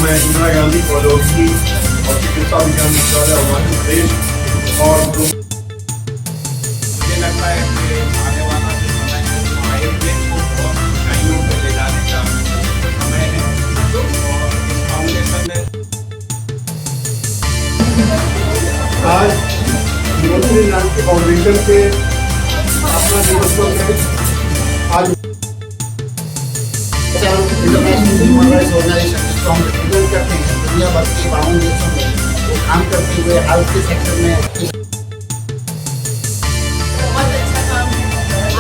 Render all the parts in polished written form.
नाम है इंदिरा गांधी प्रौद्योगिकी और चिकित्सा विज्ञान विश्वविद्यालय अरुणाचल प्रदेश। और मुझे लगता है कि आने वाला जो समय है वो आयुर्वेद को बहुत ऊंचाइयों पे ले जाने का समय है। और इस फाउंडेशन ने आज मोदी नाम की फाउंडेशन के स्थापना दिवसों में आज इंटरनेशनल ह्यूमन राइट्स ऑर्गेनाइजेशन जिसको हम रिप्रेजेंट करते हैं दुनिया भर के 52 देशों में वो काम करते हुए हेल्थ के सेक्टर में बहुत अच्छा काम है।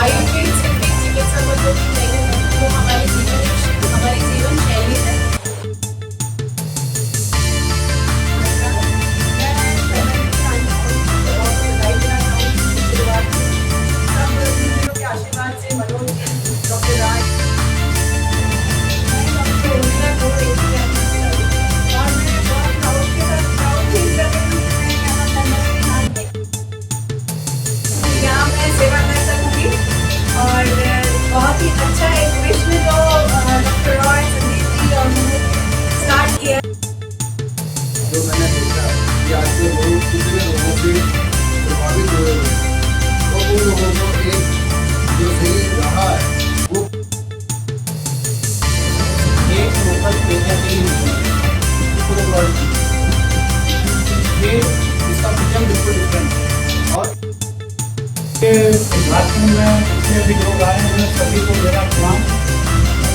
आयुर्वेद सिर्फ एक चिकित्सा पद्धति नहीं है, वो हमारी जीवन शैली है। सब के आशीर्वाद से मनोज जी, डॉक्टर राज सेवा कर सकूंगी। और बहुत ही अच्छा एक विश्व जो डॉक्टर रॉय, संदीप जी और स्टार्ट किया। जो मैंने देखा कि आज के लोग कितने लोगों से प्रभावित हुए हैं, तो उन लोगों को एक जो सही रहा है वो एक लोकल एरिया के लिए पूरे वर्ल्ड ये इसका विजन बिल्कुल डिफरेंट है। और उद्घाटन में जितने भी लोग आए हैं सभी को मेरा प्रणाम।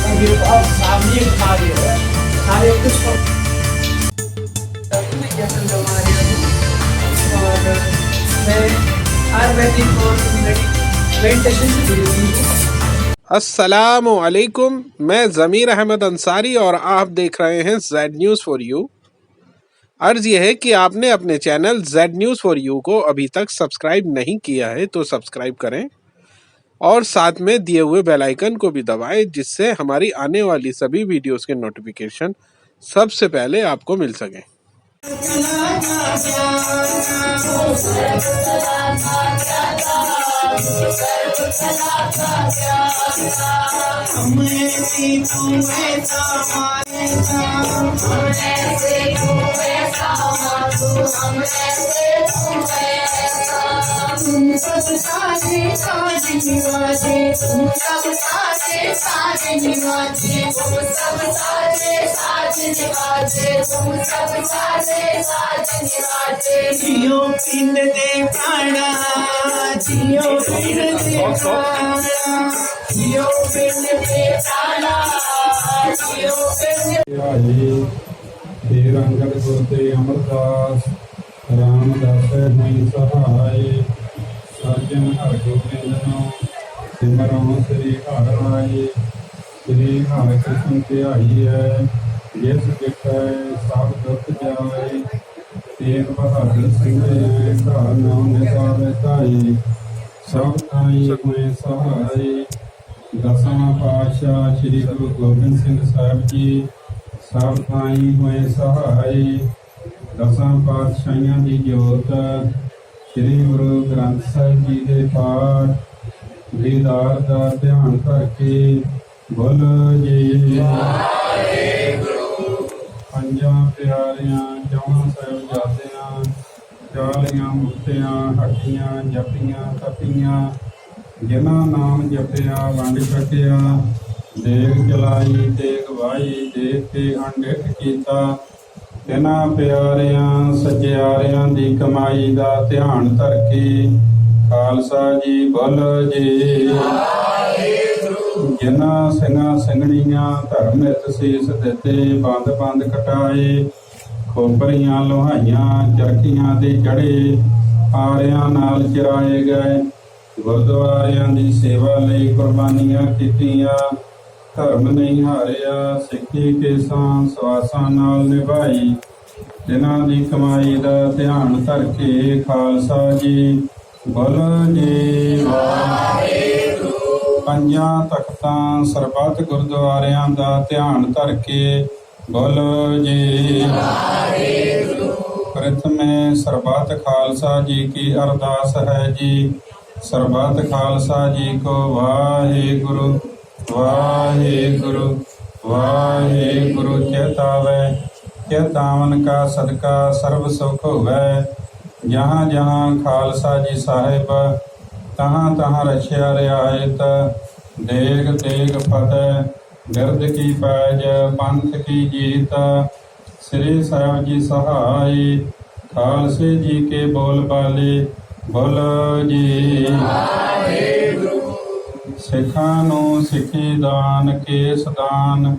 और ये बहुत सामूहिक कार्य है, सारे कुछ और मैं आयुर्वेदिक और मेडिटेशन से जुड़ी हुई हूँ। अस्सलामु अलैकुम, मैं ज़मीर अहमद अंसारी और आप देख रहे हैं जेड न्यूज़ फॉर यू। अर्ज़ यह है कि आपने अपने channel Z news for you को अभी तक सब्सक्राइब नहीं किया है तो सब्सक्राइब करें और साथ में दिए हुए बेल आइकन को भी दबाएं, जिससे हमारी आने वाली सभी वीडियोस के नोटिफिकेशन सबसे पहले आपको मिल सकें। जियो पिंड दे प्राणा, जियो पिंड दे प्राणा, जियो पिंड दे प्राणा, जियो पिंड फिर अंगद गुरते अमरदास रामदास नहीं सहाय सज्जन हर गोबिंद सिमरन श्री हर राय श्री हर कृष्ण ध्याई है जिस बिखै सब दुख जाए तेग बहादुर सिंह घर नाम निसावे ताई सब ताई में सहाय। दसवां पातशाह श्री गुरु गोबिंद सिंह साहब जी सब थाई होए सहाय। दसां पातशाहियां दी जोत श्री गुरु ग्रंथ साहिब जी दे पाठ दीदार दा ध्यान करके बोलो जी पंजां प्यारियां चौहां साहिबजादियां 40 मुक्तियां हटियां जपियां तपियां जिन्हां नाम जपिया वंड छकिया देग जलाई देग वाई देख के अनडेठ कीता तिन्हां प्यारियां सज्जियारियां दी कमाई दा ध्यान धर के खालसा जी बोलो जी। जिन्हां ਸਿੰਘਾਂ ਸਿੰਘਣੀਆਂ धर्म हित सीस दिते बंद बंद कटाए खोपरियां लोहाइयां चरखियां दे चढ़े आरियां नाल चराए गए गुरुद्वारियां दी सेवा लई कुर्बानियां कीतियां धर्म नहीं हारिया सिੱਖੀ ਕੇਸਾਂ ਸਵਾਸਾਂ ਨਾਲ ਨਿਭਾਈ ਜਿਨ੍ਹਾਂ ਦੀ ਕਮਾਈ ਦਾ ਧਿਆਨ ਧਰ ਕੇ ਖਾਲਸਾ ਜੀ बोलो जी वाहिगुरू। पंजां तख्तां सरबत गुरुद्वारियां दा ध्यान धर के बोलो जी वाहिगुरू। प्रथमे सरबत खालसा जी की अरदास है जी। सरबत खालसा जी को वाहिगुरू वाहिगुरू वाहिगुरू चेतावे ਕਿ ਤਾਵਨ ਕਾ ਸਦਕਾ ਸਰਬ ਸੁਖ ਹੋਵੈ। ਜਹਾਂ ਜਹਾਂ ਖਾਲਸਾ ਜੀ ਸਾਹਿਬ, ਤਹਾਂ ਤਹਾਂ ਰਛਿਆ ਰਿਆਇਤ। ਦੇਗ ਦੇਗ ਫਤਿਹ ਬਿਰਦ ਕੀ ਪੈਜ, ਪੰਥ ਕੀ ਜੀਤ। ਸ੍ਰੀ ਸਾਹਿਬ ਜੀ ਸਹਾਈ, ਖਾਲਸੇ ਜੀ ਕੇ ਬੋਲ ਬਾਲੇ ਬੋਲੋ ਜੀ। ਸਿੱਖਾਂ ਨੂੰ ਸਿੱਖੀ ਦਾਨ, ਕੇਸ ਦਾਨ,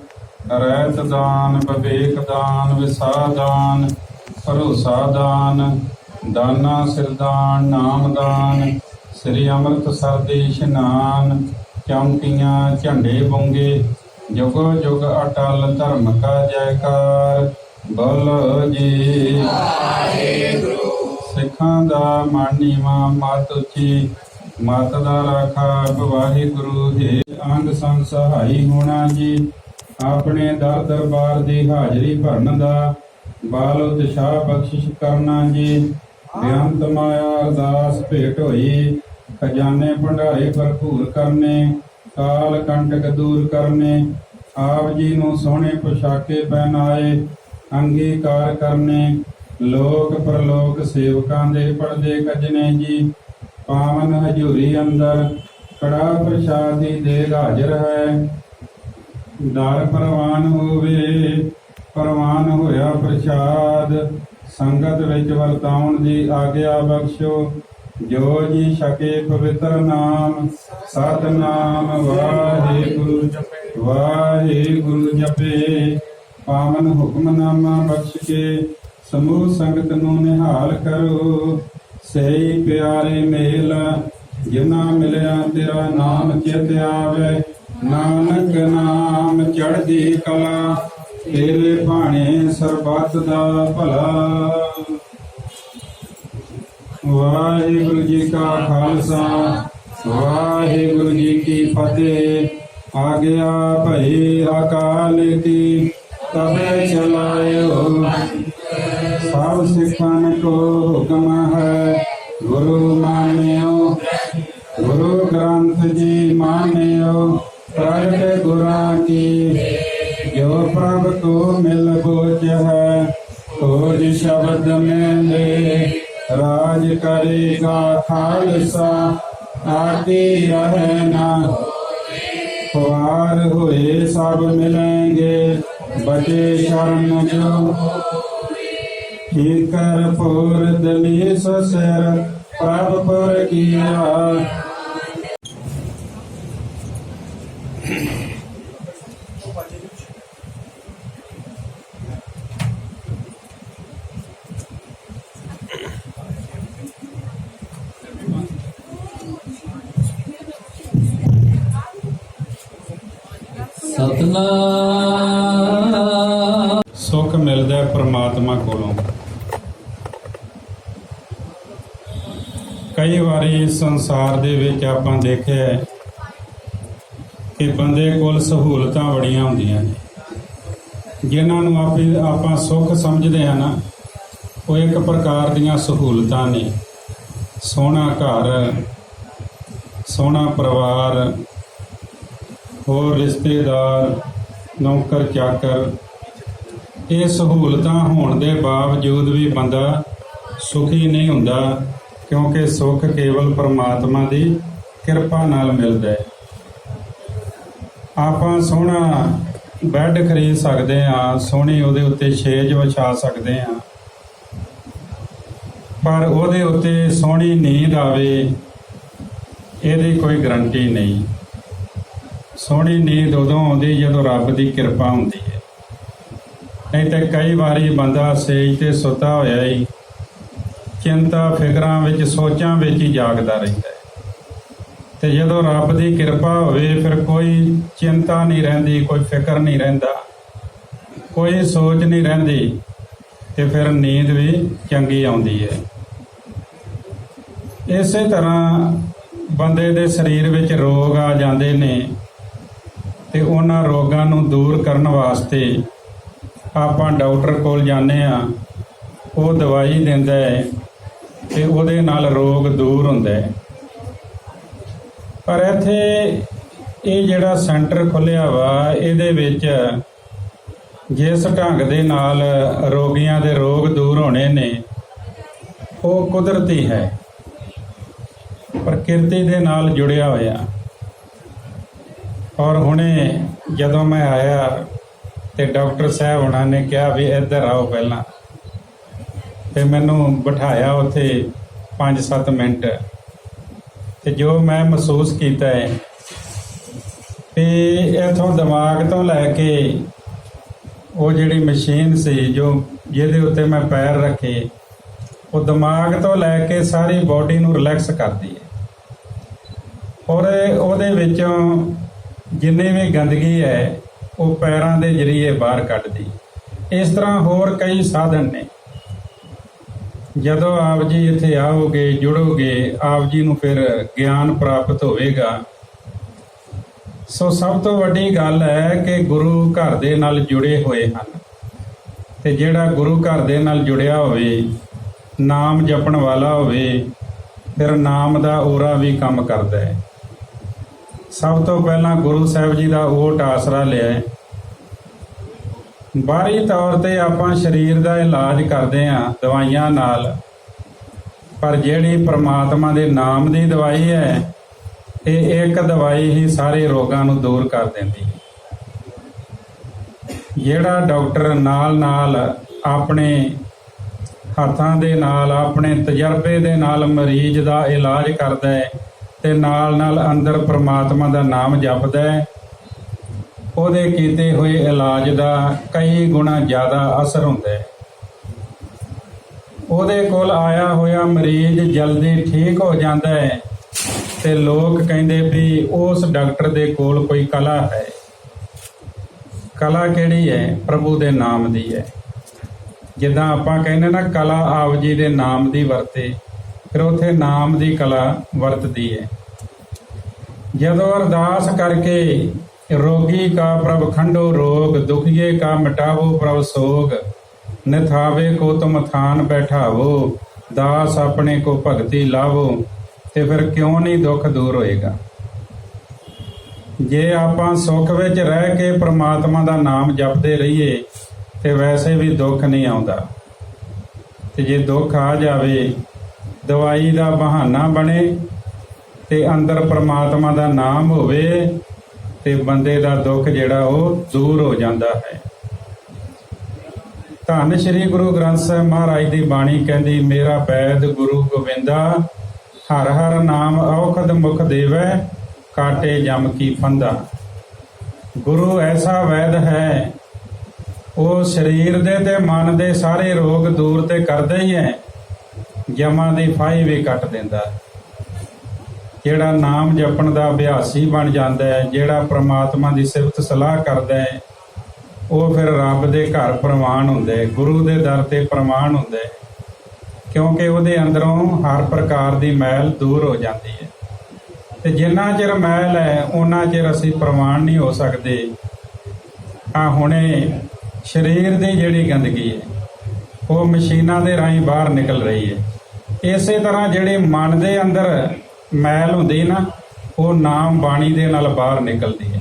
ਰਹਿਤ ਦਾਨ, ਵਿਵੇਕ ਦਾਨ, ਵਿਸਾਹ ਦਾਨ, ਭਰੋਸਾ ਦਾਨ, ਦਾਨਾ ਸਿਰਦਾਨ, ਨਾਮ ਦਾਨ। ਸ੍ਰੀ ਅੰਮ੍ਰਿਤਸਰ ਦੇ ਇਸ਼ਨਾਨ, ਚੌਂਕੀਆਂ ਝੰਡੇ ਬੁੰਗੇ, ਜੁਗੋ ਜੁਗ ਅਟਲ ਧਰਮ ਕਾ ਜੈਕਾਰ ਬੋਲੋ ਜੀ। ਸਿੱਖਾਂ ਦਾ ਮਨ ਨੀਵਾਂ, ਮਤ ਉੱਚੀ, ਮਤ ਦਾ ਰਾਖਾ ਵਾਹਿਗੁਰੂ ਹੈ। ਅੰਗ ਸੰਗ ਸਹਾਈ ਹੋਣਾ ਜੀ, ਆਪਣੇ ਦਰ ਦਰਬਾਰ ਦੀ ਹਾਜ਼ਰੀ ਭਰਨ ਦਾ ਬਾਲ ਉਤਸ਼ਾਹ ਬਖਸ਼ਿਸ਼ ਕਰਨਾ ਜੀ। ਬੇਅੰਤ ਮਾਇਆ ਅਰਦਾਸ ਭੇਟ ਹੋਈ, ਖਜ਼ਾਨੇ ਭੰਡਾਰੇ ਭਰਪੂਰ ਕਰਨੇ, ਕਾਲ ਕੰਟਕ ਦੂਰ ਕਰਨੇ। ਆਪ ਜੀ ਨੂੰ ਸੋਹਣੇ ਪੁਸ਼ਾਕੇ ਪਹਿਨਾਏ, ਅੰਗੀਕਾਰ ਕਰਨੇ। ਲੋਕ ਪਰਲੋਕ ਸੇਵਕਾਂ ਦੇ ਪੜਦੇ ਖਜਨੇ ਜੀ। ਪਾਵਨ ਹਜ਼ੂਰੀ ਅੰਦਰ ਕੜਾ ਪ੍ਰਸ਼ਾਦ ਦੀ ਦੇਗ ਹਾਜ਼ਰ ਹੈ। ਦਰ ਪ੍ਰਵਾਨ ਹੋਵੇ, ਪ੍ਰਵਾਨ ਹੋਇਆ ਪ੍ਰਸ਼ਾਦ। ਸੰਗਤ ਵਿੱਚ ਵਰਤਾਉਣ ਦੀ ਆਗਿਆ ਬਖਸ਼ੋ। ਜੋ ਜੀ ਛਕੇ ਪਵਿੱਤਰ ਨਾਮ, ਸਤਿਨਾਮ ਵਾਹਿਗੁਰੂ ਵਾਹਿਗੁਰੂ ਜਪੇ। ਪਾਵਨ ਹੁਕਮਨਾਮਾ ਬਖਸ਼ ਕੇ ਸਮੂਹ ਸੰਗਤ ਨੂੰ ਨਿਹਾਲ ਕਰੋ। ਸਹੀ ਪਿਆਰੇ ਮੇਲ, ਜਿਨਾ ਮਿਲਿਆ ਤੇਰਾ ਨਾਮ ਚਿਤ ਆਵੇ। ਨਾਨਕ ਨਾਮ ਚੜ੍ਹਦੀ ਕਲਾ, ਤੇਰੇ ਭਾਣੇ ਸਰਬੱਤ ਦਾ ਭਲਾ। ਵਾਹਿਗੁਰੂ ਜੀ ਕਾ ਖਾਲਸਾ, ਵਾਹਿਗੁਰੂ ਜੀ ਕੀ ਫਤਿਹ। ਆਗਿਆ ਭਈ ਅਕਾਲ ਕੀ, ਤਬੇ ਚਲਾਇਓ। ਸਭ ਸਿੱਖਾਂ ਕੋ ਹੁਕਮ ਹੈ, ਗੁਰੂ ਮਾਨਿਓ। ਗੁਰੂ ਗ੍ਰੰਥ ਜੀ ਮਾਨਿਓ, ਪ੍ਰਗਟ ਗੁਰਾਂ ਕੀ। ਜੋ ਪ੍ਰਭ ਕੋ ਮਿਲ ਬੋਝ ਹੈ, ਖੋਜ ਸ਼ਬਦ ਮੇਲੇ। ਰਾਜ ਕਰੇਗਾ ਖਾਲਸਾ, ਆਦੀ ਰਹੇ ਨਾ। ਖੁਆਰ ਹੋਏ ਸਭ ਮਿਲेंगे, ਬਚੇ ਸ਼ਰਨ ਜੋ। ਠੀਕਰ ਪੁਰ ਦਲੀਸ ਸਿਰ, ਪ੍ਰਭ ਪੁਰ ਕੀਆ। ਸਤਨਾਮ। ਸੁੱਖ ਮਿਲਦਾ ਪ੍ਰਮਾਤਮਾ ਕੋਲੋਂ। ਕਈ ਵਾਰੀ ਸੰਸਾਰ ਦੇ ਵਿੱਚ ਆਪਾਂ ਦੇਖਿਆ ਕਿ ਬੰਦੇ ਕੋਲ ਸਹੂਲਤਾਂ ਬੜੀਆਂ ਹੁੰਦੀਆਂ ਨੇ, ਜਿਨ੍ਹਾਂ ਨੂੰ ਆਪਾਂ ਸੁੱਖ ਸਮਝਦੇ ਹਾਂ ਨਾ, ਉਹ ਇੱਕ ਪ੍ਰਕਾਰ ਦੀਆਂ ਸਹੂਲਤਾਂ ਨੇ। ਸੋਹਣਾ ਘਰ, ਸੋਹਣਾ ਪਰਿਵਾਰ, ਹੋਰ ਰਿਸ਼ਤੇਦਾਰ, ਨੌਕਰ ਚਾਕਰ। ਇਹ ਸਹੂਲਤਾਂ ਹੋਣ ਦੇ ਬਾਵਜੂਦ ਵੀ ਬੰਦਾ ਸੁਖੀ ਨਹੀਂ ਹੁੰਦਾ, ਕਿਉਂਕਿ ਸੁੱਖ ਕੇਵਲ ਪਰਮਾਤਮਾ ਦੀ ਕਿਰਪਾ ਨਾਲ ਮਿਲਦਾ ਹੈ। ਆਪਾਂ ਸੋਹਣਾ ਬੈੱਡ ਖਰੀਦ ਸਕਦੇ ਹਾਂ, ਸੋਹਣੀ ਉਹਦੇ ਉੱਤੇ ਛੇਜ ਵਿਛਾ ਸਕਦੇ ਹਾਂ, ਪਰ ਉਹਦੇ ਉੱਤੇ ਸੋਹਣੀ ਨੀਂਦ ਆਵੇ, ਇਹਦੀ ਕੋਈ ਗਰੰਟੀ ਨਹੀਂ। ਸੋਹਣੀ ਨੀਂਦ ਉਦੋਂ ਆਉਂਦੀ ਜਦੋਂ ਰੱਬ ਦੀ ਕਿਰਪਾ ਹੁੰਦੀ ਹੈ। ਨਹੀਂ ਤਾਂ ਕਈ ਵਾਰੀ ਬੰਦਾ ਸੇਜ ਤੇ ਸੁੱਤਾ ਹੋਇਆ ਹੀ ਚਿੰਤਾ ਫਿਕਰਾਂ ਵਿੱਚ, ਸੋਚਾਂ ਵਿੱਚ ਹੀ ਜਾਗਦਾ ਰਹਿੰਦਾ ਹੈ। ਤੇ ਜਦੋਂ ਰੱਬ ਦੀ ਕਿਰਪਾ ਹੋਵੇ ਫਿਰ ਕੋਈ ਚਿੰਤਾ ਨਹੀਂ ਰਹਿੰਦੀ, ਕੋਈ ਫਿਕਰ ਨਹੀਂ ਰਹਿੰਦਾ, ਕੋਈ ਸੋਚ ਨਹੀਂ ਰਹਿੰਦੀ, ਤੇ ਫਿਰ ਨੀਂਦ ਵੀ ਚੰਗੀ ਆਉਂਦੀ ਹੈ। ਇਸੇ ਤਰ੍ਹਾਂ ਬੰਦੇ ਦੇ ਸਰੀਰ ਵਿੱਚ ਰੋਗ ਆ ਜਾਂਦੇ ਨੇ, ਤੇ ਉਹਨਾਂ ਰੋਗਾਂ ਨੂੰ ਦੂਰ ਕਰਨ ਵਾਸਤੇ ਆਪਾਂ ਡਾਕਟਰ ਕੋਲ ਜਾਂਦੇ ਹਾਂ। ਉਹ ਦਵਾਈ ਦਿੰਦਾ ਹੈ ਤੇ ਉਹਦੇ ਨਾਲ ਰੋਗ ਦੂਰ ਹੁੰਦਾ ਹੈ। ਪਰ ਇੱਥੇ ਇਹ ਜਿਹੜਾ ਸੈਂਟਰ ਖੁੱਲ੍ਹਿਆ ਵਾ, ਇਹਦੇ ਵਿੱਚ ਜਿਸ ਢੰਗ ਦੇ ਨਾਲ ਰੋਗੀਆਂ ਦੇ ਰੋਗ ਦੂਰ ਹੋਣੇ ਨੇ ਉਹ ਕੁਦਰਤੀ ਹੈ, ਪ੍ਰਕਿਰਤੀ ਦੇ ਨਾਲ ਜੁੜਿਆ ਹੋਇਆ। ਔਰ ਹੁਣੇ ਜਦੋਂ ਮੈਂ ਆਇਆ ਤੇ ਡਾਕਟਰ ਸਾਹਿਬ ਉਹਨਾਂ ਨੇ ਕਿਹਾ ਵੀ ਇੱਧਰ ਆਓ ਪਹਿਲਾਂ, ਤੇ ਮੈਨੂੰ ਬਿਠਾਇਆ ਉੱਥੇ 5-7 ਮਿੰਟ। ਤੇ ਜੋ ਮੈਂ ਮਹਿਸੂਸ ਕੀਤਾ ਹੈ ਵੀ ਇੱਥੋਂ ਦਿਮਾਗ ਤੋਂ ਲੈ ਕੇ ਉਹ ਜਿਹੜੀ ਮਸ਼ੀਨ ਸੀ ਜਿਹਦੇ ਉੱਤੇ ਮੈਂ ਪੈਰ ਰੱਖੇ, ਉਹ ਦਿਮਾਗ ਤੋਂ ਲੈ ਕੇ ਸਾਰੀ ਬੋਡੀ ਨੂੰ ਰਿਲੈਕਸ ਕਰਦੀ ਹੈ। ਔਰ ਉਹਦੇ ਵਿੱਚੋਂ ਜਿੰਨੀ ਵੀ ਗੰਦਗੀ ਹੈ ਉਹ ਪੈਰਾਂ ਦੇ ਜ਼ਰੀਏ ਬਾਹਰ ਕੱਢਦੀ। ਇਸ ਤਰ੍ਹਾਂ ਹੋਰ ਕਈ ਸਾਧਨ ਨੇ। ਜਦੋਂ ਆਪ ਜੀ ਇੱਥੇ ਆਓਗੇ, ਜੁੜੋਗੇ, ਆਪ ਜੀ ਨੂੰ ਫਿਰ ਗਿਆਨ ਪ੍ਰਾਪਤ ਹੋਵੇਗਾ। ਸੋ ਸਭ ਤੋਂ ਵੱਡੀ ਗੱਲ ਹੈ ਕਿ ਗੁਰੂ ਘਰ ਦੇ ਨਾਲ ਜੁੜੇ ਹੋਏ ਹਨ, ਤੇ ਜਿਹੜਾ ਗੁਰੂ ਘਰ ਦੇ ਨਾਲ ਜੁੜਿਆ ਹੋਵੇ, ਨਾਮ ਜਪਣ ਵਾਲਾ ਹੋਵੇ, ਫਿਰ ਨਾਮ ਦਾ ਔਰਾ ਵੀ ਕੰਮ ਕਰਦਾ ਹੈ। ਸਭ ਤੋਂ ਪਹਿਲਾਂ ਗੁਰੂ ਸਾਹਿਬ ਜੀ ਦਾ ਓਟ ਆਸਰਾ ਲਿਆ। ਬਾਹਰੀ ਤੌਰ ਤੇ ਆਪਾਂ ਸਰੀਰ ਦਾ ਇਲਾਜ ਕਰਦੇ ਹਾਂ ਦਵਾਈਆਂ ਨਾਲ, ਪਰ ਜਿਹੜੀ ਪ੍ਰਮਾਤਮਾ ਦੇ ਨਾਮ ਦੀ ਦਵਾਈ ਹੈ, ਇਹ ਇੱਕ ਦਵਾਈ ਹੀ ਸਾਰੇ ਰੋਗਾਂ ਨੂੰ ਦੂਰ ਕਰ ਦਿੰਦੀ ਹੈ। ਜਿਹੜਾ ਡਾਕਟਰ ਨਾਲ ਆਪਣੇ ਹੱਥਾਂ ਦੇ ਨਾਲ, ਆਪਣੇ ਤਜਰਬੇ ਦੇ ਨਾਲ ਮਰੀਜ਼ ਦਾ ਇਲਾਜ ਕਰਦਾ ਹੈ ਤੇ ਨਾਲ ਅੰਦਰ ਪ੍ਰਮਾਤਮਾ ਦਾ ਨਾਮ ਜਪਦਾ ਹੈ, ਉਹਦੇ ਕੀਤੇ ਹੋਏ ਇਲਾਜ ਦਾ ਕਈ ਗੁਣਾ ਜ਼ਿਆਦਾ ਅਸਰ ਹੁੰਦਾ ਹੈ। ਉਹਦੇ ਕੋਲ ਆਇਆ ਹੋਇਆ ਮਰੀਜ਼ ਜਲਦੀ ਠੀਕ ਹੋ ਜਾਂਦਾ ਹੈ ਤੇ ਲੋਕ ਕਹਿੰਦੇ ਵੀ ਉਸ ਡਾਕਟਰ ਦੇ ਕੋਲ ਕੋਈ ਕਲਾ ਹੈ। ਕਲਾ ਕਿਹੜੀ ਹੈ? ਪ੍ਰਭੂ ਦੇ ਨਾਮ ਦੀ ਹੈ। ਜਿੱਦਾਂ ਆਪਾਂ ਕਹਿੰਦੇ ਨਾ ਕਲਾ ਆਪ ਜੀ ਦੇ ਨਾਮ ਦੀ ਵਰਤੇ, ਫਿਰ ਉੱਥੇ ਨਾਮ ਦੀ ਕਲਾ ਵਰਤਦੀ ਹੈ। ਜਦੋਂ ਅਰਦਾਸ ਕਰਕੇ रोगी का प्रभ खंडो रोग, दुखिए का मिटावो प्रभ सोग, निथावे को तुम थान बैठावो, दास अपने को भगति लावो। ਤੇ ਫਿਰ ਕਿਉਂ ਨਹੀਂ ਦੁੱਖ ਦੂਰ ਹੋਏਗਾ? ਜੇ ਆਪਾਂ ਸੁੱਖ ਵਿੱਚ ਰਹਿ ਕੇ ਪ੍ਰਮਾਤਮਾ ਦਾ ਨਾਮ ਜਪਦੇ ਰਹੀਏ ਤੇ ਵੈਸੇ ਵੀ ਦੁੱਖ ਨਹੀਂ ਆਉਂਦਾ। ਤੇ ਜੇ ਦੁੱਖ ਆ ਜਾਵੇ, ਦਵਾਈ ਦਾ ਬਹਾਨਾ ਬਣੇ ਤੇ ਅੰਦਰ ਪ੍ਰਮਾਤਮਾ ਦਾ ਨਾਮ ਹੋਵੇ ਤੇ ਬੰਦੇ ਦਾ ਦੁੱਖ ਜਿਹੜਾ ਉਹ ਦੂਰ ਹੋ ਜਾਂਦਾ ਹੈ। ਧੰਨ ਸ਼੍ਰੀ ਗੁਰੂ ਗ੍ਰੰਥ ਸਾਹਿਬ ਮਹਾਰਾਜ ਦੀ ਬਾਣੀ ਕਹਿੰਦੀ, ਮੇਰਾ ਬੈਦ ਗੁਰੂ ਗੋਬਿੰਦਾ, ਹਰ ਹਰ ਨਾਮ ਔਖਦ ਮੁਖ ਦੇਵੈ, ਕਾਟੇ ਜਮ ਕੀ ਫੰਦਾ। ਗੁਰੂ ਐਸਾ ਵੈਦ ਹੈ, ਉਹ ਸਰੀਰ ਦੇ ਤੇ ਮਨ ਦੇ ਸਾਰੇ ਰੋਗ ਦੂਰ ਤੇ ਕਰਦਾ ਹੀ ਹੈ, ਜਮਾਂ ਦੀ ਫਾਹੀ ਵੀ ਕੱਟ ਦਿੰਦਾ। ਜਿਹੜਾ ਨਾਮ ਜਪਣ ਦਾ ਅਭਿਆਸੀ ਬਣ ਜਾਂਦਾ ਹੈ, ਜਿਹੜਾ ਪ੍ਰਮਾਤਮਾ ਦੀ ਸਿਫਤ ਸਲਾਹ ਕਰਦਾ ਹੈ, ਉਹ ਫਿਰ ਰੱਬ ਦੇ ਘਰ ਪ੍ਰਵਾਨ ਹੁੰਦਾ ਹੈ, ਗੁਰੂ ਦੇ ਦਰ ਤੇ ਪ੍ਰਵਾਨ ਹੁੰਦਾ ਹੈ, ਕਿਉਂਕਿ ਉਹਦੇ ਅੰਦਰੋਂ ਹਰ ਪ੍ਰਕਾਰ ਦੀ ਮੈਲ ਦੂਰ ਹੋ ਜਾਂਦੀ ਹੈ। ਤੇ ਜਿੰਨਾ ਚਿਰ ਮੈਲ ਹੈ ਉਹਨਾਂ ਚਿਰ ਅਸੀਂ ਪ੍ਰਵਾਨ ਨਹੀਂ ਹੋ ਸਕਦੇ। ਹੁਣੇ ਸਰੀਰ ਦੀ ਜਿਹੜੀ ਗੰਦਗੀ ਹੈ ਉਹ ਮਸ਼ੀਨਾਂ ਦੇ ਰਾਹੀਂ ਬਾਹਰ ਨਿਕਲ ਰਹੀ ਹੈ। ਇਸੇ ਤਰ੍ਹਾਂ ਜਿਹੜੇ ਮਨ ਦੇ ਅੰਦਰ ਮੈਲ ਹੁੰਦੀ ਨਾ, ਉਹ ਨਾਮ ਬਾਣੀ ਦੇ ਨਾਲ ਬਾਹਰ ਨਿਕਲਦੀ ਹੈ।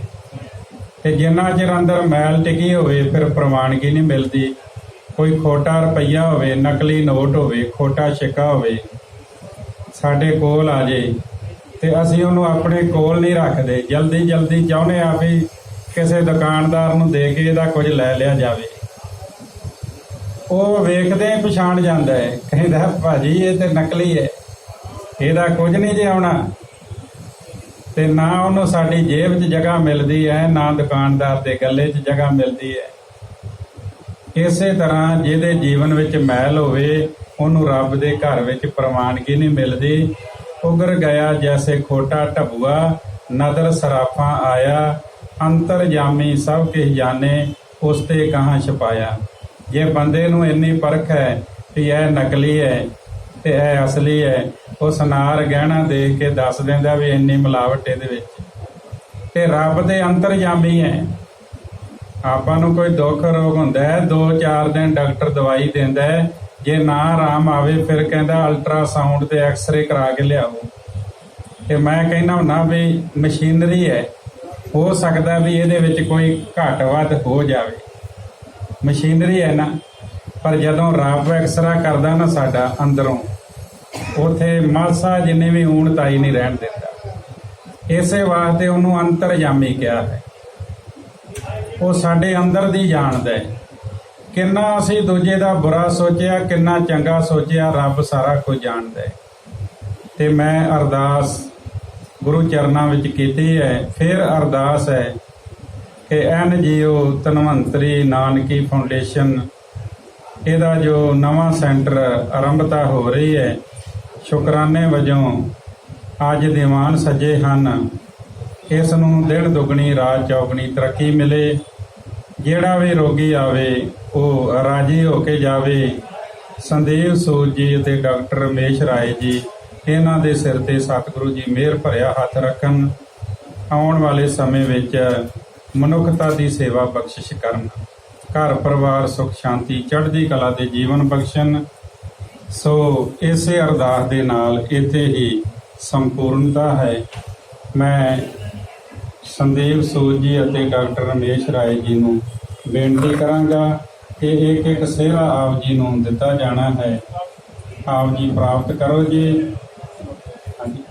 ਤੇ ਜਿੰਨਾ ਚਿਰ ਅੰਦਰ ਮੈਲ ਟਿਕੀ ਹੋਵੇ ਫਿਰ ਪ੍ਰਵਾਨਗੀ ਨਹੀਂ ਮਿਲਦੀ। ਕੋਈ ਖੋਟਾ ਰੁਪਈਆ ਹੋਵੇ, ਨਕਲੀ ਨੋਟ ਹੋਵੇ, ਖੋਟਾ ਸਿੱਕਾ ਹੋਵੇ, ਸਾਡੇ ਕੋਲ ਆ ਜੇ ਤੇ ਅਸੀਂ ਉਹਨੂੰ ਆਪਣੇ ਕੋਲ ਨਹੀਂ ਰੱਖਦੇ। ਜਲਦੀ ਚਾਹੁੰਦੇ ਆ ਵੀ ਕਿਸੇ ਦੁਕਾਨਦਾਰ ਨੂੰ ਦੇ ਕੇ ਇਹਦਾ ਕੁਝ ਲੈ ਲਿਆ ਜਾਵੇ। ਉਹ ਵੇਖਦੇ ਹੀ ਪਛਾਣ ਜਾਂਦਾ ਹੈ, ਕਹਿੰਦਾ ਭਾਜੀ ਇਹ ਤੇ ਨਕਲੀ ਹੈ, ਇਹਦਾ ਕੁਝ ਨਹੀਂ ਜੇ ਆਉਣਾ। ਤੇ ਨਾ ਉਹਨੂੰ ਸਾਡੀ ਜੇਬ 'ਚ ਜਗ੍ਹਾ ਮਿਲਦੀ ਹੈ, ਨਾ ਦੁਕਾਨਦਾਰ ਦੇ ਗੱਲੇ 'ਚ ਜਗ੍ਹਾ ਮਿਲਦੀ ਹੈ। ਇਸੇ ਤਰ੍ਹਾਂ ਜਿਹਦੇ ਜੀਵਨ ਵਿੱਚ ਮੈਲ ਹੋਵੇ ਉਹਨੂੰ ਰੱਬ ਦੇ ਘਰ ਵਿੱਚ ਪ੍ਰਵਾਨਗੀ ਨਹੀਂ ਮਿਲਦੀ। ਉਗਰ ਗਿਆ ਜੈਸੇ ਖੋਟਾ ਢਬੂਆ, ਨਦਰ ਸਰਾਫਾਂ ਆਇਆ, ਅੰਤਰਜਾਮੀ ਸਭ ਕਿਸ ਜਾਣੇ, ਉਸ ਤੇ ਕਹਾਂ ਛਪਾਇਆ। ਜੇ ਬੰਦੇ ਨੂੰ ਇੰਨੀ ਪਰਖ ਹੈ ਵੀ ਇਹ ਨਕਲੀ ਹੈ ਤੇ ਇਹ ਅਸਲੀ ਹੈ, ਉਹ ਸੁਨਾਰ ਗਹਿਣਾ ਦੇਖ ਕੇ ਦੱਸ ਦਿੰਦਾ ਵੀ ਇੰਨੀ ਮਿਲਾਵਟ ਇਹਦੇ ਵਿੱਚ। ਤੇ ਰੱਬ ਦੇ ਅੰਤਰਜਾਮੀ ਹੈ। ਆਪਾਂ ਨੂੰ ਕੋਈ ਦੁੱਖ ਰੋਗ ਹੁੰਦਾ ਹੈ, 2-4 ਦਿਨ ਡਾਕਟਰ ਦਵਾਈ ਦਿੰਦਾ ਹੈ, ਜੇ ਨਾ ਆਰਾਮ ਆਵੇ ਫਿਰ ਕਹਿੰਦਾ ਅਲਟਰਾਸਾਊਂਡ ਤੇ ਐਕਸਰੇ ਕਰਾ ਕੇ ਲਿਆਓ। ਤੇ ਮੈਂ ਕਹਿੰਦਾ ਹੁੰਦਾ ਵੀ ਮਸ਼ੀਨਰੀ ਹੈ, ਹੋ ਸਕਦਾ ਵੀ ਇਹਦੇ ਵਿੱਚ ਕੋਈ ਘੱਟ ਵੱਧ ਹੋ ਜਾਵੇ, ਮਸ਼ੀਨਰੀ ਹੈ ਨਾ, ਪਰ ਜਦੋਂ ਰੱਬ ਐਕਸਰਾ ਕਰਦਾ ਨਾ ਸਾਡਾ ਅੰਦਰੋਂ, ਉਥੇ ਮਾਸਾ ਜਿੰਨੀ ਵੀ ਊਣਤਾਈ ਨਹੀਂ ਰਹਿਣ ਦਿੰਦਾ। ਇਸੇ ਵਾਸਤੇ ਉਹਨੂੰ ਅੰਤਰਜਾਮੀ ਕਿਹਾ ਹੈ। ਉਹ ਸਾਡੇ ਅੰਦਰ ਦੀ ਜਾਣਦਾ ਹੈ। ਕਿੰਨਾ ਅਸੀਂ ਦੂਜੇ ਦਾ ਬੁਰਾ ਸੋਚਿਆ, ਕਿੰਨਾ ਚੰਗਾ ਸੋਚਿਆ, ਰੱਬ ਸਾਰਾ ਕੁਝ ਜਾਣਦਾ ਹੈ। ਤੇ ਮੈਂ ਅਰਦਾਸ ਗੁਰੂ ਚਰਨਾਂ ਵਿੱਚ ਕੀਤੀ ਹੈ। ਫਿਰ ਅਰਦਾਸ ਹੈ ਕਿ NGO ਧਨਵੰਤਰੀ ਨਾਨਕੀ ਫਾਊਂਡੇਸ਼ਨ, ਇਹਦਾ ਜੋ ਨਵਾਂ ਸੈਂਟਰ ਆਰੰਭਤਾ ਹੋ ਰਹੀ ਹੈ, ਸ਼ੁਕਰਾਨੇ ਵਜੋਂ ਅੱਜ ਦੀਵਾਨ ਸੱਜੇ ਹਨ। ਇਸ ਨੂੰ ਦਿਨ ਦੁੱਗਣੀ ਰਾਤ ਚੌਗਣੀ ਤਰੱਕੀ ਮਿਲੇ। ਜਿਹੜਾ ਵੀ ਰੋਗੀ ਆਵੇ ਉਹ ਰਾਜੀ ਹੋ ਕੇ ਜਾਵੇ। ਸੰਦੀਪ ਸੂਦ ਜੀ ਅਤੇ ਡਾਕਟਰ ਰਮੇਸ਼ ਰਾਏ ਜੀ, ਇਹਨਾਂ ਦੇ ਸਿਰ ਤੇ ਸਤਿਗੁਰੂ ਜੀ ਮਿਹਰ ਭਰਿਆ ਹੱਥ ਰੱਖਣ। ਆਉਣ ਵਾਲੇ ਸਮੇਂ ਵਿੱਚ ਮਨੁੱਖਤਾ ਦੀ ਸੇਵਾ ਬਖਸ਼ਿਸ਼ ਕਰਨ। ਘਰ ਪਰਿਵਾਰ ਸੁਖ ਸ਼ਾਂਤੀ ਚੜ੍ਹਦੀ ਕਲਾ ਦੇ ਜੀਵਨ ਬਖਸ਼ਣ। ਸੋ ਇਸੇ ਅਰਦਾਸ ਦੇ ਨਾਲ ਇੱਥੇ ਹੀ ਸੰਪੂਰਨਤਾ ਹੈ। ਮੈਂ ਸੰਦੀਪ ਸੂਦ ਜੀ ਅਤੇ ਡਾਕਟਰ ਰਮੇਸ਼ ਰਾਏ ਜੀ ਨੂੰ ਬੇਨਤੀ ਕਰਾਂਗਾ ਕਿ ਇੱਕ ਇੱਕ ਸਿਹਰਾ ਆਪ ਜੀ ਨੂੰ ਦਿੱਤਾ ਜਾਣਾ ਹੈ। ਆਪ ਜੀ ਪ੍ਰਾਪਤ ਕਰੋ ਜੀ। ਹਾਂਜੀ।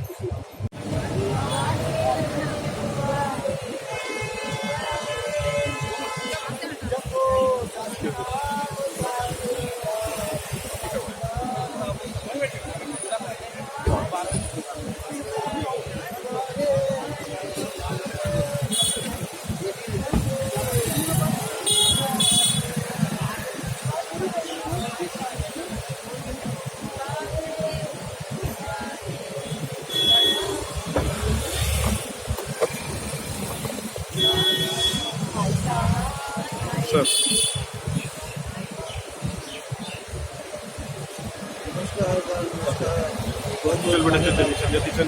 चल बेटा, चल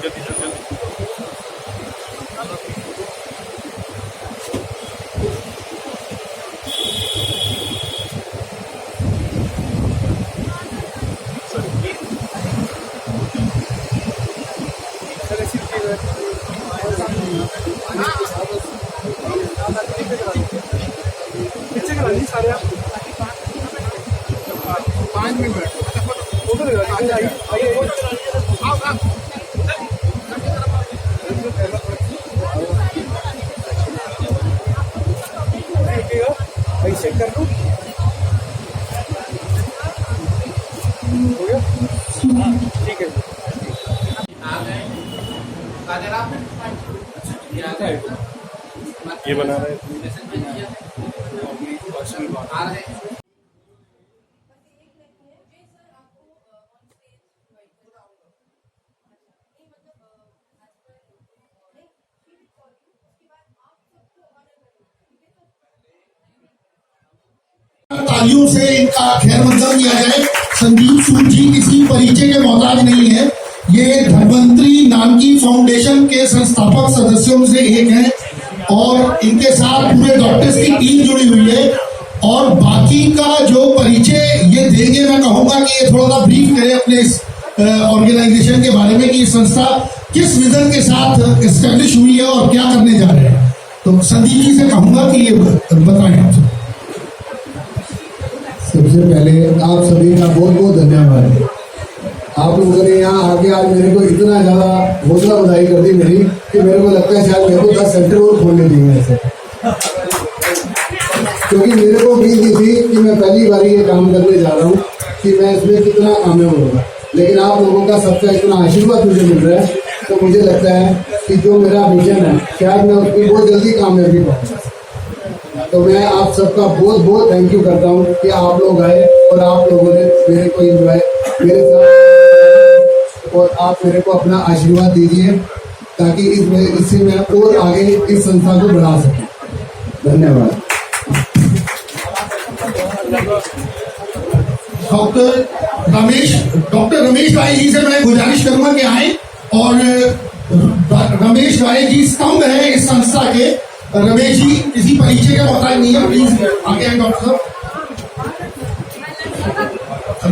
जल्दी। पीछे करा दी सारे आप 5 मिनट बैठो उधर आइए ऐसे कर दो। हो गया? ठीक है। ये बना रहे तालियों से इनका खैर मकदम किया जाए। संदीप सूद जी किसी परिचय के मोहताज नहीं है। ये धनवंतरी नानकी फाउंडेशन के संस्थापक सदस्यों से एक हैं और इनके साथ पूरे डॉक्टर्स की टीम जुड़ी हुई है। और बाकी का जो परिचय ये देंगे, मैं कहूँगा कि ये थोड़ा सा ब्रीफ करें अपने इस ऑर्गेनाइजेशन के बारे में कि संस्था किस विजन के साथ एस्टेब्लिश हुई है और क्या करने जा रहे हैं। तो संदीप जी से कहूँगा कि ये बताएं आप। सबसे पहले आप सभी का बहुत बहुत धन्यवाद। आप लोगों ने यहाँ आके आज मेरे को इतना ज़्यादा हौसला बधाई कर दी मेरी कि मेरे को लगता है शायद मेरे को 10 सेंटर और खोलने देंगे ऐसे, क्योंकि मेरे को उम्मीद नहीं थी कि मैं पहली बार ये काम करने जा रहा हूँ कि मैं इसमें कितना कामयाब होगा। लेकिन आप लोगों का सबका इतना आशीर्वाद मुझे मिल रहा है तो मुझे लगता है कि जो मेरा विजन है शायद मैं उसमें बहुत जल्दी कामयाबी पाऊँगा। तो मैं आप सबका बहुत बहुत थैंक यू करता हूँ कि आप लोग आए और आप लोगों ने मेरे को एंजॉय मेरे साथ, और आप मेरे को अपना आशीर्वाद दीजिए ताकि इससे मैं और आगे इस संस्था को बढ़ा सकूं। धन्यवाद। डॉक्टर रमेश राय जी से मैं गुजारिश करूंगा कि आए। और रमेश राय जी स्तंभ है इस संस्था के। रमेश जी किसी परिचय का पता नहीं है, प्लीज आगे आए डॉक्टर साहब।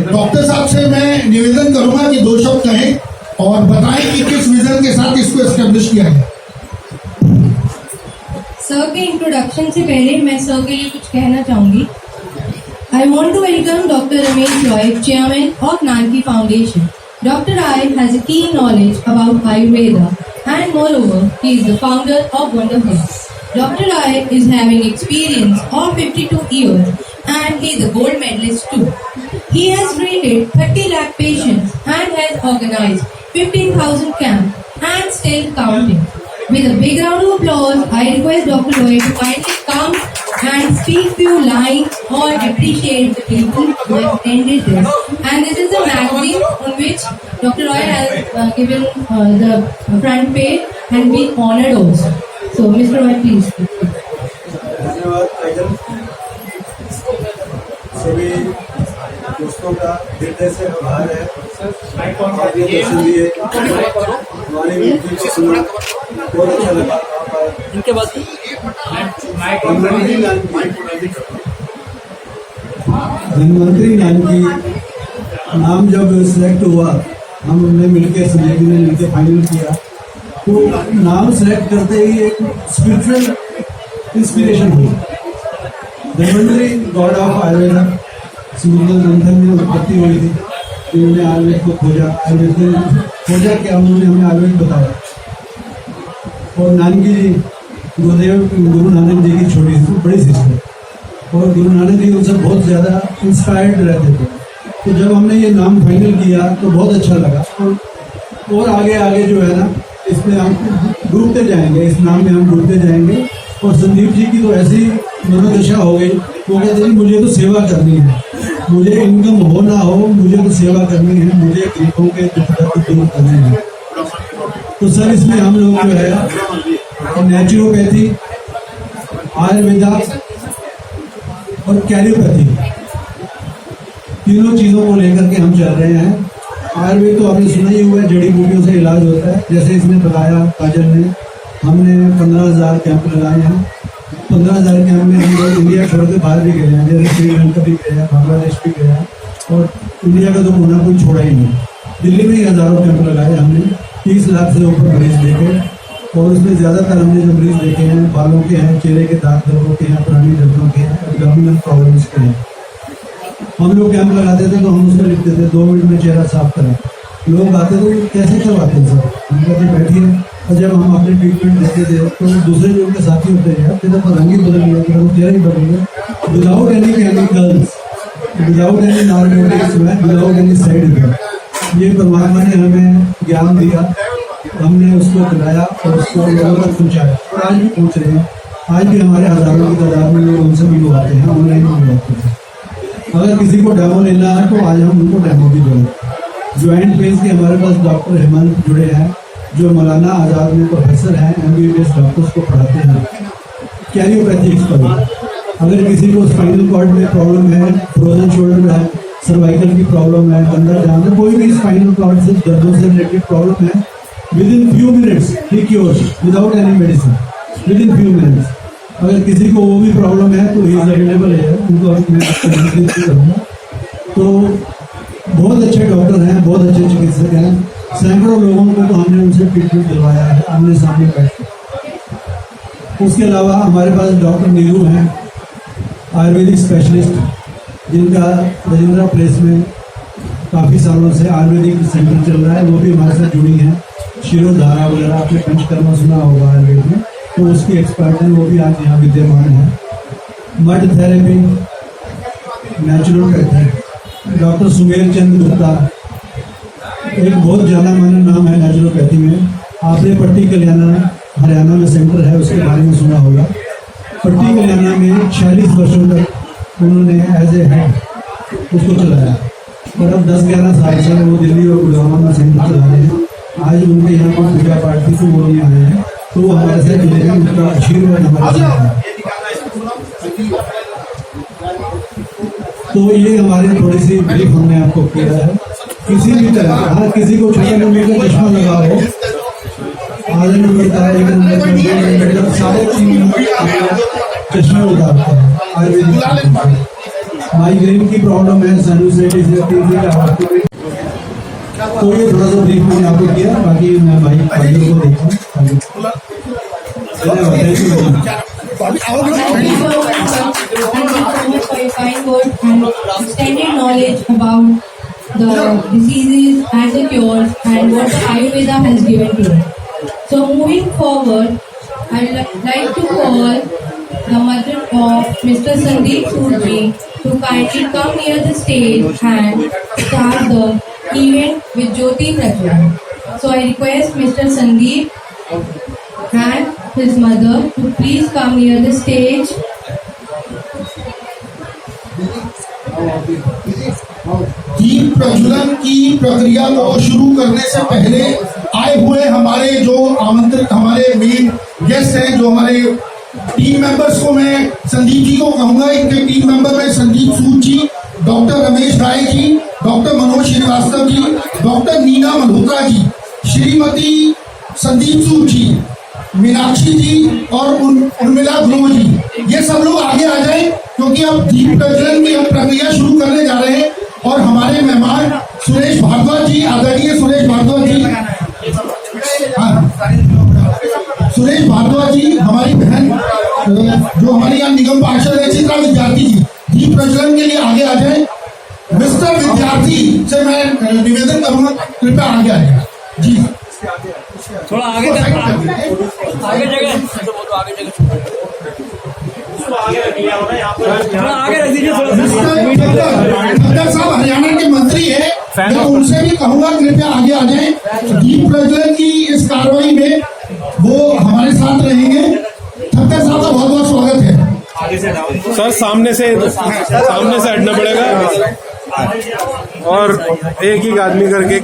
डॉक्टर साहब से मैं निवेदन करूंगा कि 2 शब्द कहें और बताएं कि किस विजन के साथ इसको एस्टेब्लिश किया है। सर के इंट्रोडक्शन से पहले मैं सर के लिए कुछ कहना चाहूंगी। I want to welcome Dr. Ramesh Roy, Chairman of Nanki Foundation. Dr. Roy has a keen knowledge about Ayurveda and moreover, he is the founder of Wonder Herbs. Dr. Roy is having experience of 52 years and he is a gold medalist too. He has treated 30 lakh patients and has organized 15,000 camps and still counting. With a big round of applause, I request Dr. Roy to kindly come and speak few lines or appreciate the people who have attended this. And this is a magazine on which Dr. Roy has given the front page and been honored also. So, Mr. Roy, please. धन्यवाद काजल। सभी दोस्तों का हृदय से आभार है। आपने दर्शन दिए, हमारी मीटिंग को सुना, बहुत अच्छा लगा। इनके बाद धन्वंतरी नानकी नाम जब सिलेक्ट हुआ, हमने मिलकर संजय जी ने मिलकर फाइनल किया, तो नाम सेलेक्ट करते ही एक स्पिरिचुअल इंस्पिरेशन हुई। Dhanvantari god of Ayurveda similar ग्रंथन में उत्पत्ति हुई थी। उन्होंने आयुर्वेद को खोजा, आयुर्वेद ने खोजा क्या, उन्होंने हमें आयुर्वेद बताया। और नानकी जी गुरुदेव गुरु नानक जी की छोटी बड़ी सिस्टर, और गुरु नानक जी उनसे बहुत ज़्यादा इंस्पायर्ड रहते थे। तो जब हमने ये नाम फाइनल किया तो बहुत अच्छा लगा। और आगे आगे जो है ना, इसमें हम डूबते जाएंगे, इस नाम में हम डूबते जाएंगे। और संदीप जी की तो ऐसी मनोदशा हो गई, वो कहते हैं मुझे तो सेवा करनी है, मुझे इनकम हो ना हो, मुझे तो सेवा करनी है, मुझे गरीबों के दुख दर्द दूर करने हैं। तो सर इसमें हम लोग जो है नेचुरोपैथी, आयुर्वेदा और कैरियोपैथी तीनों चीज़ों को लेकर के हम चल रहे हैं। आयुर्वेद तो आपने सुना ही हुआ है, जड़ी बूटियों से इलाज होता है। जैसे इसने बताया काजल ने, हमने 15,000 कैंप लगाए हैं। 15,000 कैंप में हम लोग इंडिया छोड़ के बाहर भी गए हैं, जैसे श्रीलंका भी गए हैं, बांग्लादेश भी गए हैं, और इंडिया का तो कोना कोई छोड़ा ही नहीं। दिल्ली में ही हज़ारों कैंप लगाए हमने, 30 लाख से ऊपर मरीज देखे, और उसमें ज़्यादातर हमने जो मरीज देखे हैं बालों के हैं, चेहरे के दाग दर्दों के हैं, पुरानी दर्दों के हैं, एब्डोमिनल प्रॉब्लम्स के हैं। हम लोग कैंप लगाते थे तो हम उसमें लिखते थे 2 मिनट में चेहरा साफ करें। लोग आते थे कैसे करवाते हैं सर, हम कहते बैठिए। और जब हम अपने ट्रीटमेंट देते थे तो दूसरे जो उनके साथी होते हैं, तेरा तो रंग ही बदल गया, तेरा तो चेहरा ही बदल गया, without any chemicals, without any narcotics, without any side effect. ये परमात्मा ने हमें ज्ञान दिया, हमने उसको दिलाया और उसको लोगों तक पहुँचाया, और आज भी पहुँच रहे हैं। आज भी हमारे हज़ारों की तादाद में लोग उनसे मिलवाते हैं, ऑनलाइन मिलवाते हैं। अगर किसी को डेमो लेना है तो आज हम उनको डेमो भी देंगे। ज्वाइंट पेन के हमारे पास डॉक्टर हेमंत जुड़े हैं, जो मौलाना आज़ाद में प्रोफेसर हैं, MBBS डॉक्टर्स को पढ़ाते हैं। कैरियोपैथी एक्सपर्ट, अगर किसी को स्पाइनल कॉर्ड में प्रॉब्लम है, फ्रोजन शोल्डर है, सर्वाइकल की प्रॉब्लम है, कंधा जाम है, कोई भी स्पाइनल कॉर्ड से दर्दों से रिलेटेड प्रॉब्लम है, विद इन फ्यू मिनट्स ही cures without any medicine, within few minutes. अगर किसी को वो भी प्रॉब्लम है तो ही इज अवेलेबल है, उनको मैं आपको विजिट करूँगा। तो बहुत अच्छे डॉक्टर हैं, बहुत अच्छे चिकित्सक हैं। सैकड़ों लोगों को तो हमने उनसे ट्रीटमेंट दिलवाया है, आमने सामने बैठ। उसके अलावा हमारे पास डॉक्टर नीरू हैं, आयुर्वेदिक स्पेशलिस्ट, जिनका राजेंद्रा प्लेस में काफ़ी सालों से आयुर्वेदिक सेंटर चल रहा है, वो भी हमारे साथ जुड़ी हैं। शिरोधारा वगैरह आपने पंचकर्मा सुना होगा आयुर्वेद में, तो उसकी एक्सपर्ट हैं, वो भी आज यहाँ विद्यमान है। Mud therapy, naturopathy, doctor Sumer Chand Gupta, एक बहुत जाना माना नाम है नेचुरोपैथी में। आपने पट्टी कल्याणा हरियाणा में सेंटर है, उसके बारे में सुना होगा। पट्टी कल्याणा में 46 वर्षों तक उन्होंने एज ए हेड उसको चलाया, और अब 10-11 साल से वो दिल्ली और गुड़गांव में सेंटर चला रहे हैं। आज उनके यहाँ पर पूजा पाठ थी तो वो नहीं आए हैं, तो वो हमारे साथ जुड़े हैं, उनका आशीर्वाद हमारे साथ है। तो ये हमारी थोड़ी सी ब्रीफ हमने आपको किया है। किसी भी तरह का, हाँ किसी को छोटे नंबर का चश्मा लगा हो, आधे नंबर का, 1 नंबर का, 2 नंबर का, 3.5 नंबर का चश्मा उतारता है आयुर्वेदिक। माइग्रेन की प्रॉब्लम है, साइनसाइटिस है, तो ये थोड़ा सा ब्रीफ मैंने आपको किया। बाकी मैं भाई को देखता हूँ। धन्यवाद, thank you. Thank you so much for your kind words and extended knowledge about the diseases and the cures and what the Ayurveda has given to us. So moving forward, I'd like to call the mother of Mr. Sandeep Surji to kindly come near the stage and start the event with Jyoti Prajwal. So I request Mr. Sandeep and his mother to please come near the stage. दीप प्रज्वलन की प्रक्रिया को शुरू करने से पहले आए हुए हमारे जो आमंत्रित हमारे मेन गेस्ट हैं, जो हमारे टीम मेंबर्स को मैं संदीप जी को कहूंगा। इनके टीम मेंबर में संदीप सूद जी, doctor Ramesh Rai ji, doctor Manoj Srivastava ji, doctor Neena Malhotra ji, Shrimati Sandeep सूद जी, मीनाक्षी जी और उर्मिला ध्रुव जी, ये सब लोग आगे आ जाए क्योंकि अब दीप प्रज्वलन की हम प्रक्रिया शुरू करने जा रहे हैं। और हमारे मेहमान सुरेश भारद्वाज जी, आदरणीय सुरेश भारद्वाज जी, सुरेश भारद्वाज जी हमारी बहन जो हमारे यहाँ निगम पार्षद है, चित्रा विद्यार्थी जी, दीप प्रज्वलन के लिए आगे आ जाए। मिस्टर विद्यार्थी से मैं निवेदन करूंगा कृपया आगे आ जाए जी। थोड़ा आगे आगे रख दीजिए। डॉक्टर साहब हरियाणा के मंत्री है, मैं उनसे भी कहूंगा कृपया आगे आ जाएं। दीप प्रज्वलन की इस कार्रवाई में वो हमारे साथ रहेंगे। ठक्कर साहब का बहुत बहुत स्वागत है। सर सामने से हटना पड़ेगा और एक ही आदमी करके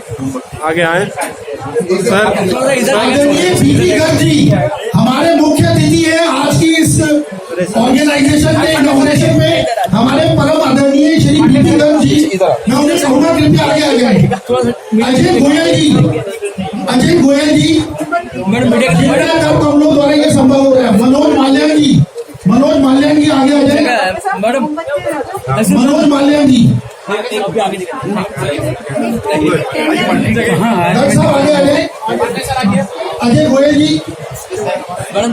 आगे आए। सर आदरणीय पीपी गर्ग जी हमारे मुख्य अतिथि है आज की इस ऑर्गेनाइजेशन के इनॉग्रेशन में, हमारे परम आदरणीय श्री पीपी गर्ग जी, मैं उन्हें कहूंगा कृपया आगे आ जाए। अजय गोयल जी हम लोग द्वारा ये संभव हो रहा है। मनोज माल्यान जी आगे आ जाए। मनोज माल्यान जी साहब आगे आ जाए। अजय गोयल जी, ठक्कर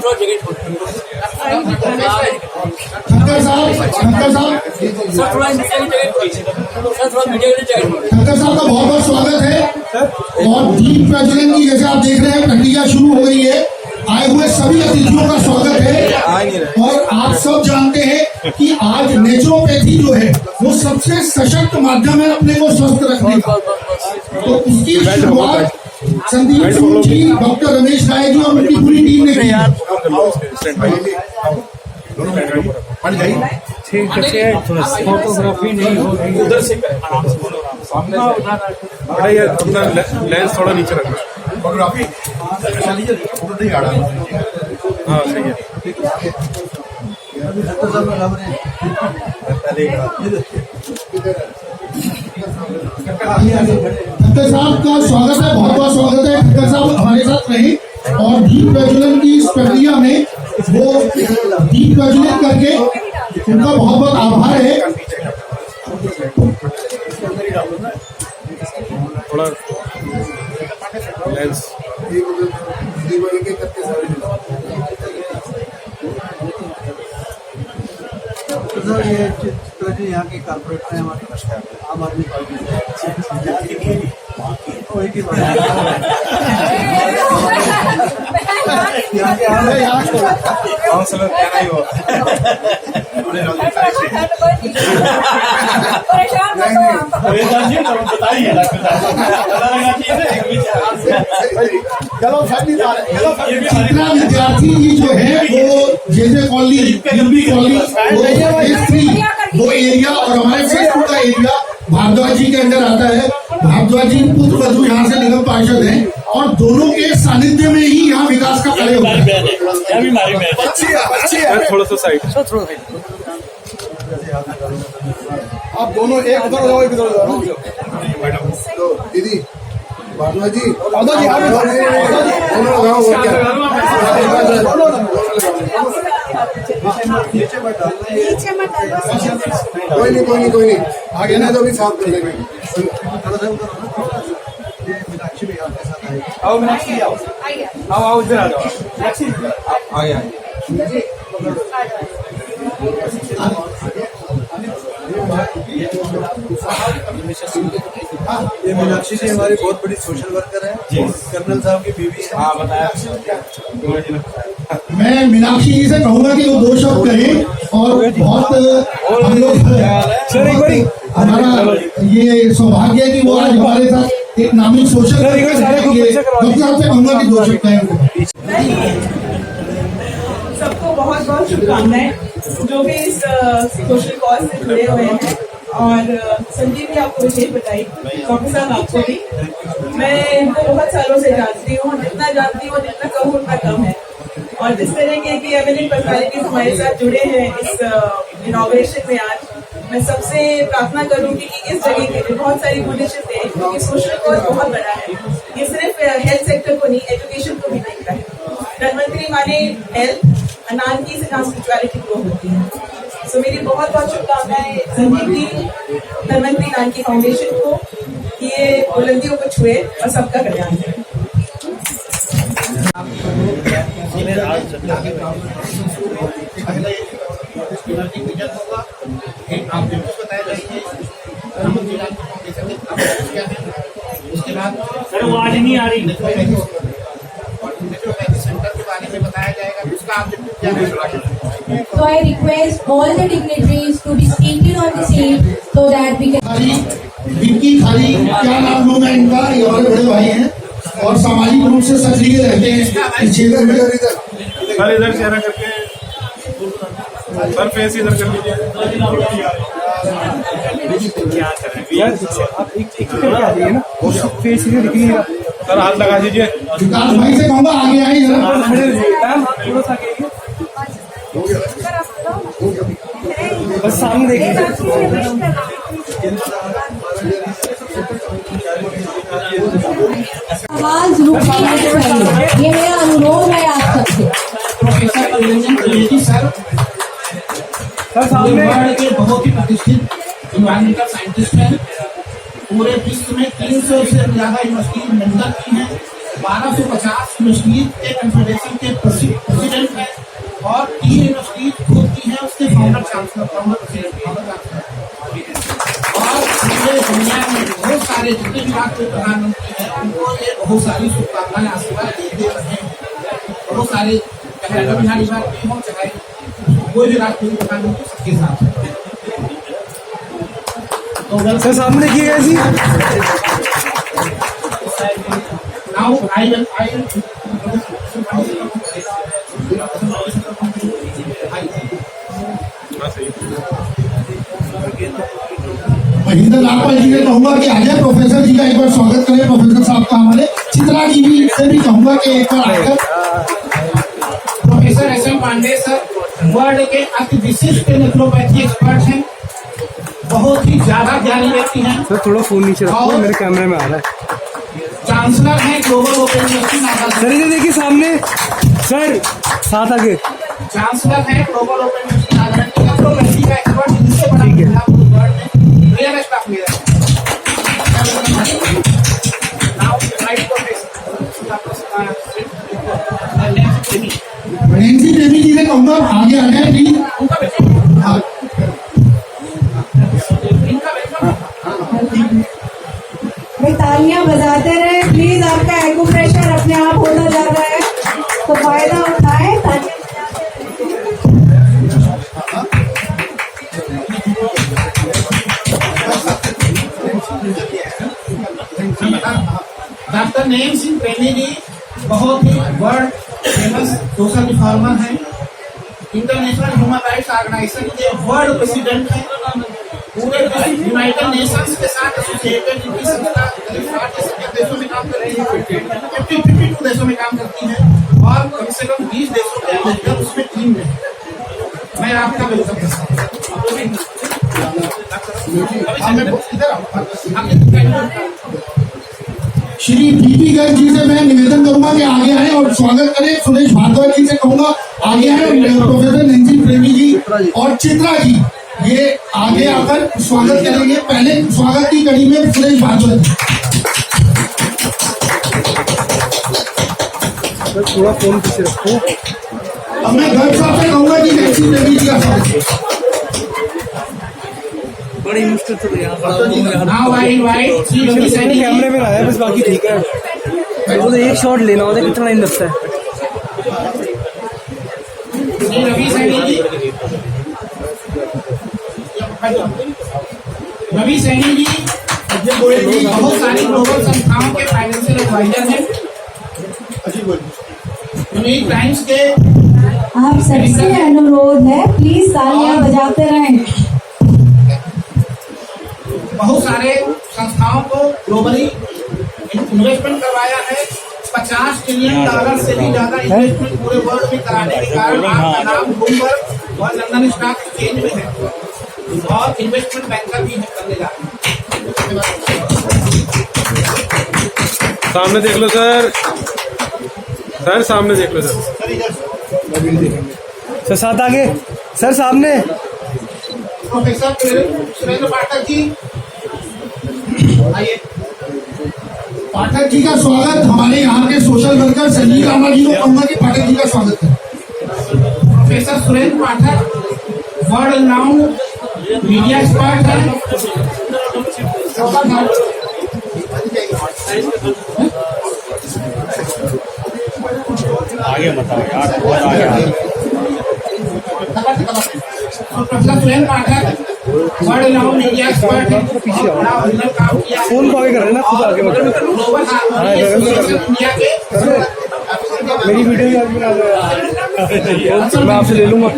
साहब का बहुत बहुत स्वागत है। और दीप प्रज्वलन की जैसे आप देख रहे हैं प्रक्रिया शुरू हो गई है। आए हुए सभी अतिथियों का स्वागत है। और आप सब जानते हैं कि आज नेचुरोपैथी जो है वो सबसे सशक्त माध्यम है अपने को स्वस्थ रखने का। तो उसकी शुरुआत संदीप सूद जी, डॉक्टर रमेश राय जी और उनकी पूरी टीम ने की। फोटोग्राफी नहीं हो रही उधर से अपना लेंस थोड़ा नीचे रखना। फोटोग्राफी हाँ सही है। ठक्कर साहब का स्वागत है, बहुत बहुत स्वागत है। ठक्कर साहब हमारे साथ रहे और दीप प्रज्वलन की इस प्रक्रिया में वो दीप प्रज्वलित करके उनका बहुत बहुत आभार है। थोड़ा लेंस ये चित्र जी यहाँ के कारपोरेटर हैं हमारे आम आदमी पार्टी चित्रा विद्यार्थी जी जो है वो जेजे कॉलोनी वो एरिया और हमारे फेसबुक का एरिया भारद्वाज जी के अंदर आता है। भारद्वाज जी पुत्र वधु यहाँ से निगम पार्षद हैं और दोनों के सानिध्य में ही यहाँ विकास का कार्य होता है। थोड़ा सा साइड आप दोनों एक उधर हो जाओ, एक इधर हो जाओ। दीदी भारद्वाज जी कोई नहीं आगे ना तो भी साफ कर देंगे। मीनाक्षी भी आपके साथ आएगी। आओ मीनाक्षी आओ इधर आ जाओ। आगे ये मीनाक्षी जी हमारी बहुत बड़ी सोशल वर्कर है, कर्नल साहब की बीवी है। हाँ बताया। मैं मीनाक्षी जी से कहूंगा कि वो 2 शब्द कहें और बहुत हम लोग हमारा ये सौभाग्य है कि वो आज हमारे साथ एक नामी सोशल डॉक्टर साहब से कहूंगा कि 2 शब्द कहें। सबको बहुत बहुत शुभकामनाएं जो भी इस सोशल कॉज से जुड़े हुए हैं। और संजीव भी आपको विशेष बताई, डॉक्टर साहब आपको भी। मैं इनको बहुत सालों से जानती हूँ, जितना जानती हूँ जितना कहूँ उतना कम है। और जिस तरह के एमिनेंट पर्सनालिटीज हमारे साथ जुड़े हैं इस इनॉग्रेशन में आज, मैं सबसे प्रार्थना करूंगी कि इस जगह के लिए बहुत सारी गुडिशेस दें, क्योंकि सोशल कॉज बहुत बड़ा है। ये सिर्फ हेल्थ सेक्टर को नहीं, एजुकेशन को भी देखता है। प्रधानमंत्री माने हेल्थ, नानकी से जहाँ स्पिरिचुअलिटी ग्रो होती है। सो मेरी बहुत बहुत शुभकामनाएं संजीव जी, धनवंतरी नानकी फाउंडेशन को, कि ये बुलंदियों को छुए और सबका कल्याण करे। उसके बाद वो आज नहीं आ रही सेंटर के बारे में बताया जाएगा, उसका ऑब्जेक्टिव क्या है। So I request all the dignitaries to be seated on the seat so that we can. Vicky खाली क्या नाम लूँ मैं इनका, ये हमारे बड़े भाई हैं और सामाजिक रूप से सक्रिय रहते हैं इस क्षेत्र में। सर इधर चेहरा करके, सर फेस इधर कर लीजिए। आप एक करके आ जाइए ना, फेस इधर दिख नहीं रहा। सर हाथ लगा दीजिए। विकास भाई से कहूँगा आगे आइए मैम आप थोड़ा सा आगे, बस सामने देखिए। आवाज रुकनी नहीं चाहिए, ये मेरा अनुरोध है आप सबसे। सर सामने के बहुत ही प्रतिष्ठित इन्वायरमेंटल साइंटिस्ट हैं। पूरे विश्व में 300 से ज्यादा यूनिवर्सिटी मेंटर की हैं, 1250 यूनिवर्सिटी के कन्फेडरेशन के प्रेसिडेंट हैं और 3 यूनिवर्सिटी खुद की है उसके फाउंडर चांसलर और पूरे दुनिया में बहुत सारे जितने भी राष्ट्रीय प्रधानमंत्री हैं उनको ये बहुत सारी शुभकामनाएं आशीर्वाद देते रहे। बहुत सारे चाहे अटल बिहारी वाजपेयी हो, चाहे कोई भी राष्ट्रीय प्रधानमंत्री, सबके साथ सर सामने की गई थी। Now I will Mahendra Nagpal जी ने कहूंगा कि आगे प्रोफेसर जी का एक बार स्वागत करें। प्रोफेसर साहब का हमारे चित्रा जी भी से भी कहूंगा कि एक बार आकर। Professor S M Pandey sir world के अति विशिष्ट नेफ्रोपैथी एक्सपर्ट हैं, बहुत ही ज्यादा ज्ञानी व्यक्ति हैं। सर थोड़ा फोन नीचे रखो, मेरे कैमरे में आ रहा है। चांसलर हैं global open university Nagaland. Sir इधर देखिए सामने, सर साथ आगे। चांसलर हैं ग्लोबल ओपन यूनिवर्सिटी नागालैंड का नेफ्रोपैथी का एक्सपर्ट, जिससे बड़ा वर्ल्ड में रियल स्टाफ लिया है। नाउ राइट नैन्सी प्रेमी जी ने कहूंगा आगे आ जाए प्लीज। तालियां बजाते रहे प्लीज, आपका एक्यूप्रेशर अपने आप होता जा रहा है तो फायदा उठाए। डॉक्टर नेम सिंह प्रेमी जी बहुत ही वर्ल्ड फेमस सोशल रिफॉर्मर हैं, इंटरनेशनल ह्यूमन राइट्स ऑर्गेनाइजेशन के वर्ल्ड प्रेसिडेंट हैं, पूरे यूनाइटेड नेशंस के साथ एसोसिएटेड जिनकी संस्था देशों में काम करती है, 52 देशों में काम करती है और कम से कम 20 देशों के अंदर उसमें टीम है। मैं आपका वेलकम करता हूँ। श्री बीपी गर्ग जी से मैं निवेदन करूंगा कि आगे आए और स्वागत करें। सुरेश भारद्वाज जी से कहूंगा आगे आए। प्रोफेसर नैन्सी प्रेमी जी और चित्रा जी ये आगे आकर स्वागत करेंगे। पहले स्वागत की कड़ी में सुरेश भारद्वाज जी। थोड़ा फोन पीछे रखो। अब मैं गर्ग साहब से कहूंगा कि वैक्सीन रवि जी का स्वागत। बड़ी मुश्किल से Now I invite Sri Ravi Saini ji. कैमरे में आया बस, बाकी ठीक है। वो तो एक शॉट लेना होता है, कितना टाइम लगता है। Sri Ravi Saini ji. Ravi Saini ji बहुत सारी ग्लोबल संस्थाओं के फाइनेंशियल एडवाइजर हैं। यूनिक टाइम्स के आप सबसे अनुरोध है, प्लीज तालियां बजाते रहें। बहुत सारे संस्थाओं को ग्लोबली इन्वेस्टमेंट करवाया है। $50 ट्रिलियन से भी ज्यादा इन्वेस्टमेंट पूरे वर्ल्ड में कराने के कारण आपका नाम ब्लूमबर्ग और लंदन स्टॉक एक्सचेंज में है और इन्वेस्टमेंट बैंकर भी करने जा रहे हैं। सामने देख लो सर, सर सामने देख लो सर। सर साथ आगे, सर सामने। प्रोफेसर सुरेंद्र पाठक जी आइए। पाठक जी का स्वागत। हमारे यहाँ के सोशल वर्कर संजीव राणा जी को कहूंगा कि पाठक जी का स्वागत है। प्रोफेसर सुरेंद्र पाठक वर्ल्ड नाउन मीडिया एक्सपर्ट है। आगे बताओ यार, बहुत आगे। प्रोफेसर सुरेंद्र पाठक वर्ल्ड नाउन मीडिया एक्सपर्ट है। बड़ा हुनर काम किया। फोन को आगे कर रहे ना, खुद आगे बताओ। ग्लोबल हार्मोनी एसोसिएशन इंडिया के मेरी वीडियो भी आगे बना दो, मैं आपसे ले लूंगा।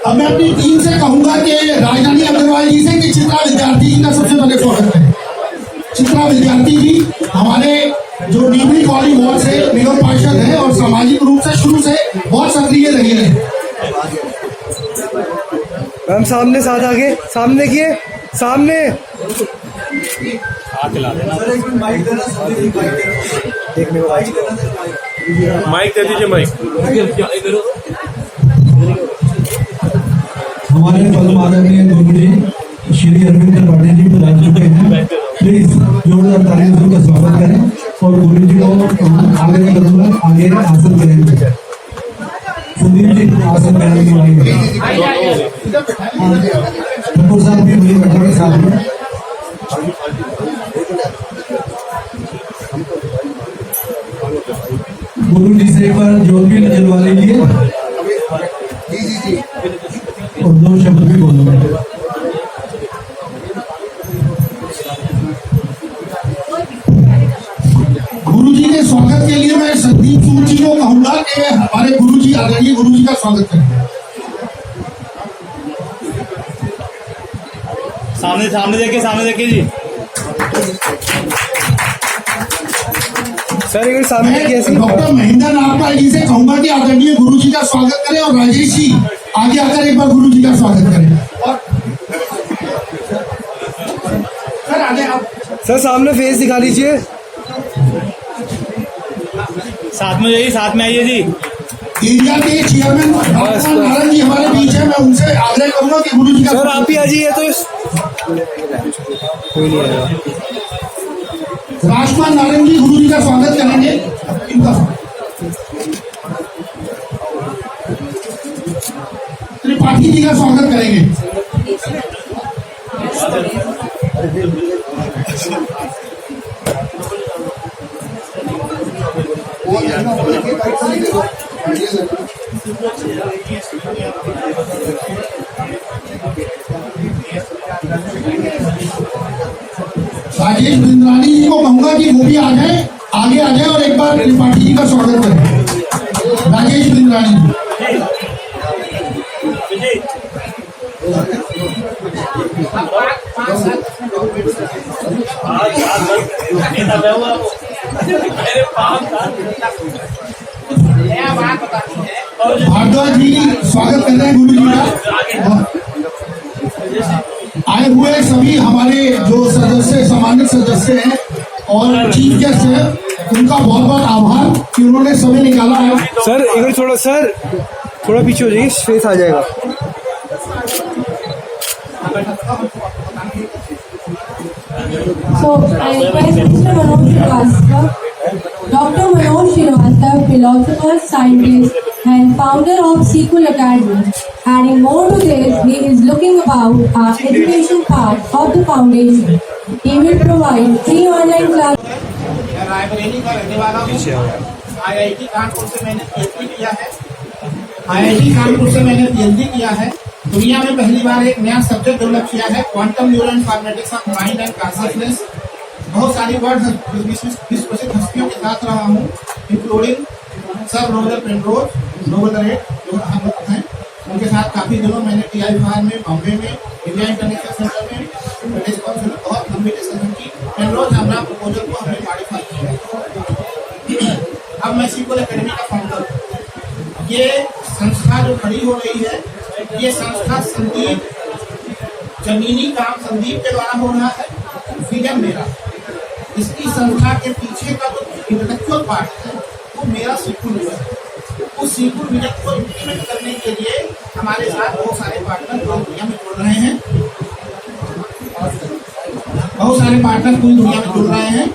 अब मैं अपनी टीम से कहूंगा कि राजधानी अग्रवाल जी से कि चित्रा विद्यार्थी जी का सबसे पहले स्वागत है। चित्रा विद्यार्थी जी हमारे जो डीबी कॉलेज वार्ड से निगम पार्षद है और सामाजिक रूप से शुरू से बहुत सक्रिय रही है। मैम सामने, साथ आगे, सामने किए, सामने। माइक दे दीजिए, माइक। हमारे पद आदरणीय गुरु जी श्री अरविंद त्रिपाठी जी पधार चुके हैं। प्लीज जोरदार तालियों से उनका स्वागत करें और गुरु जी को आगे का करूंगा, आगे आसन करेंगे। संदीप जी आसन करने के लिए ठाकुर साहब भी मुझे बैठे साथ में। गुरु जी से एक बार जोर भी जलवा लीजिए और 2 शब्द भी बोलूंगा। गुरु जी के स्वागत के लिए मैं संदीप सूद जी को कहूंगा कि हमारे गुरु जी आदरणीय गुरु जी का स्वागत करें। सामने, सामने देखिए जी। सर एक सामने कैसे? डॉक्टर महेंद्र नागपाल जी से कहूंगा कि आदरणीय गुरु जी का स्वागत करें और राजेश जी आगे आकर एक बार गुरु जी का स्वागत करें। और सर आगे आप सर सामने फेस दिखा लीजिए। साथ में जाइए, साथ में आइए जी। एरिया के चेयरमैन नारायण जी हमारे बीच है, मैं उनसे आग्रह करूंगा कि गुरु जी का सर आप ही आ जाइए। तो कोई नहीं आएगा। राजकुमार नारायण जी गुरु जी का स्वागत करेंगे। इनका त्रिपाठी जी का स्वागत करेंगे। राजेश बिंद्रानी जी को कहूंगा कि वो भी आ जाए, आगे आ जाए और एक बार त्रिपाठी जी का स्वागत करें। राजेश बिंद्रानी जी। भारद्वाज जी स्वागत कर रहे हैं गुरु जी का। आए हुए सभी हमारे जो सदस्य सम्मानित सदस्य हैं और चीफ गेस्ट हैं, उनका बहुत बहुत आभार कि उन्होंने समय निकाला है। सर एक थोड़ा, सर थोड़ा पीछे हो जाइए, स्पेस आ जाएगा। मैं बैठा था हमको बताना है। So I request Mr. Manoj Srivastava, Dr. Manoj Srivastava, philosopher, scientist, and founder of Sequel Academy. Adding more to this, he is looking about our education part of the foundation. He will provide 3 online classes. मैं रायबरेली का रहने वाला हूँ। IIT Kanpur से मैंने PhD किया है। IIT Kanpur से मैंने PhD किया है। दुनिया में पहली बार एक नया सब्जेक्ट डेवलप किया है, quantum neuro informatics of mind and consciousness. बहुत सारी वर्ड विश्व प्रसिद्ध हस्तियों के साथ रहा हूँ, including sir Roger Penrose, Nobel laureate, जो हम लोग हैं, उनके साथ काफी दिनों मैंने TI फार्म में, बॉम्बे में, इंडिया इंटरनेशनल सेंटर में ब्रिटिश काउंसिल बहुत लंबी डिस्कशन की। पेनरोज हमारा प्रपोजल को हमने मॉडिफाई किया। अब मैं सीक्वल एकेडमी का फाउंडर हूँ। ये संस्था जो खड़ी हो रही है, ये संस्था संदीप, जमीनी काम संदीप के द्वारा हो रहा है, विजन मेरा। इसकी संस्था के पीछे का जो इंटेलेक्चुअल पार्ट है वो मेरा सीक्वल विजन है। उस सीक्वल विजन को इम्प्लीमेंट करने के लिए हमारे साथ बहुत सारे पार्टनर पूरी दुनिया में जुड़ रहे हैं, बहुत सारे पार्टनर पूरी दुनिया में जुड़ रहे हैं,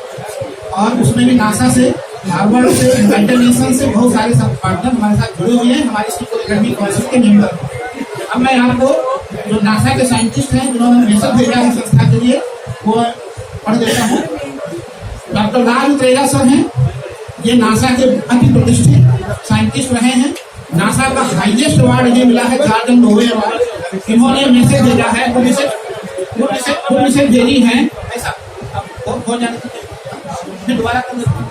और उसमें भी नासा से, हार्वर्ड से, यूनाइटेड नेशन से बहुत सारे सब पार्टनर हमारे साथ जुड़े हुए हैं, हमारी सीक्वल एकेडमी काउंसिल के मेंबर। अब मैं आपको जो नासा के साइंटिस्ट हैं जिन्होंने मैसेज भेजा है संस्था के लिए वो पढ़ देता हूँ। डॉक्टर लाल त्रेजा सर हैं, ये नासा के अति प्रतिष्ठित साइंटिस्ट रहे हैं। नासा का हाईएस्ट अवार्ड ये मिला है, जॉर्डन लोवे अवार्ड। इन्होंने मैसेज भेजा है, वो मैसेज भेजी है ऐसा हो जाने दोबारा कर देता हूँ।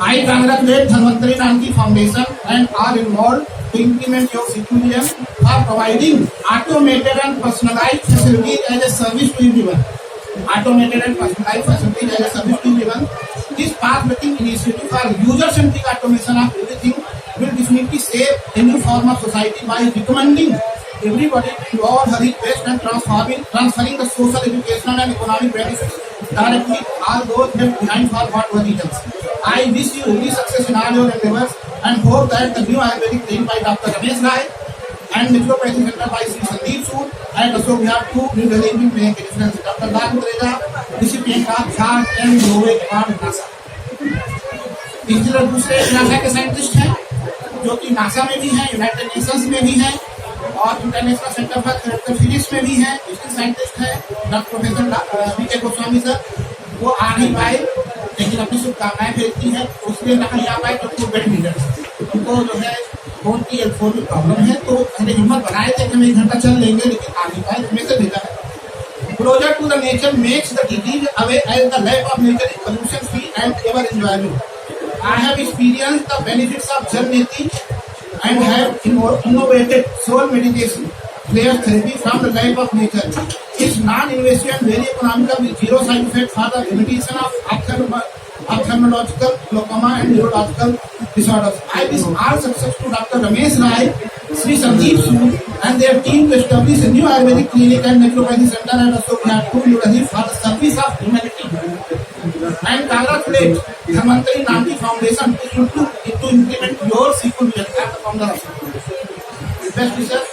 I congratulate Dhanvantari Nanki Foundation and are involved to implement your CQVM for providing automated and personalized facilities as a service to everyone. Automated and personalized facilities as a service to everyone. This path-breaking initiative for user-centric automation of everything will definitely save a new form of society by recommending everybody to involve her request and transferring the social, educational and economic benefits directly all those left behind for what reasons. I wish you every success in all your endeavors and hope that the new Ayurvedic clinic by Dr. Ramesh Rai and Naturopathy Center by Sri Sandeep Sood and also we have two new delivery will make a difference. Dr. Lalu Treza, recipient of Charles M. Lowe Award NASA. इस तरह दूसरे NASA के scientist हैं जो कि NASA में भी हैं, यूनाइटेड नेशंस में भी हैं और international centre for therapy physics में भी हैं। इसके साइंटिस्ट हैं डॉक्टर प्रोफेसर वी के गोस्वामी सर। वो आ नहीं पाए लेकिन अपनी शुभकामनाएं भेजती हैं, उसलिए नहीं आ पाए क्योंकि वो बेड रीडर, उनको जो है फोन की एयरफोन में प्रॉब्लम है, तो मैंने हिम्मत बनाए थे कि हम 1 घंटा चल लेंगे लेकिन आ नहीं पाए। मैसेज भेजा है, closer to the nature makes the disease away as the life of nature is pollution free and ever enjoyable. I have experienced the benefits of Jal Neti and have innovated soul meditation, prayer therapy from the life of nature. It's non-invasive and very economical with zero side effect for the limitation of ophthalmological, glaucoma and neurological disorders. I wish all success to Dr. Ramesh Rai, Sri Sandeep Sood and their team to establish a new Ayurvedic clinic and naturopathy center and also we have two new Delhi for the service of humanity. And congratulate Dhanvantari Nanki Foundation to implement your sequel vision as the founder of it. Best wishes,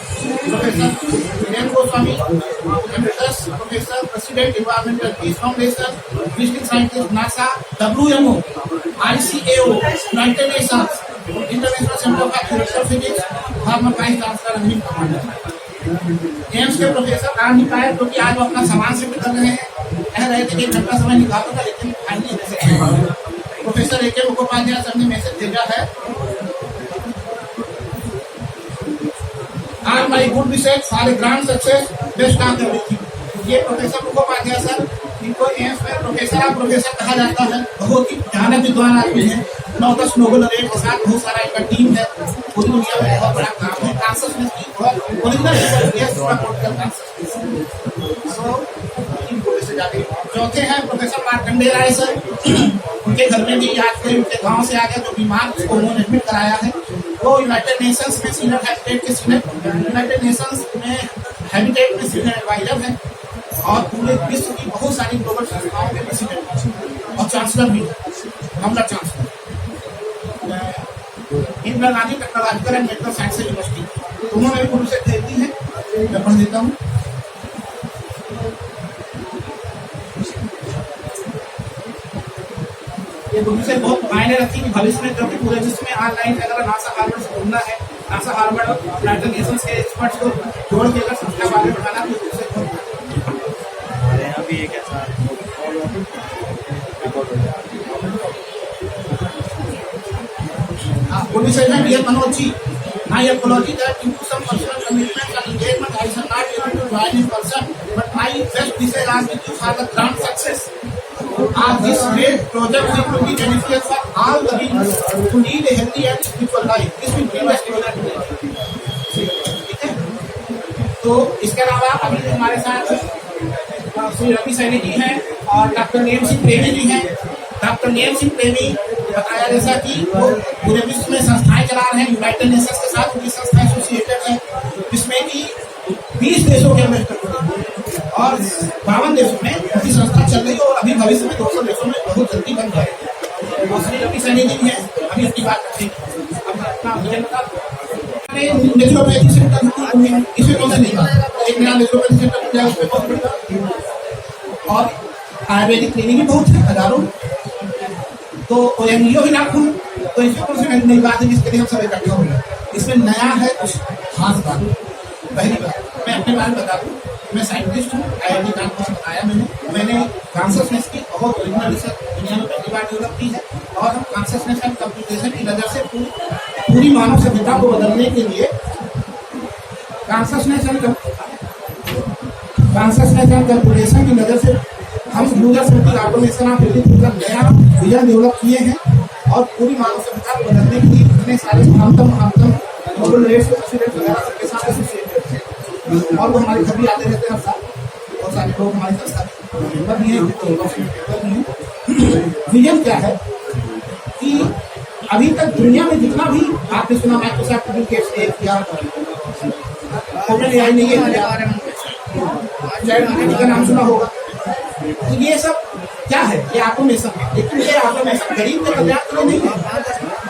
Professor Viren Goswami, Emeritus Professor, President, Environmental Peace Foundation, Visiting Scientist, NASA, WMO, ICAO, United Nations, International Center for Theoretical Physics, former Vice Chancellor Anil Kumar. AIIMS के professor आ नहीं पाए क्योंकि आज वो अपना सामान shift कर रहे हैं, कह रहे थे कि 1 घंटा समय निकालो था लेकिन finally professor AK Mukhopadhyay sir ने मैसेज भेजा है। आज my good wishes for grand success best of everything. ये प्रोफेसर मुखोपाध्याय सर, इनको एम्स में प्रोफेसर कहा जाता है, बहुत ही भयानक विद्वान आदमी है। 9-10 नोबेल laureate के साथ बहुत सारा इनका टीम है, पूरी दुनिया में बहुत बड़ा काम है। कॉन्शियसनेस की बहुत ओरिजिनल चौथे हैं प्रोफेसर मार्कंडेय राय सर। उनके घर में भी आज कोई उनके गांव से आ गया जो बीमार, उसको उन्होंने एडमिट कराया है। वो यूनाइटेड नेशंस में सीनियर हैबिटेट के यूनाइटेड नेशंस में हैबिटेट में सीनियर एडवाइजर हैं और पूरे विश्व की बहुत सारी ग्लोबल संस्थाओं के प्रेसिडेंट और चांसलर भी, हमला chancellor Indira Gandhi technological and medical science university, उन्होंने भी गुरु से भेज दी है। मैं पढ़ देता हूँ। ये से बहुत मायने रखती है भविष्य में, क्योंकि पूरे विश्व में ऑनलाइन अगर नासा हार्वर्ड से ढूंढना है, नासा हार्वर्ड और यूनाइटेड नेशंस के एक्सपर्ट्स को जोड़ के अगर संस्था बारे में बढ़ाना तो उससे I apologize that due to some personal commitments and engagement, I shall not be able to join in person, but my best wishes are with you for the grand success of this great project, which will be beneficial for all the beings who need a healthy and spiritual life. This will be my statement. ठीक है? तो इसके अलावा अभी हमारे साथ श्री रवि सैनी जी हैं और डॉक्टर नेम सिंह प्रेमी जी हैं। डॉक्टर नेम सिंह प्रेमी बताया जैसा कि वो पूरे विश्व में संस्थाएं चला रहे हैं, यूनाइटेड नेशंस के साथ उनकी संस्था एसोसिएटेड है, जिसमें कि 20 देशों के अम्बेसडर और 52 देशों में उनकी संस्था चल रही है और अभी भविष्य में 200 देशों में बहुत जल्दी बन जाएगी। और श्री रवि सैनी जी हैं, अभी अपनी बात करेंगे। अपना विजन बता नेचुरोपैथी सेंटर इसे कौन सा नहीं एक नया नेचुरोपैथी सेंटर बन जाए, उसमें बहुत बड़ा, और आयुर्वेदिक क्लिनिक भी बहुत है, हजारों। तो एनजीओ भी लाखों, तो इसमें कौन सी नई बात है जिसके लिए हम सब इकट्ठा हो गए। इसमें नया है कुछ खास बात। पहली बात मैं अपने बारे में बता दूं, मैं साइंटिस्ट हूँ, IIT कानपुर से बताया मैंने कॉन्शसनेस की बहुत ओरिजिनल रिसर्च दुनिया में पहली बार डेवलप की है, और हम कॉन्शसनेस एंड कंप्यूटेशन की नज़र से पूरी मानव सभ्यता को बदलने के लिए कॉन्शसनेस एंड कंप्यूटेशन की नज़र से हम यूजर सेंट्रिक ऑटोमेशन ऑफ नया विजन डेवलप किए हैं, और पूरी मानव सभ्यता को बदलने के लिए इतने सारे महानतम ग्लोबल रेट्स वगैरह सबके साथ एसोसिएटेड हैं, और वो हमारे घर भी आते रहते हैं हर साल। बहुत सारे लोग हमारी संस्था मेंबर भी हैं। विजन क्या है कि अभी तक दुनिया में जितना भी आपने सुना, माइक्रोसॉफ्ट बिल गेट्स ने किया, ओपन एआई ने का नाम सुना होगा, तो ये सब क्या है? ये ऑटोमेशन है, लेकिन ये ऑटोमेशन गरीब के कल्याण के लिए नहीं है,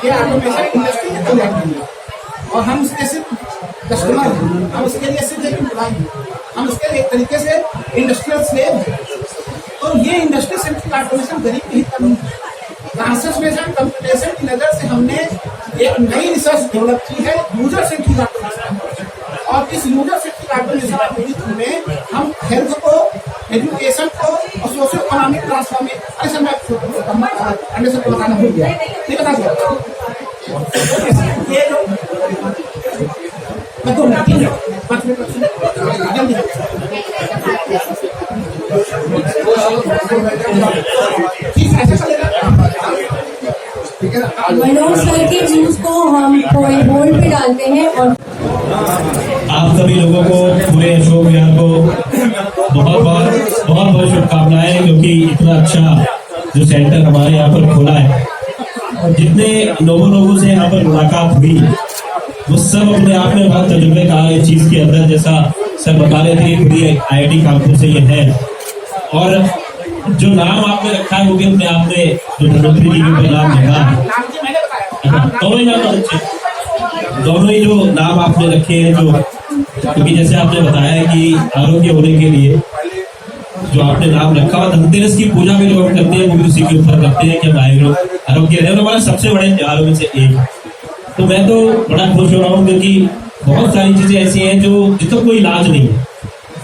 ये ऑटोमेशन इंडस्ट्री के कल्याण के लिए, और हम इसके सिर्फ कस्टमर हैं, हम इसके लिए सिर्फ एक एम्प्लॉय हैं, हम इसके एक तरीके से इंडस्ट्रियल स्लेव हैं। तो ये इंडस्ट्री सेंट्रिक ऑटोमेशन गरीब के हित का नहीं है। कॉन्शसनेस एंड कंप्यूटेशन की नजर से हमने एक नई रिसर्च डेवलप की है, यूजर सेंट्रिक ऑटोमेशन, और इस यूजर सेंट्रिक ऑटोमेशन में हम हेल्थ को, एजुकेशन को और सोशल इकोनॉमिक ट्रांसफॉर्मेशन, ऐसा मैं अंडर से बताना भूल गया, ये बता सकता हूँ। ये जो मैं 2 मिनट 3 मिनट 5 मिनट जल्दी ठीक है, ऐसा चलेगा। मनोज सर के व्यूज को हम होल्ड पे डालते हैं, और आप सभी लोगों को पूरे अशोक विहार को बहुत शुभकामनाएं, क्योंकि इतना अच्छा जो सेंटर हमारे यहाँ पर खोला है, और जितने लोगों से यहाँ पर मुलाकात हुई वो सब अपने आप में बहुत तजुर्बे का है इस चीज के अंदर। जैसा सर बता रहे थे, पूरी IIT कानपुर से ये है, और जो नाम आपने रखा है वो भी अपने आप में जो धनवंतरी जी के ऊपर नाम लगा है, दोनों ही नाम अच्छे, दोनों ही जो नाम आपने रखे हैं, जो क्योंकि जैसे आपने बताया कि आरोग्य होने के लिए जो आपने नाम रखा हुआ, धनतेरस की पूजा भी जो हम करते हैं वो भी उसी के ऊपर करते हैं कि हम आरोग्य रहे, और हमारे सबसे बड़े त्योहारों में से एक। तो मैं तो बड़ा खुश हो रहा हूँ, क्योंकि बहुत सारी चीजें ऐसी हैं जो जिसका कोई इलाज नहीं है,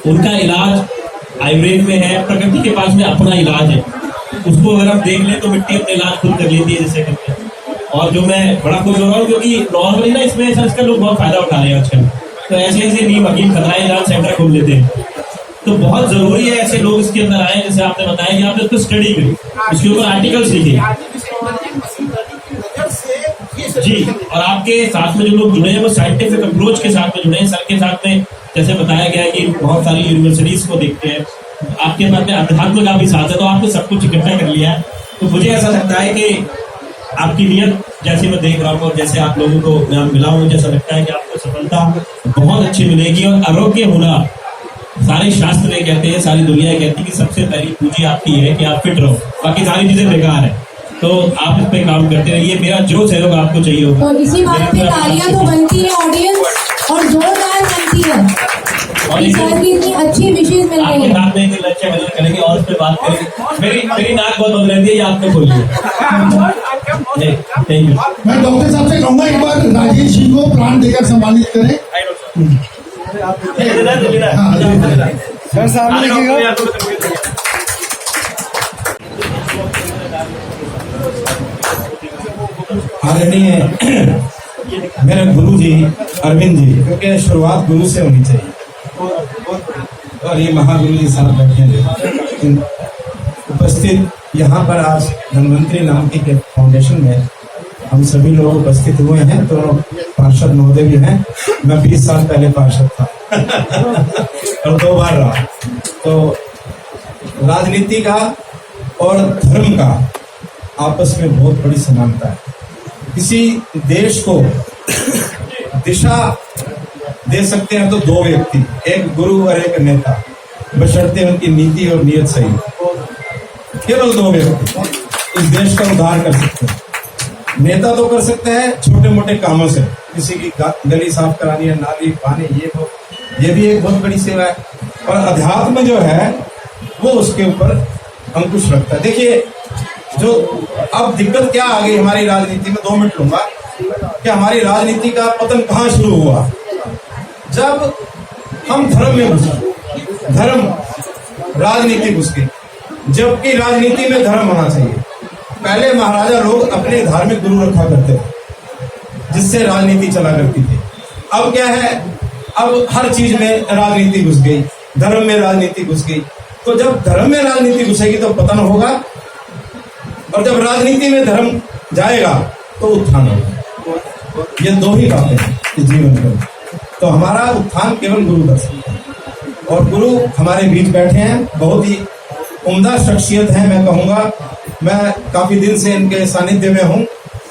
उनका इलाज आयुर्वेद में है, प्रकृति के पास में अपना इलाज है, उसको अगर हम देख लें तो मिट्टी अपने इलाज खुद कर लेती है जैसे करते हैं। और जो मैं बड़ा खुश हो रहा हूँ, क्योंकि नॉर्मली ना इसमें इसका लोग बहुत फायदा उठा रहे हैं आजकल, तो ऐसे नीम हकीम खतरा इलाज सेंटर खोल लेते हैं। तो बहुत जरूरी है ऐसे लोग इसके अंदर आए, जैसे आपने बताया कि आपने उसको स्टडी करी, उसके ऊपर आर्टिकल्स लिखे जी, और आपके साथ में जो लोग जुड़े हैं वो साइंटिफिक अप्रोच के साथ में जुड़े हैं। सर के साथ में जैसे बताया गया है कि बहुत सारी यूनिवर्सिटीज को देखते हैं, आपके पास में अध्यात्म का भी साथ है, तो आपने सब कुछ इकट्ठा कर लिया है। तो मुझे ऐसा लगता है कि आपकी नियत जैसे मैं देख रहा हूँ और जैसे आप लोगों को मैं मिला हूँ, मुझे ऐसा लगता है कि आपको सफलता बहुत अच्छी मिलेगी। और आरोग्य होना, सारे शास्त्र ये कहते हैं, सारी दुनिया कहती है कि सबसे पहली पूंजी आपकी है कि आप फिट रहो, बाकी सारी चीजें बेकार है। तो आप इस पे काम करते रहिए, मेरा जो सहयोग आपको चाहिए होगा। तो इसी बात पे तालियां तो बनती है ऑडियंस, और जोरदार बनती है। और इस साल की इतनी अच्छी विशेष मिल आपके रही है। नाक में एक लच्छा बदल करेंगे और उस पर बात करेंगे। मेरी नाक बहुत बंद रहती है, ये आपने खोली है। Thank you. मैं डॉक्टर साहब से कहूंगा एक बार राजेश जी को प्लांट देकर सम्मानित करें। सर सामने देखिएगा। आदरणीय मेरे गुरु जी अरविंद जी, क्योंकि शुरुआत गुरु से होनी चाहिए और ये महागुरु जी साहब बैठे हैं उपस्थित यहाँ पर आज धन्वंतरी नाम की फाउंडेशन में हम सभी लोग उपस्थित हुए हैं। तो पार्षद महोदय भी हैं, मैं 20 साल पहले पार्षद था और 2 बार रहा। तो राजनीति का और धर्म का आपस में बहुत बड़ी समानता है। किसी देश को दिशा दे सकते हैं तो 2 व्यक्ति, एक गुरु और एक नेता, बशर्ते उनकी नीति और नियत सही हो। केवल 2 व्यक्ति इस देश का उद्धार कर सकते हैं। नेता तो कर सकते हैं छोटे मोटे कामों से, किसी की गली साफ करानी है, नाली पानी, ये भी एक बहुत बड़ी सेवा है। और अध्यात्म जो है वो उसके ऊपर अंकुश रखता है। देखिए जो अब दिक्कत क्या आ गई हमारी राजनीति में, 2 मिनट लूंगा, कि हमारी राजनीति का पतन कहाँ शुरू हुआ, जब हम धर्म में घुसे, धर्म राजनीति घुस गई, जबकि राजनीति में धर्म होना चाहिए। पहले महाराजा लोग अपने धार्मिक गुरु रखा करते थे जिससे राजनीति चला करती थी। अब क्या है, अब हर चीज में राजनीति घुस गई, धर्म में राजनीति घुस गई। तो जब धर्म में राजनीति घुसेगी तो पतन होगा, और जब राजनीति में धर्म जाएगा तो उत्थान होगा। ये 2 ही बातें हैं इस जीवन में। तो हमारा उत्थान केवल गुरु कर सकता है, और गुरु हमारे बीच बैठे हैं, बहुत ही उम्दा शख्सियत है। मैं कहूँगा, मैं काफी दिन से इनके सानिध्य में हूँ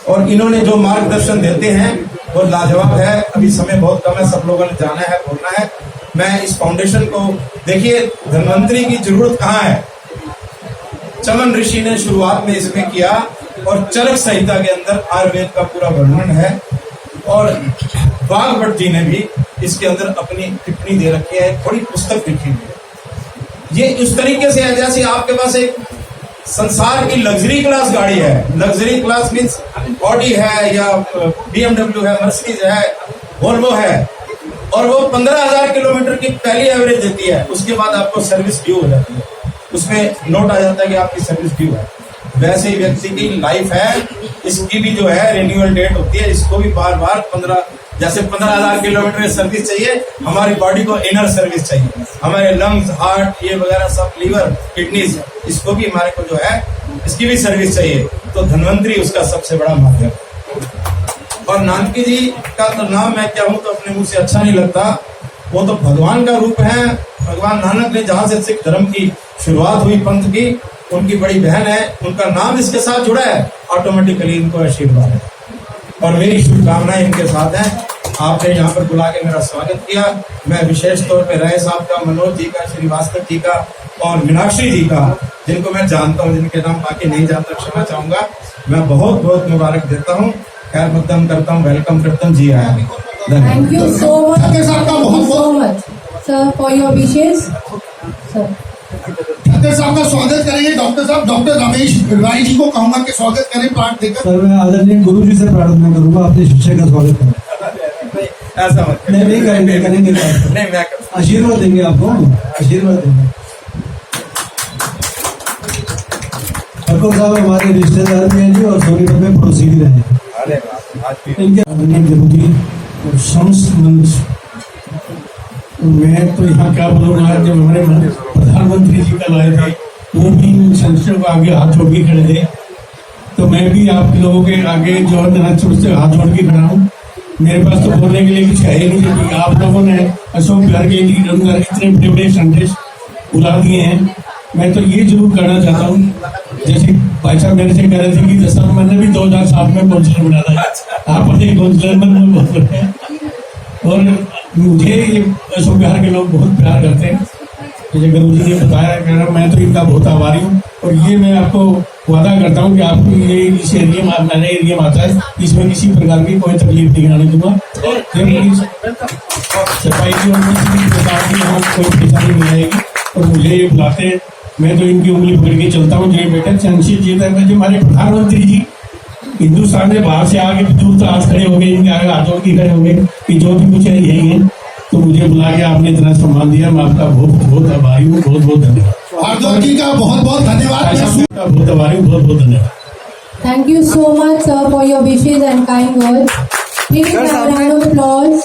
और इन्होंने जो मार्गदर्शन देते हैं वो लाजवाब है। अभी समय बहुत कम है, सब लोगों ने जाना है, बोलना है। मैं इस फाउंडेशन को, देखिए धन्वंतरी की जरूरत कहाँ है, चमन ऋषि ने शुरुआत में इसमें किया, और चरक संहिता के अंदर आयुर्वेद का पूरा वर्णन है, और वाघभट्ट जी ने भी इसके अंदर अपनी टिप्पणी दे रखी है, बड़ी पुस्तक लिखी हुई है। ये उस तरीके से है जैसे आपके पास एक संसार की लग्जरी क्लास गाड़ी है, लग्जरी क्लास मीन्स ऑडी है या BMW है, मर्सिडीज है, वोल्वो है, और वो 15,000 किलोमीटर की पहली एवरेज देती है, उसके बाद आपको सर्विस ड्यू हो जाती है, उसमें नोट आ जाता है कि आपकी सर्विस ड्यू है। वैसे ही व्यक्ति की लाइफ है, इसकी भी जो है रिन्यूअल डेट होती है, इसको भी बार बार 15,000 किलोमीटर सर्विस चाहिए। हमारी बॉडी को इनर सर्विस चाहिए, हमारे लंग्स, हार्ट, ये वगैरह सब, लीवर, किडनीज, इसको भी हमारे को जो है इसकी भी सर्विस चाहिए। तो धन्वंतरी उसका सबसे बड़ा माध्यम। और नानकी जी का तो नाम मैं क्या हूँ तो अपने मुंह से अच्छा नहीं लगता, वो तो भगवान का रूप है। भगवान नानक ने जहाँ से सिख धर्म की शुरुआत हुई पंथ की, उनकी बड़ी बहन है, उनका नाम इसके साथ जुड़ा है, ऑटोमेटिकली इनको आशीर्वाद है। और मेरी शुभकामनाएं इनके साथ हैं। आपने यहाँ पर बुला के मेरा स्वागत किया। मैं विशेष तौर पे राय साहब का, मनोज जी का, श्रीवास्तव जी का और मीनाक्षी जी का, जिनको मैं जानता हूँ, जिनके नाम बाकी नहीं जानता, क्षमा चाहूंगा, मैं बहुत बहुत मुबारक देता हूँ, खैर मकदम करता हूँ, वेलकम करता हूँ। जी आया। Thank you so much. Thackeray साहब का बहुत so much, sir, for your wishes. Sir. Thackeray साहब का स्वागत करेंगे डॉक्टर साहब। डॉक्टर रमेश राय जी को कहूंगा कि स्वागत करें प्लांट देकर। सर मैं आदरणीय गुरु जी से प्रार्थना करूंगा अपने शिष्य का स्वागत करें। ऐसा मत नहीं करेंगे नहीं, मैं आशीर्वाद देंगे आपको, आशीर्वाद देंगे। ठाकुर साहब हमारे रिश्तेदार भी हैं जी, और सोनीपत में पड़ोसी भी रहे। इनके आदरणीय विभूति और समस्त मंच, मैं तो यहाँ क्या बोलूँगा, जब हमारे प्रधानमंत्री जी कल आए थे, वो भी संसद को आगे हाथ जोड़ के खड़े थे, तो मैं भी आप लोगों के आगे जो है हाथ जोड़ के खड़ा हूँ। मेरे पास तो बोलने के लिए कुछ है ही नहीं, क्योंकि आप लोगों ने अशोक बिहार के अंदर इतने बड़े बड़े संदेश बुला दिए हैं। मैं तो ये जरूर करना चाहता हूँ, जैसे भाई साहब मेरे से कह रहे थे कि 10 साल मैंने भी 2007 में काउंसिलर बना था, आप अपने काउंसिलर में बोल रहे हैं, और मुझे ये अशोक बिहार के लोग बहुत प्यार करते हैं। जैसे गुरु जी ने बताया कि मैं तो इनका बहुत आभारी हूँ। और ये मैं आपको वादा करता हूँ कि आपको ये इस एरिया में मैंने एरिया में आता है, इसमें किसी प्रकार की कोई तकलीफ नहीं आने दूंगा। सफाई की और किसी भी प्रकार की यहाँ कोई परेशानी नहीं आएगी। और मुझे ये बुलाते हैं, मैं तो इनकी उंगली पकड़ के चलता हूँ। जय बेटा चंशी जी जो हमारे प्रधानमंत्री जी हिंदुस्तान में बाहर से आके दूर तराज खड़े हो गए, इनके आगे हाथों की खड़े हो गए कि जो भी कुछ है यही है। तो मुझे बुला के आपने इतना सम्मान दिया, मैं आपका बहुत बहुत आभारी हूँ। बहुत बहुत धन्यवाद। भारद्वाज जी का बहुत बहुत धन्यवाद। बहुत आभारी हूँ, बहुत बहुत धन्यवाद। Thank you so much, sir, for your wishes and kind words. Please give a round of applause.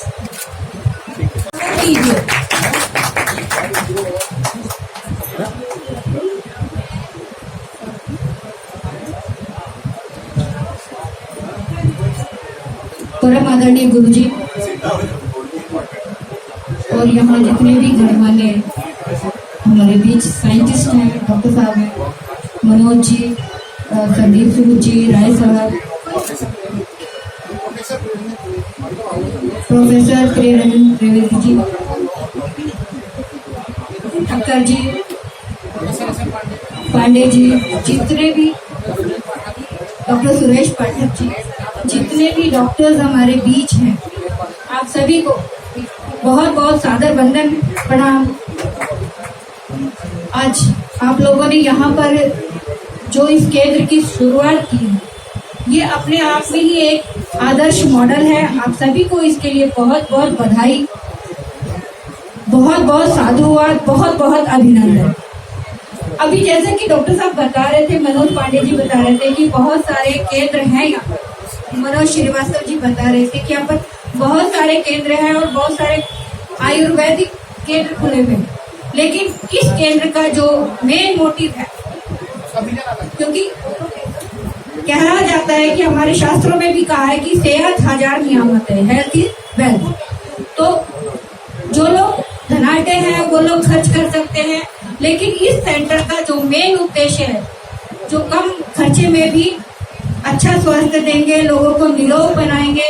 परम आदरणीय गुरु जी और यहाँ जितने भी घर वाले हमारे बीच साइंटिस्ट हैं, डॉक्टर साहब हैं, मनोज जी, संदीप सूद जी, राय साहब, प्रोफेसर त्रिवेदी जी, अक्कर जी, पांडे जी, जितने भी डॉक्टर सुरेश पाठक जी, जितने भी डॉक्टर्स हमारे बीच हैं, आप सभी को बहुत बहुत सादर वंदन प्रणाम। आज आप लोगों ने यहाँ पर जो इस केंद्र की शुरुआत की है, ये अपने आप में ही एक आदर्श मॉडल है। आप सभी को इसके लिए बहुत बहुत बधाई, बहुत बहुत साधुवाद, बहुत बहुत अभिनंदन। अभी जैसे कि डॉक्टर साहब बता रहे थे, मनोज पांडे जी बता रहे थे कि बहुत सारे केंद्र हैं यहाँ पर, मनोज श्रीवास्तव जी बता रहे थे कि यहाँ पर बहुत सारे केंद्र हैं और बहुत सारे आयुर्वेदिक केंद्र खुले हुए हैं। लेकिन इस केंद्र का जो मेन मोटिव है, क्योंकि कहा जाता है कि हमारे शास्त्रों में भी कहा है कि सेहत 1000 नियामत है, हेल्थ इज वेल्थ। तो जो लोग धनाढ्य हैं वो लोग खर्च कर सकते हैं, लेकिन इस सेंटर का जो मेन उद्देश्य है, जो कम खर्चे में भी अच्छा स्वास्थ्य देंगे, लोगों को निरोग बनाएंगे,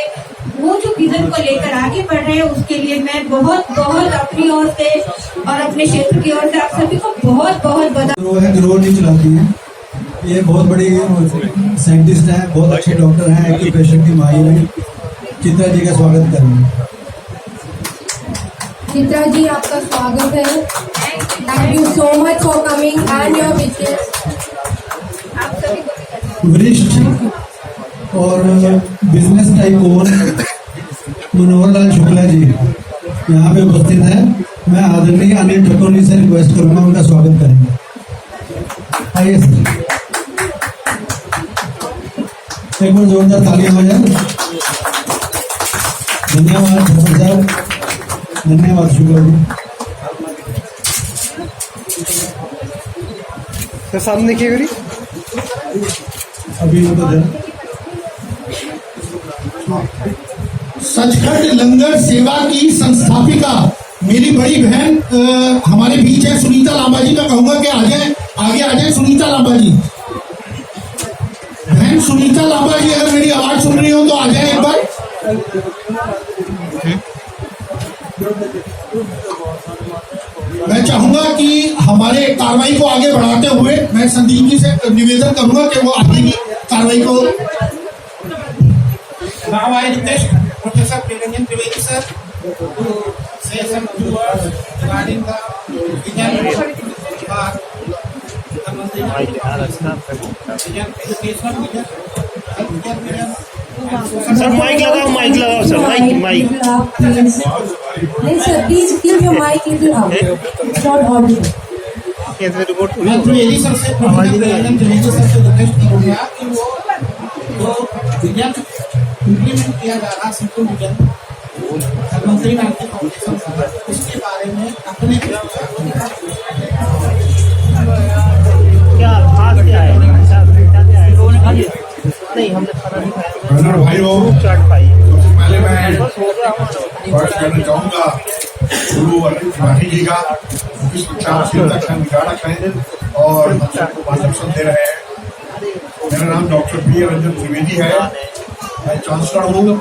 वो जो विजन को लेकर आगे बढ़ रहे हैं, उसके लिए मैं बहुत बहुत अपनी ओर से और अपने क्षेत्र की ओर से आप सभी को बहुत बहुत बधाई। ग्रोह नहीं चलाती है, ये बहुत बड़ी साइंटिस्ट हैं, बहुत अच्छे डॉक्टर हैं, एक्यूप्रेशर की माहिर हैं। चित्रा जी का स्वागत करेंगे। चित्रा जी आपका स्वागत है। Thank you so much for coming and your wishes. वरिष्ठ और बिजनेस टाइकून मनोहर लाल शुक्ला जी यहाँ पे उपस्थित हैं। मैं आदरणीय अनिल ठकुरी से रिक्वेस्ट करूंगा, उनका स्वागत करेंगे। आइए सर, एक बार जोरदार तालियां हो जाए। धन्यवाद ठकुर साहब, धन्यवाद शुक्ला जी। सामने देखिए करी अभी तो सचखंड लंगर सेवा की संस्थापिका मेरी बड़ी बहन हमारे बीच है, सुनीता लांबा जी। मैं कहूंगा कि आगे आ जाए सुनीता लांबा जी। बहन सुनीता लांबा जी, अगर मेरी आवाज सुन रही हो तो आ जाए एक बार। मैं चाहूंगा कि हमारे कार्रवाई को आगे बढ़ाते हुए मैं संदीप जी से निवेदन करूंगा कि वो आगे की कार्रवाई को। Now I request Professor Priyanjan Trivedi sir to say some few words regarding the vision for sir mike लगाओ सर, माइक नहीं sir, please keep your mike little out, it's not audible. मैं त्रिवेदी सर से Priyanjan Trivedi sir से request करूंगा कि वो जो vision implement किया जा रहा सिंपल विजन प्रधानमंत्री नानकी फाउंडेशन का, उसके बारे में अपने क्या खास क्या है नहीं हमने खाना नहीं खाया। भाइयों, सबसे पहले मैं वर्ष करना चाहूँगा गुरु अरविंद त्रिपाठी जी का, इस विचार से रक्षा विचारक हैं और सबको मार्गदर्शन दे रहे हैं। मेरा नाम डॉक्टर बी रंजन त्रिवेदी है। मैं चांसलर हूँ,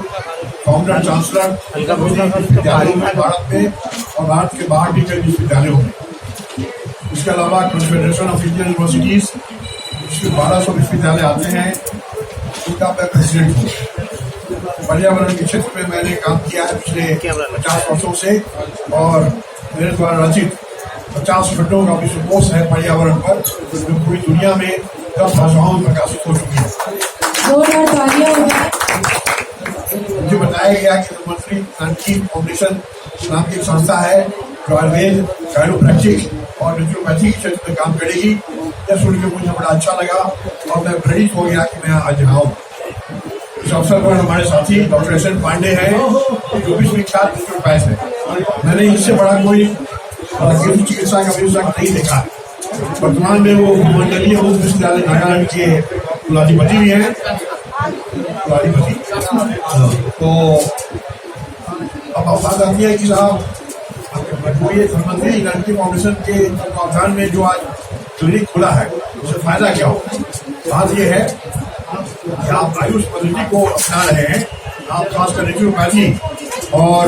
फाउंडर चांसलर विद्यालयों में भारत में और भारत के बाहर भी कई विश्वविद्यालयों में। इसके अलावा कॉन्फेडरेशन ऑफ इंडियन यूनिवर्सिटीज, जिसमें 1200 विश्वविद्यालय आते हैं, उनका मैं प्रेसिडेंट हूँ। पर्यावरण के क्षेत्र में मैंने काम किया है पिछले 50 वर्षों से, और मेरे द्वारा रचित 50 खंडों का विश्वकोश है पर्यावरण पर, जो पूरी दुनिया में 10 भाषाओं में प्रकाशित हो चुकी है। मुझे बताया गया कि प्रधानमंत्री नानकी फाउंडेशन नाम की एक संस्था है जो आयुर्वेद, कायरोप्रैक्टिक और नेचुरोपैथी के क्षेत्र में काम करेगी। यह सुन के मुझे बड़ा अच्छा लगा और मैं प्रेरित हो गया कि मैं आज यहाँ हूँ। इस अवसर पर हमारे साथी डॉक्टर एस एन पांडे हैं, जो विश्वविख्यात नेचुरोपैथ है। मैंने इससे बड़ा कोई चिकित्सा का विशेषज्ञ नहीं देखा। वर्तमान में वो मंडलीय मुक्त विश्वविद्यालय नागालैंड के कुलाधिपति भी हैं। तो अब बात आती है कि साहब वो ये प्रधानमंत्री नानकी फाउंडेशन के तत्वावधान में जो आज क्लिनिक खुला है, उससे फायदा क्या हो? बात ये है कि आप आयुष पद्धति को अपना रहे हैं, आप खासकर नेचुरोपैथी और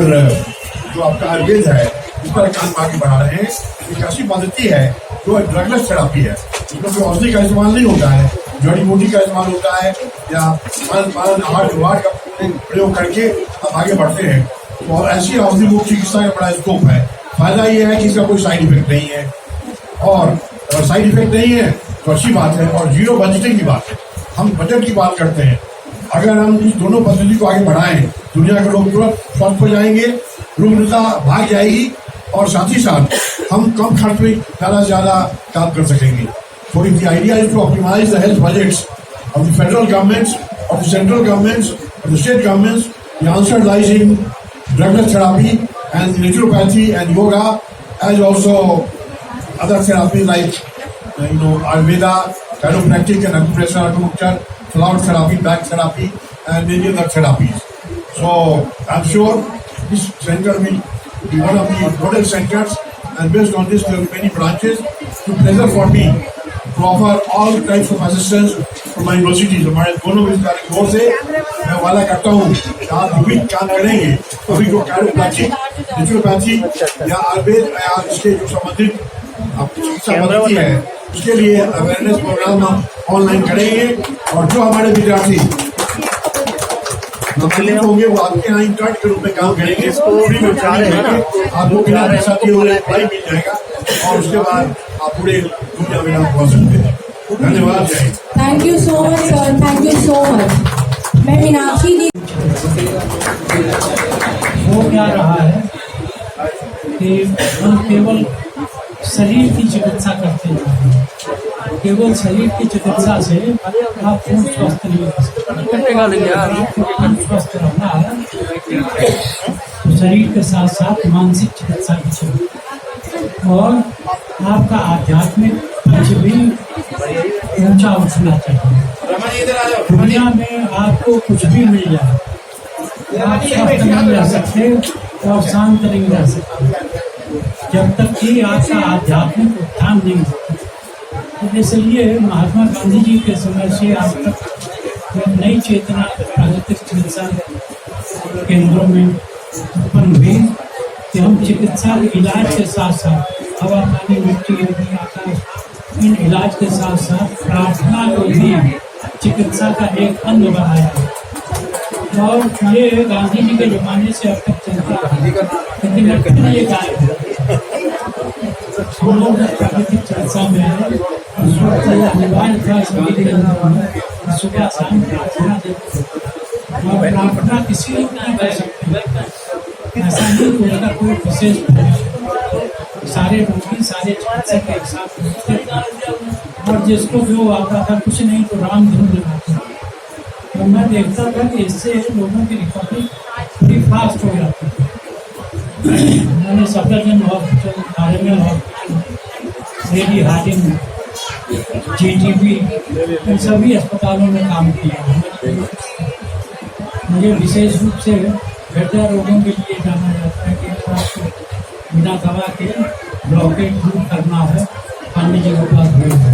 जो आपका आयुर्वेद है इस पर काम आगे बढ़ा रहे हैं। एक ऐसी पद्धति है जो ड्रगलेस थेरापी है, जिसमें कोई औषधि का इस्तेमाल नहीं होता है, जड़ी बूटी का इस्तेमाल होता है या आहार का प्रयोग करके आप आगे बढ़ते हैं। और ऐसी औषधि मुक्त चिकित्सा का बड़ा स्कोप है। फायदा ये है कि इसका कोई साइड इफेक्ट नहीं है, और अगर साइड इफेक्ट नहीं है तो अच्छी बात है। और जीरो बजटिंग की बात है, हम बजट की बात करते हैं। अगर हम इस दोनों पद्धति को आगे बढ़ाएं, दुनिया के लोग तुरंत स्वस्थ हो जाएंगे, रुग्णता भाग जाएगी, और साथ ही साथ हम कम खर्च में ज़्यादा से ज़्यादा काम कर सकेंगे। So if the idea is to optimize the health budgets of the federal governments, of the central governments, of the state governments, the answer lies in drugless therapy and naturopathy and yoga, as also other therapies like Ayurveda, chiropractic and acupressure, acupuncture, flower therapy, back therapy, and many other therapies. So I'm sure this center will be one of the model centers, and based on this there will be many branches. It's a pleasure for me to offer all types of assistance to my universities. हमारे दोनों विद्यालय की ओर से मैं वादा करता हूँ कि आप जो भी काम करेंगे, तो भी जो कायरोप्रैक्टिक, नेचुरोपैथी या आयुर्वेद या इसके जो संबंधित चिकित्सा पद्धति है, उसके लिए अवेयरनेस प्रोग्राम हम ऑनलाइन करेंगे। और जो हमारे विद्यार्थी होंगे वो आपके यहाँ इंटर्न के रूप में काम करेंगे, आपको बिना पैसा दिए हुए अप्लाई मिल जाएगा, और उसके बाद आप पूरे दुनिया में नाम पहुँच सकते हैं। धन्यवाद। Thank you so much sir, thank you so much. मैं मीनाक्षी जी। हो क्या रहा है कि हम केवल शरीर की चिकित्सा करते हैं, केवल शरीर की चिकित्सा से आप पूर्ण स्वस्थ नहीं हो सकते। स्वस्थ रहना है तो शरीर के साथ साथ मानसिक चिकित्सा भी चाहिए, और आपका आध्यात्मिक पक्ष भी ऊंचा उठना चाहिए। दुनिया में आपको कुछ भी मिल जाए, आप स्वस्थ नहीं रह सकते और शांत नहीं रह सकते जब तक कि आपका आध्यात्मिक उत्थान नहीं होता। इसलिए महात्मा गांधी जी के समय से आज तक एक नई चेतना प्राकृतिक चिकित्सा केंद्रों में उत्पन्न हुई कि हम चिकित्सा इलाज के साथ साथ हवा, पानी, मिट्टी, अग्नि, आकाश, इन इलाज के साथ साथ प्रार्थना को भी चिकित्सा का एक अंग बनाया। और ये गांधी जी के जमाने से अब तक चलता है, लेकिन ये गायब है। हम लोग प्राकृतिक चिकित्सा में अनिवार्य था सुबह शाम प्रार्थना देते, और प्रार्थना किसी लोग नहीं कर सकते। ऐसा नहीं कि उसका कोई विशेष सारे रोगी सारे चिकित्सक एक साथ होते थे, और जिसको जो आता था कुछ नहीं तो राम धुन लगाते। तो मैं देखता था कि इससे लोगों की रिकवरी बड़ी फास्ट हो जाती है। मैंने Safdarjung hospital, Aryaman hospital, lady Hardinge, GTB, इन सभी अस्पतालों में काम किया। मुझे विशेष रूप से हृदय रोगों के लिए जाना जाता है कि आपको बिना दवा के ब्लॉकेज दूर करना है, अन्य जगह पर भेज है।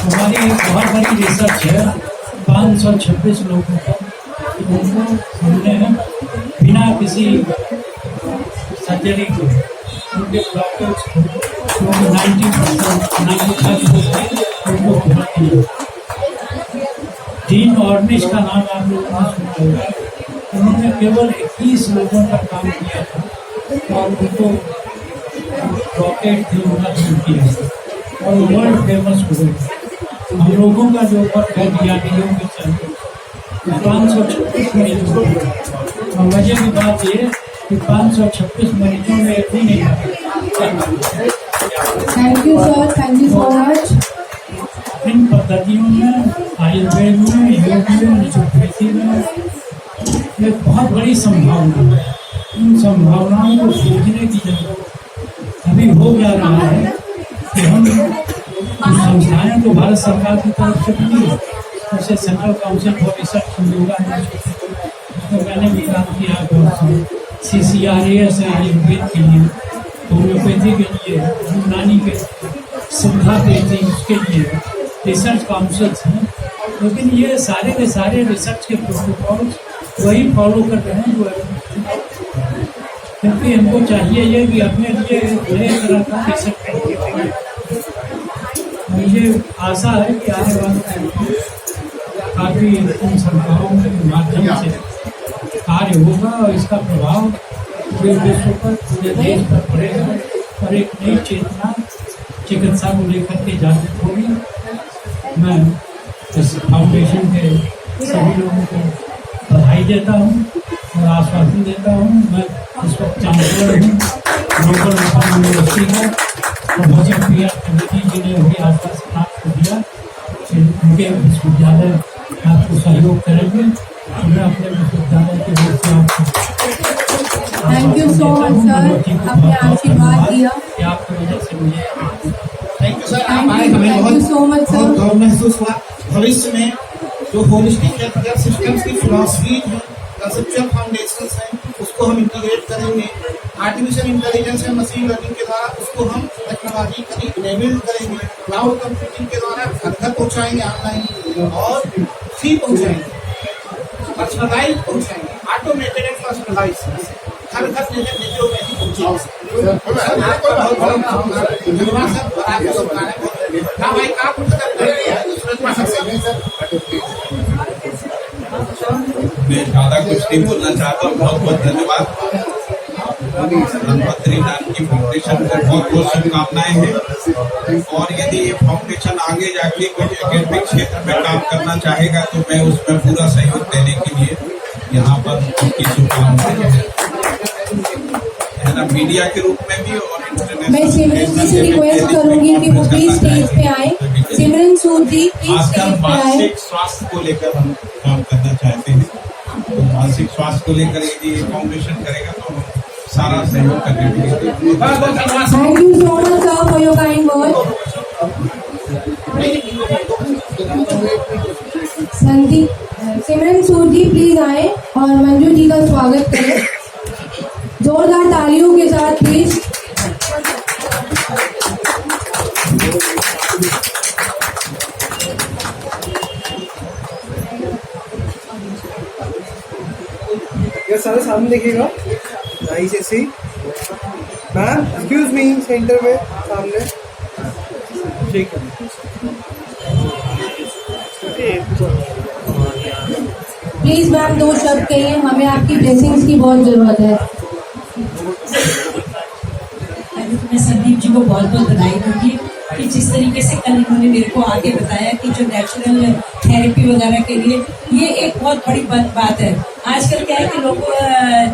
हमारी एक बहुत बड़ी रिसर्च है, 526 लोगों को उनको हमने बिना किसी सर्जरी के उनके ब्लॉकेज डीन ऑर्निश का नाम आप लोगों ने सुना होगा। उन्होंने केवल 21 लोगों का काम किया था और उनको रॉकेट थी उनका शुरू किया और वर्ल्ड फेमस हो गए। हम लोगों का जो वर्क है डीआरडीओ के चलते 536 मरीजों और वजह की बात ये कि 536 मरीजों में भी नहीं। Thank you sir, thank you so much. इन पद्धतियों में, आयुर्वेद में, योग में, नेचुरोपैथी में एक बहुत बड़ी संभावना है। इन संभावनाओं को खोजने की जरूरत अभी हो क्या रहा है कि हम संस्थाएं तो भारत सरकार की तरफ से भी है, जैसे सेंट्रल काउंसिल फॉर रिसर्च इन योगा, तो मैंने भी काम किया। CCRAS है आयुर्वेद के लिए, होम्योपैथी के लिए, यूनानी के सुविधा देती उसके लिए रिसर्च काउंसिल्स हैं। लेकिन ये सारे के सारे रिसर्च के प्रोटोकॉल्स वही फॉलो कर रहे हैं जो क्योंकि हमको चाहिए ये कि अपने लिए नए तरह का रिसर्च करें। मुझे आशा है कि आने वाले टाइम में काफ़ी इन संस्थाओं के माध्यम से कार्य होगा और इसका प्रभाव पूरे विश्व पर, पूरे देश पर पड़ेगा और एक नई चेतना चिकित्सा को लेकर के जागृत होगी। मैं इस फाउंडेशन के सभी लोगों को बधाई देता हूँ और आश्वासन देता हूँ। मैं इस वक्त चांसलर हूँ लोकल यूनिवर्सिटी का और मुझे प्रिया कमेटी जी ने भी आश्वासन आपको दिया कि उनके विश्वविद्यालय आपको सहयोग करेंगे। मैं अपने विश्वविद्यालय के रूप से आपको thank you so much sir, आपने आशीर्वाद दिया। आपकी वजह से मुझे थैंक यू सर, आप आए हमें बहुत गौरव महसूस हुआ। भविष्य में जो होलिस्टिक हेल्थ केयर सिस्टम्स की फिलॉसफी है, कंसेप्चुअल फाउंडेशंस हैं, उसको हम इंटीग्रेट करेंगे। Artificial intelligence and machine learning के द्वारा उसको हम टेक्नोलॉजिकली इनेबल करेंगे। क्लाउड कंप्यूटिंग के द्वारा घर घर पहुँचाएंगे, ऑनलाइन और free पहुँचाएंगे, personalise पहुँचाएंगे, automated and personalise घर घर नेचुरोपैथी पहुँचाएंगे। मैं ज्यादा कुछ नहीं बोलना चाहता हूँ। बहुत बहुत धन्यवाद। प्रधानमंत्री नानकी फाउंडेशन को बहुत बहुत शुभकामनाएं हैं और यदि ये फाउंडेशन आगे जाके कुछ एकेडमिक क्षेत्र में काम करना चाहेगा तो मैं उसमें पूरा सहयोग देने के लिए यहाँ पर उनकी शुभकामनाएं है ना, मीडिया के रूप में भी और मैं सिमरन जी से रिक्वेस्ट करूंगी कि वो प्लीज स्टेज पे आए। सिमरन सूद जी प्लीज स्टेज पे आए। मानसिक स्वास्थ्य को लेकर हम काम करना चाहते हैं, तो मानसिक स्वास्थ्य को लेकर यदि फाउंडेशन करेगा तो सारा सहयोग करने के लिए। Thank you so much sir for your kind word. Simran Sood ji please आए और मंजू जी का स्वागत करें जोरदार तालियों के साथ प्लीज। ये सारे सामने देखिएगा। नाइस ऐसी मैम, एक्सक्यूज मी, सेंटर में सामने। ठीक है, प्लीज मैम 2 शब्द कहिए, हमें आपकी ब्लेसिंग्स की बहुत जरूरत है। मैं संदीप जी को बहुत बहुत बधाई दूंगी कि जिस तरीके से कल इन्होंने मेरे को आगे बताया कि जो नेचुरल थेरेपी वगैरह के लिए ये एक बहुत बड़ी बात है। आजकल क्या है कि लोग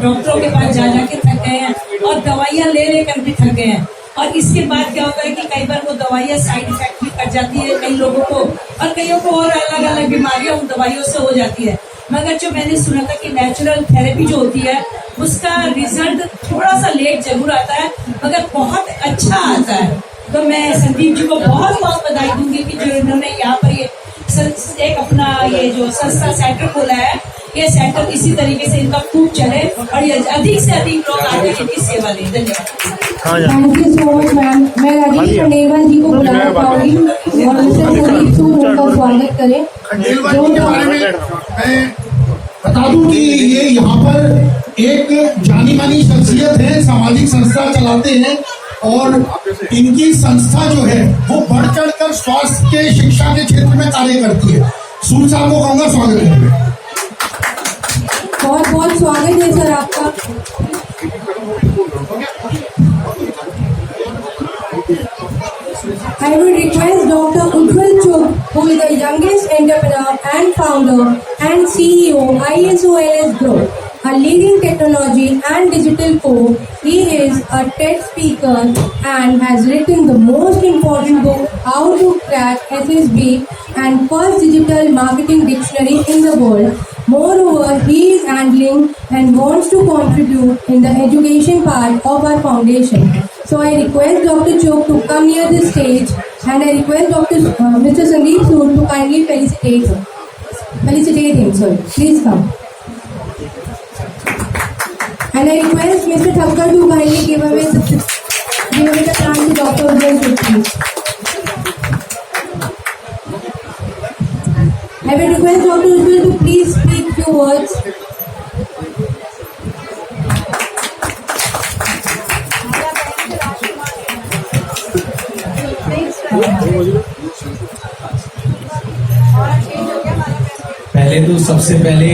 डॉक्टरों के पास जा के थक गए हैं और दवाइयाँ ले लेकर भी थक गए हैं और इसके बाद क्या होता है कि कई बार वो दवाइयाँ साइड इफेक्ट भी कर जाती है कई लोगों को और कईयों को और अलग अलग बीमारियां उन दवाइयों से हो जाती है। मगर जो मैंने सुना था कि नेचुरल थेरेपी जो होती है उसका रिजल्ट थोड़ा सा लेट जरूर आता है मगर बहुत अच्छा आता है। तो मैं संदीप जी को बहुत बहुत बधाई दूंगी कि जो इन्होंने यहाँ पर ये एक अपना ये जो संस्था सेंटर खोला है, ये सेंटर इसी तरीके से इनका खूब चले और ये अधिक से अधिक लोग आगे इनकी सेवा लें। धन्यवाद। Thank you so much ma'am. मैं राजेश खंडेलवाल जी को बुलाना चाहूंगी और उनसे संदीप सूद उनका स्वागत करें। खंडेलवाल जी के बारे में मैं बता दूं कि ये यहाँ पर एक जानी मानी शख्सियत है, सामाजिक संस्था चलाते हैं और इनकी संस्था जो है वो बढ़ चढ़ कर स्वास्थ्य के शिक्षा के क्षेत्र में कार्य करती है। सूद साहब को कहूंगा स्वागत करेंगे। बहुत बहुत स्वागत है सर आपका। I would request Dr. Ujjwal Chugh, who is the youngest entrepreneur and founder and CEO ISOLS Group, a leading technology and digital co. He is a TED speaker and has written the most important book, How to Crack SSB, and first digital marketing dictionary in the world. Moreover, he is handling and wants to contribute in the education part of our foundation. So I request Dr. Chugh to come near the stage, and I request Mr. Sandeep Sood to kindly felicitate him. Sir, please come. And I request Mr. Thakkar to kindly give away the plant to Dr. Ujjwal Chugh, please. I will request Dr. Ujjwal to please speak few words. पहले तो सबसे पहले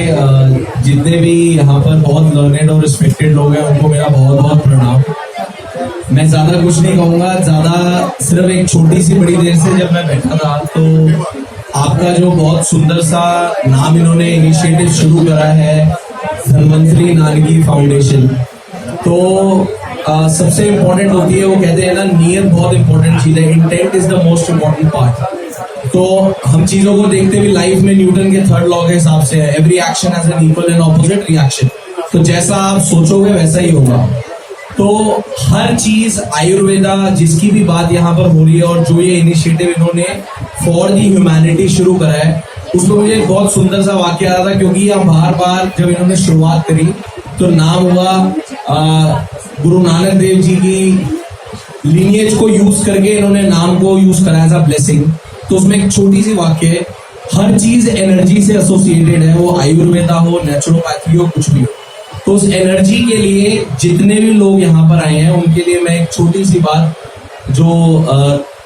जितने भी यहाँ पर बहुत learned और रिस्पेक्टेड लोग हैं उनको मेरा बहुत बहुत प्रणाम। मैं ज्यादा कुछ नहीं कहूँगा, ज्यादा सिर्फ एक छोटी सी बड़ी देर से जब मैं बैठा था तो आपका जो बहुत सुंदर सा नाम इन्होंने इनिशिएटिव शुरू करा है, धन्वंतरी नानकी फाउंडेशन, तो सबसे इम्पोर्टेंट होती है, वो कहते हैं ना नीयत बहुत इंपॉर्टेंट चीज है, intent is the most important part. तो हम चीजों को देखते हुए लाइफ में न्यूटन के थर्ड लॉ के हिसाब से है, every action has an equal and opposite reaction. तो जैसा आप सोचोगे वैसा ही होगा। तो हर चीज आयुर्वेदा जिसकी भी बात यहाँ पर हो रही है और जो ये इनिशिएटिव इन्होंने फॉर दी ह्यूमैनिटी शुरू करा है, उसमें मुझे एक बहुत सुंदर सा वाक्य आया था, क्योंकि हम बार बार जब इन्होंने शुरुआत करी तो नाम हुआ गुरु नानक देव जी की लिनिएज को यूज करके इन्होंने नाम को यूज कराया था ब्लेसिंग। तो उसमें एक छोटी सी वाक्य है, हर चीज एनर्जी से एसोसिएटेड है, वो आयुर्वेदा हो, नेचुरोपैथी हो, कुछ भी हो। तो उस एनर्जी के लिए जितने भी लोग यहाँ पर आए हैं उनके लिए मैं एक छोटी सी बात जो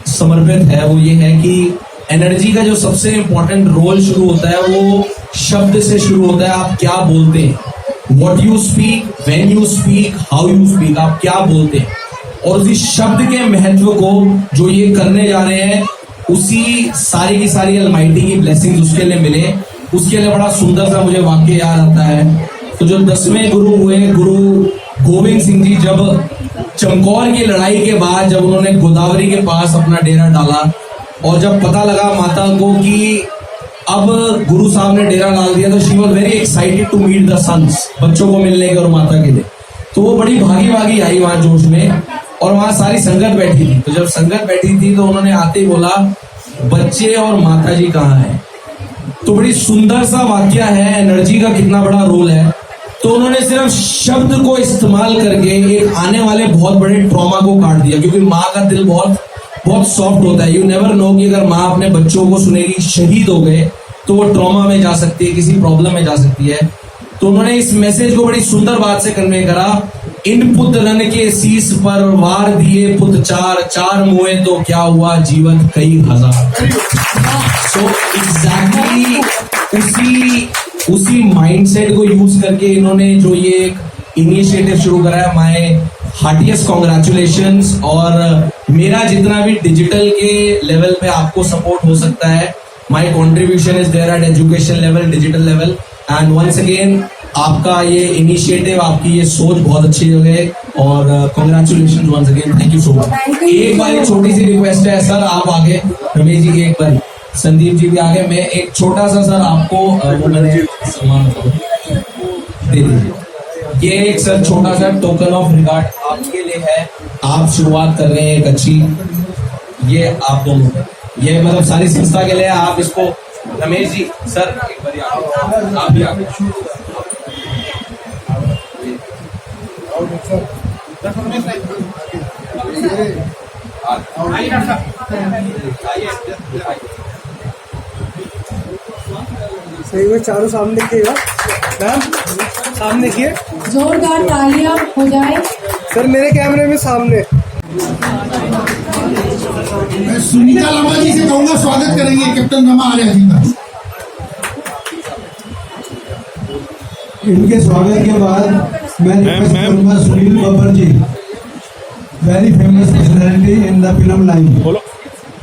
समर्पित है वो ये है कि एनर्जी का जो सबसे इम्पोर्टेंट रोल शुरू होता है वो शब्द से शुरू होता है। आप क्या बोलते हैं, what you speak, when you speak, how you speak, आप क्या बोलते हैं। और उसी शब्द के महत्व को जो ये करने जा रहे हैं, उसी सारी की सारी अलमाइटी की ब्लेसिंग्स उसके लिए मिले, उसके लिए बड़ा सुंदर सा मुझे वाक्य याद आता है। तो जो 10वें गुरु हुए गुरु गोविंद सिंह जी, जब चमकौर की लड़ाई के बाद जब उन्होंने गोदावरी के पास अपना डेरा डाला और जब पता लगा माता को कि अब गुरु साहब ने डेरा डाल दिया, तो she was very excited to meet the sons, बच्चों को मिलने के और माता के लिए। तो वो बड़ी भागी भागी आई वहां जोश में, और वहां सारी संगत बैठी थी। तो जब संगत बैठी थी तो उन्होंने आते ही बोला, बच्चे और माता जी कहाँ हैं। तो बड़ी सुंदर सा वाक्य है, एनर्जी का कितना बड़ा रोल है। तो उन्होंने सिर्फ शब्द को इस्तेमाल करके एक आने वाले बहुत बड़े ट्रॉमा को काट दिया, क्योंकि माँ का दिल बहुत बहुत सॉफ्ट होता है। यू नेवर नो कि अगर माँ अपने बच्चों को सुनेगी शहीद हो गए तो वो ट्रॉमा में जा सकती है, किसी प्रॉब्लम में जा सकती है। तो उन्होंने इस मैसेज को बड़ी सुंदर बात से कन्वे करा, इन पुत्रन के शीश पर वार दिए पुत चार, चार मुए तो क्या हुआ जीवन कई हजार। सो एग्जैक्टली उसी माइंडसेट को यूज करके इन्होंने जो ये एक इनिशिएटिव शुरू करा है, माय हार्टिएस्ट कॉन्ग्रेचुलेशंस। और मेरा जितना भी डिजिटल के लेवल पे आपको सपोर्ट हो सकता है, my contribution is there at education level, digital level. And once again आपका ये इनिशिएटिव, आपकी ये सोच बहुत अच्छी है और congratulation once again, thank you so much. एक बार छोटी सी रिक्वेस्ट है सर, आप आगे, रमेश जी एक बार, संदीप जी भी आगे, मैं एक छोटा सा सर आपको सम्मान दे दीजिए। ये एक सर छोटा सा टोकन ऑफ रिगार्ड आपके लिए है, आप शुरुआत कर रहे हैं एक अच्छी, ये आप दोनों, ये मतलब सारी संस्था के लिए, आप इसको, रमेश जी सर एक बार आप भी आगे। सही में चारों सामने देखिएगा मैम, सामने देखिए, जोरदार तालियां हो जाए सर मेरे कैमरे में सामने। मैं सुनीता लांबा जी से कहूंगा स्वागत करेंगे कैप्टन रमा आर्या जी का। इनके स्वागत के बाद मैं रिक्वेस्ट करूंगा सुनील बब्बर जी, very famous personality in the film line,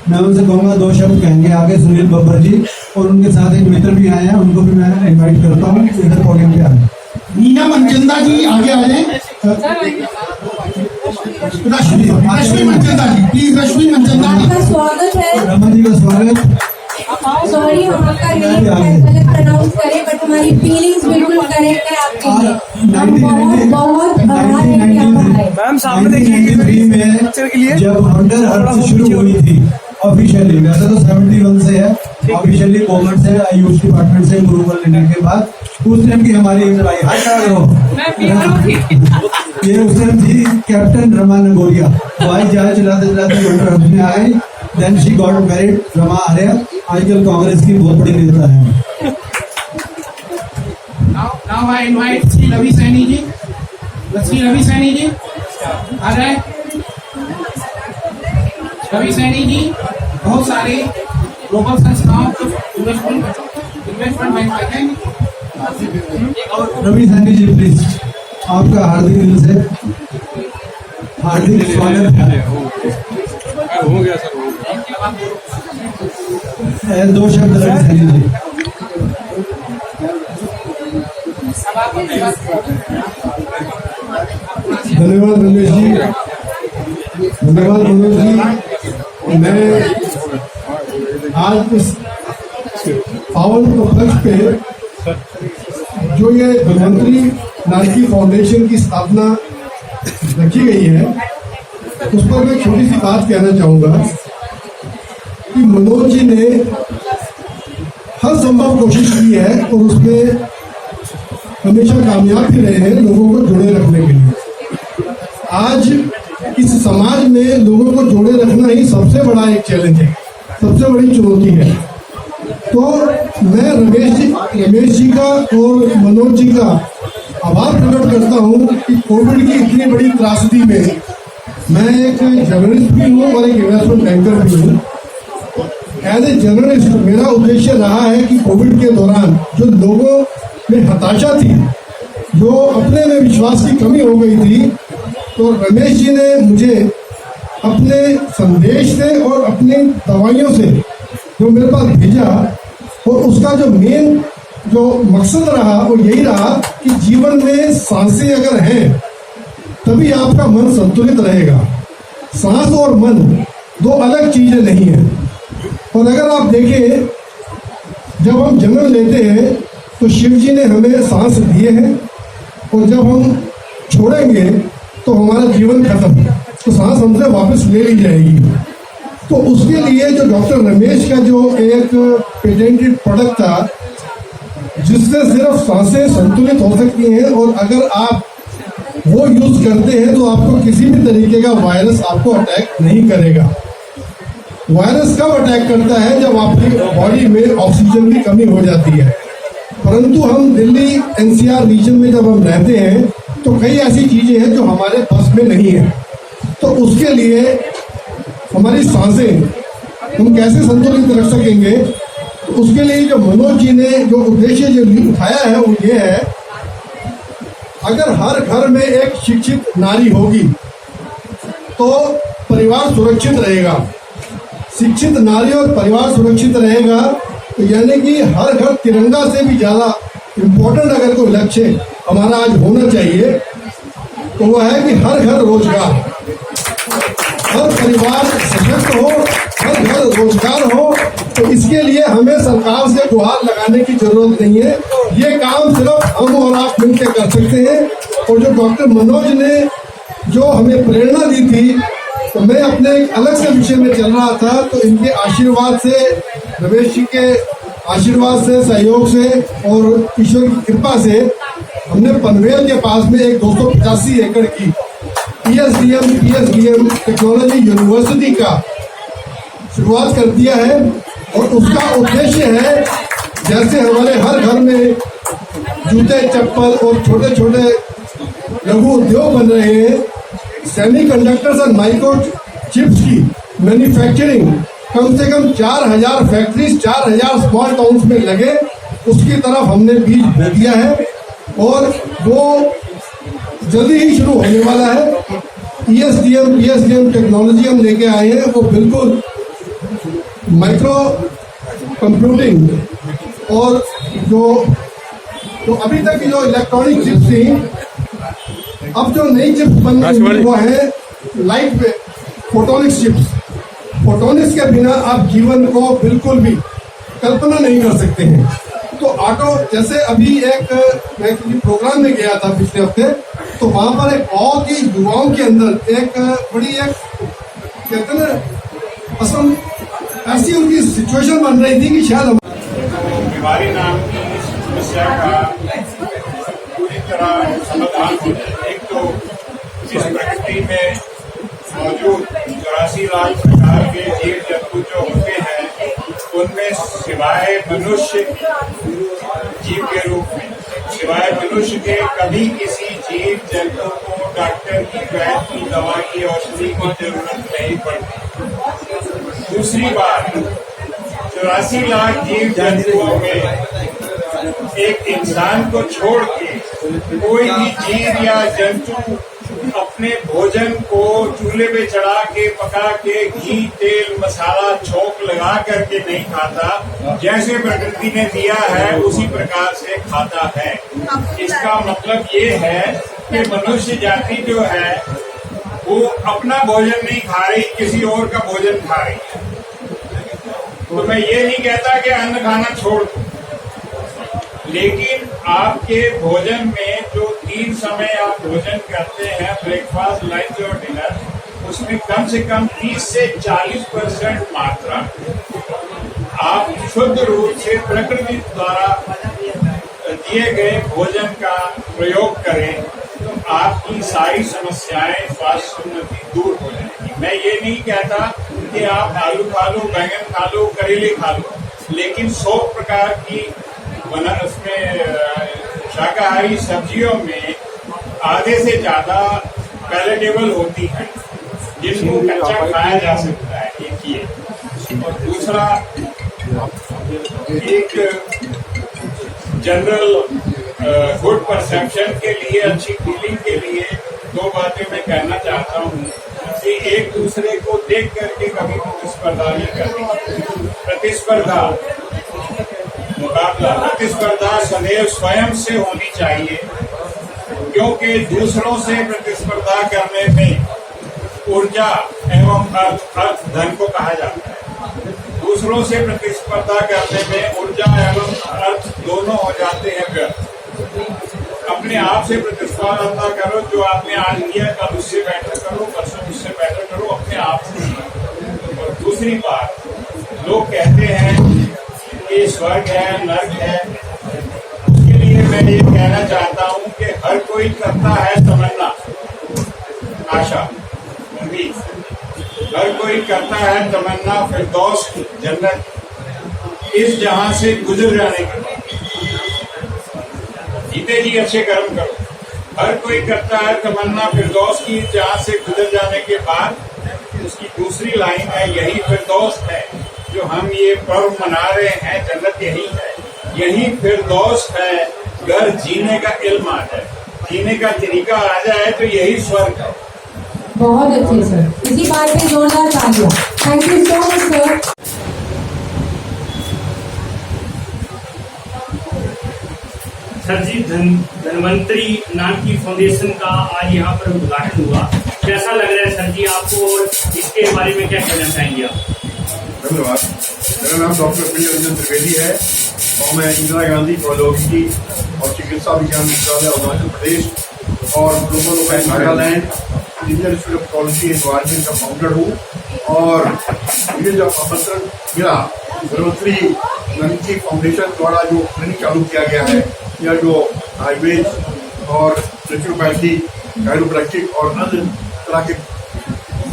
मैं उनसे कहूंगा 2 शब्द कहेंगे आगे सुनील बब्बर जी, और उनके साथ एक मित्र भी आए हैं, उनको भी मैं इनवाइट करता हूँ इधर पोडियम पे आए। नीना मनचंदा जी आगे आ जाए। रश्मि मनचंदा जी प्लीज, रश्मि मनचंदा आपका स्वागत है। रमा जी का स्वागत। सॉरी हम आपका नेम गलत प्रनाउंस करें, बट हमारी फीलिंग्स बिल्कुल करेक्ट है आपके लिए। हम बहुत आभारी हैं कि आप आए। मैम सामने देखिए में जब हंटर हर्ट शुरू हुई थी ऑफिशियली, वैसे तो 71 से है ऑफिशियली, गवर्नमेंट से आयुष डिपार्टमेंट से अप्रूवल लेने के बाद, उस टाइम की हमारी ये उस टाइम थी कैप्टन रमा नगोरिया, हवाई जहाज चलाते चलाते हंटर हर्ट में आए, then she got married Rama Arya, आजकल कांग्रेस की बहुत बड़ी नेता है। Now I invite Shri Ravi Saini ji. Shri Ravi Saini ji आ जाए। रवि सैनी जी बहुत सारे ग्लोबल संस्थाओं को इन्वेस्टमेंट बैंक करते हैं। रवि सैनी जी प्लीज, आपका हार्दिक दिल से हार्दिक स्वागत है। हो गया सर, 2 शब्द रवि सैनी जी। धन्यवाद रमेश जी, धन्यवाद मनोज जी। मैं आज इस पावन उपलक्ष्य पे जो ये धन्वंतरी नारकी फाउंडेशन की स्थापना रखी गई है, उस पर मैं छोटी सी बात कहना चाहूंगा कि मनोज जी ने हर संभव कोशिश की है और उसमें हमेशा कामयाब भी रहे हैं लोगों को जोड़े रखने के लिए। आज इस समाज में लोगों को जोड़े रखना ही सबसे बड़ा एक चैलेंज है, सबसे बड़ी चुनौती है। तो मैं रमेश जी का और मनोज जी का आभार प्रकट करता हूँ कि कोविड की इतनी बड़ी त्रासदी में मैं एक जर्नलिस्ट भी हूँ और एक इन्वेस्टमेंट बैंकर भी हूँ। एज ए जर्नलिस्ट मेरा उद्देश्य रहा है कि कोविड के दौरान जो लोगों में हताशा थी, जो अपने में विश्वास की कमी हो गई थी, तो रमेश जी ने मुझे अपने संदेश से और अपनी दवाइयों से जो मेरे पास भेजा, और उसका जो मेन जो मकसद रहा वो यही रहा कि जीवन में सांसें अगर हैं तभी आपका मन संतुलित रहेगा। सांस और मन 2 अलग चीजें नहीं है। और अगर आप देखें, जब हम जन्म लेते हैं तो शिव जी ने हमें सांस दिए हैं, और जब हम छोड़ेंगे तो हमारा जीवन खत्म, तो सांस हमसे वापस ले ली जाएगी। तो उसके लिए जो डॉक्टर रमेश का जो एक पेटेंटेड प्रोडक्ट था, जिससे सिर्फ सांसें संतुलित हो सकती हैं, और अगर आप वो यूज करते हैं तो आपको किसी भी तरीके का वायरस आपको अटैक नहीं करेगा। वायरस कब अटैक करता है? जब आपकी बॉडी में ऑक्सीजन की कमी हो जाती है। परंतु हम दिल्ली एनसीआर रीजन में जब हम रहते हैं तो कई ऐसी चीजें हैं जो हमारे बस में नहीं है। तो उसके लिए हमारी सांसें हम कैसे संतुलित रख सकेंगे, तो उसके लिए जो मनोज जी ने जो उद्देश्य जो उठाया है वो ये है, अगर हर घर में एक शिक्षित नारी होगी तो परिवार सुरक्षित रहेगा। शिक्षित नारी और परिवार सुरक्षित रहेगा, तो यानी कि हर घर तिरंगा से भी ज्यादा इम्पोर्टेंट अगर कोई लक्ष्य हमारा आज होना चाहिए तो वह है कि हर घर रोजगार, हर परिवार सशक्त हो, हर घर रोजगार हो। तो इसके लिए हमें सरकार से गुहार लगाने की जरूरत नहीं है, ये काम सिर्फ हम और आप मिलकर कर सकते हैं। और जो डॉक्टर मनोज ने जो हमें प्रेरणा दी थी, तो मैं अपने एक अलग से विषय में चल रहा था, तो इनके आशीर्वाद से, रमेश जी के आशीर्वाद से, सहयोग से और ईश्वर की कृपा से हमने पनवेल के पास में एक 285 एकड़ की पीएसडीएम टेक्नोलॉजी यूनिवर्सिटी का शुरुआत कर दिया है। और उसका उद्देश्य है, जैसे हमारे हर घर में जूते, चप्पल और छोटे छोटे लघु उद्योग बन रहे हैं, सेमीकंडक्टर्स और माइक्रो चिप्स की मैन्युफैक्चरिंग कम से कम 4000 फैक्ट्रीज 4000 स्मॉल टाउन्स में लगे, उसकी तरफ हमने बीज बो दिया है और वो जल्दी ही शुरू होने वाला है। ESDM टेक्नोलॉजी हम लेके आए हैं, वो बिल्कुल माइक्रो कंप्यूटिंग और जो अभी तक की जो इलेक्ट्रॉनिक चिप्स थी, अब जो नई चिप्स बन रही है वो है light weight photonics chips. Photonics के बिना आप जीवन को बिल्कुल भी कल्पना नहीं कर सकते हैं। तो ऑटो जैसे अभी मैं किसी प्रोग्राम में गया था पिछले हफ्ते, तो वहां पर एक बहुत ही युवाओं के अंदर एक बड़ी कहते हैं ना ऐसी उनकी सिचुएशन बन रही थी कि शायद बीमारी नाम की समस्या का पूरी तरह समाधान हो जाए। एक तो इस प्रकृति में मौजूद 84 लाख प्रकार के जीव जंतु जो होते हैं, उनमें सिवाय मनुष्य जीव के रूप में, सिवाय मनुष्य के कभी किसी जीव जंतु को डॉक्टर की वैद्य की दवा की औषधि की जरूरत नहीं पड़ती। दूसरी बात, 84 लाख जीव जंतुओं में एक इंसान को छोड़ के कोई भी जीव या जंतु अपने भोजन को चूल्हे पे चढ़ा के पका के घी तेल मसाला छोंक लगा करके नहीं खाता, जैसे प्रकृति ने दिया है उसी प्रकार से खाता है। इसका मतलब ये है कि मनुष्य जाति जो है वो अपना भोजन नहीं खा रही, किसी और का भोजन खा रही है। तो मैं ये नहीं कहता कि अन्न खाना छोड़ दो, लेकिन आपके भोजन में जो 3 समय आप भोजन करते हैं, ब्रेकफास्ट लंच और डिनर, उसमें कम से कम 30 से 40% मात्रा आप शुद्ध रूप से प्रकृति द्वारा दिए गए भोजन का प्रयोग करें, तो आपकी सारी समस्याएं स्वास्थ्य संबंधी दूर हो जाएंगी। मैं ये नहीं कहता कि आप आलू खा लो, बैंगन खा लो, करेले खा लो, लेकिन 100 प्रकार की उसमें शाकाहारी सब्जियों में आधे से ज्यादा पैलेटेबल होती है, जिनको कच्चा खाया जा सकता है। एक ये, और दूसरा एक जनरल गुड परसेप्शन के लिए, अच्छी फीलिंग के लिए 2 बातें मैं कहना चाहता हूँ कि एक दूसरे को देख करके कभी प्रतिस्पर्धा नहीं करनी। प्रतिस्पर्धा मुकाबला प्रतिस्पर्धा सदैव स्वयं से होनी चाहिए, क्योंकि दूसरों से प्रतिस्पर्धा करने में ऊर्जा एवं अर्थ धन को कहा जाता है। दूसरों से प्रतिस्पर्धा करने में ऊर्जा एवं अर्थ दोनों हो जाते हैं व्यर्थ। अपने आप से प्रतिस्पर्धा करो, जो आपने आज किया कल उससे बेटर करो, परसों उससे बेटर करो, अपने आप से। और दूसरी बात, लोग कहते हैं कि स्वर्ग है नर्क है, उसके लिए मैं ये कहना चाहता हूँ कि हर कोई करता है तमन्ना, आशा, उम्मीद, हर कोई करता है तमन्ना फिरदौस की, जन्नत, इस जहां से गुजर जाने की। जीते जी अच्छे कर्म करो। हर कोई करता है तमन्ना फिरदौस की, जहां से गुजर जाने के बाद उसकी दूसरी लाइन है, यही फिरदौस है जो हम ये पर्व मना रहे हैं। जन्नत यही है, यही फिरदौस है। घर जीने का इल्म आ जाए, जीने का तरीका आ जाए, तो यही स्वर्ग है। बहुत अच्छे सर, इसी बात पे जोरदार तालियां। Thank you so much sir. Sir जी, धनवंतरी नाम की फाउंडेशन का आज यहाँ पर उद्घाटन हुआ, कैसा लग रहा है सर जी आपको, और इसके बारे में क्या कहना चाहेंगे आप? धन्यवाद। मेरा नाम डॉक्टर प्रिय रंजन त्रिवेदी है और मैं इंदिरा गांधी प्रौद्योगिकी और चिकित्सा विज्ञान विश्वविद्यालय अरुणाचल प्रदेश और global open Nagaland Indian institute of policy environment का फाउंडर हूँ। और मुझे जब आमंत्रण मिला धनवंतरी नानकी फाउंडेशन द्वारा जो क्लिनिक चालू किया गया है, या जो आयुर्वेद और नेचुरोपैथी, कायरोप्रैक्टिक और अन्य तरह के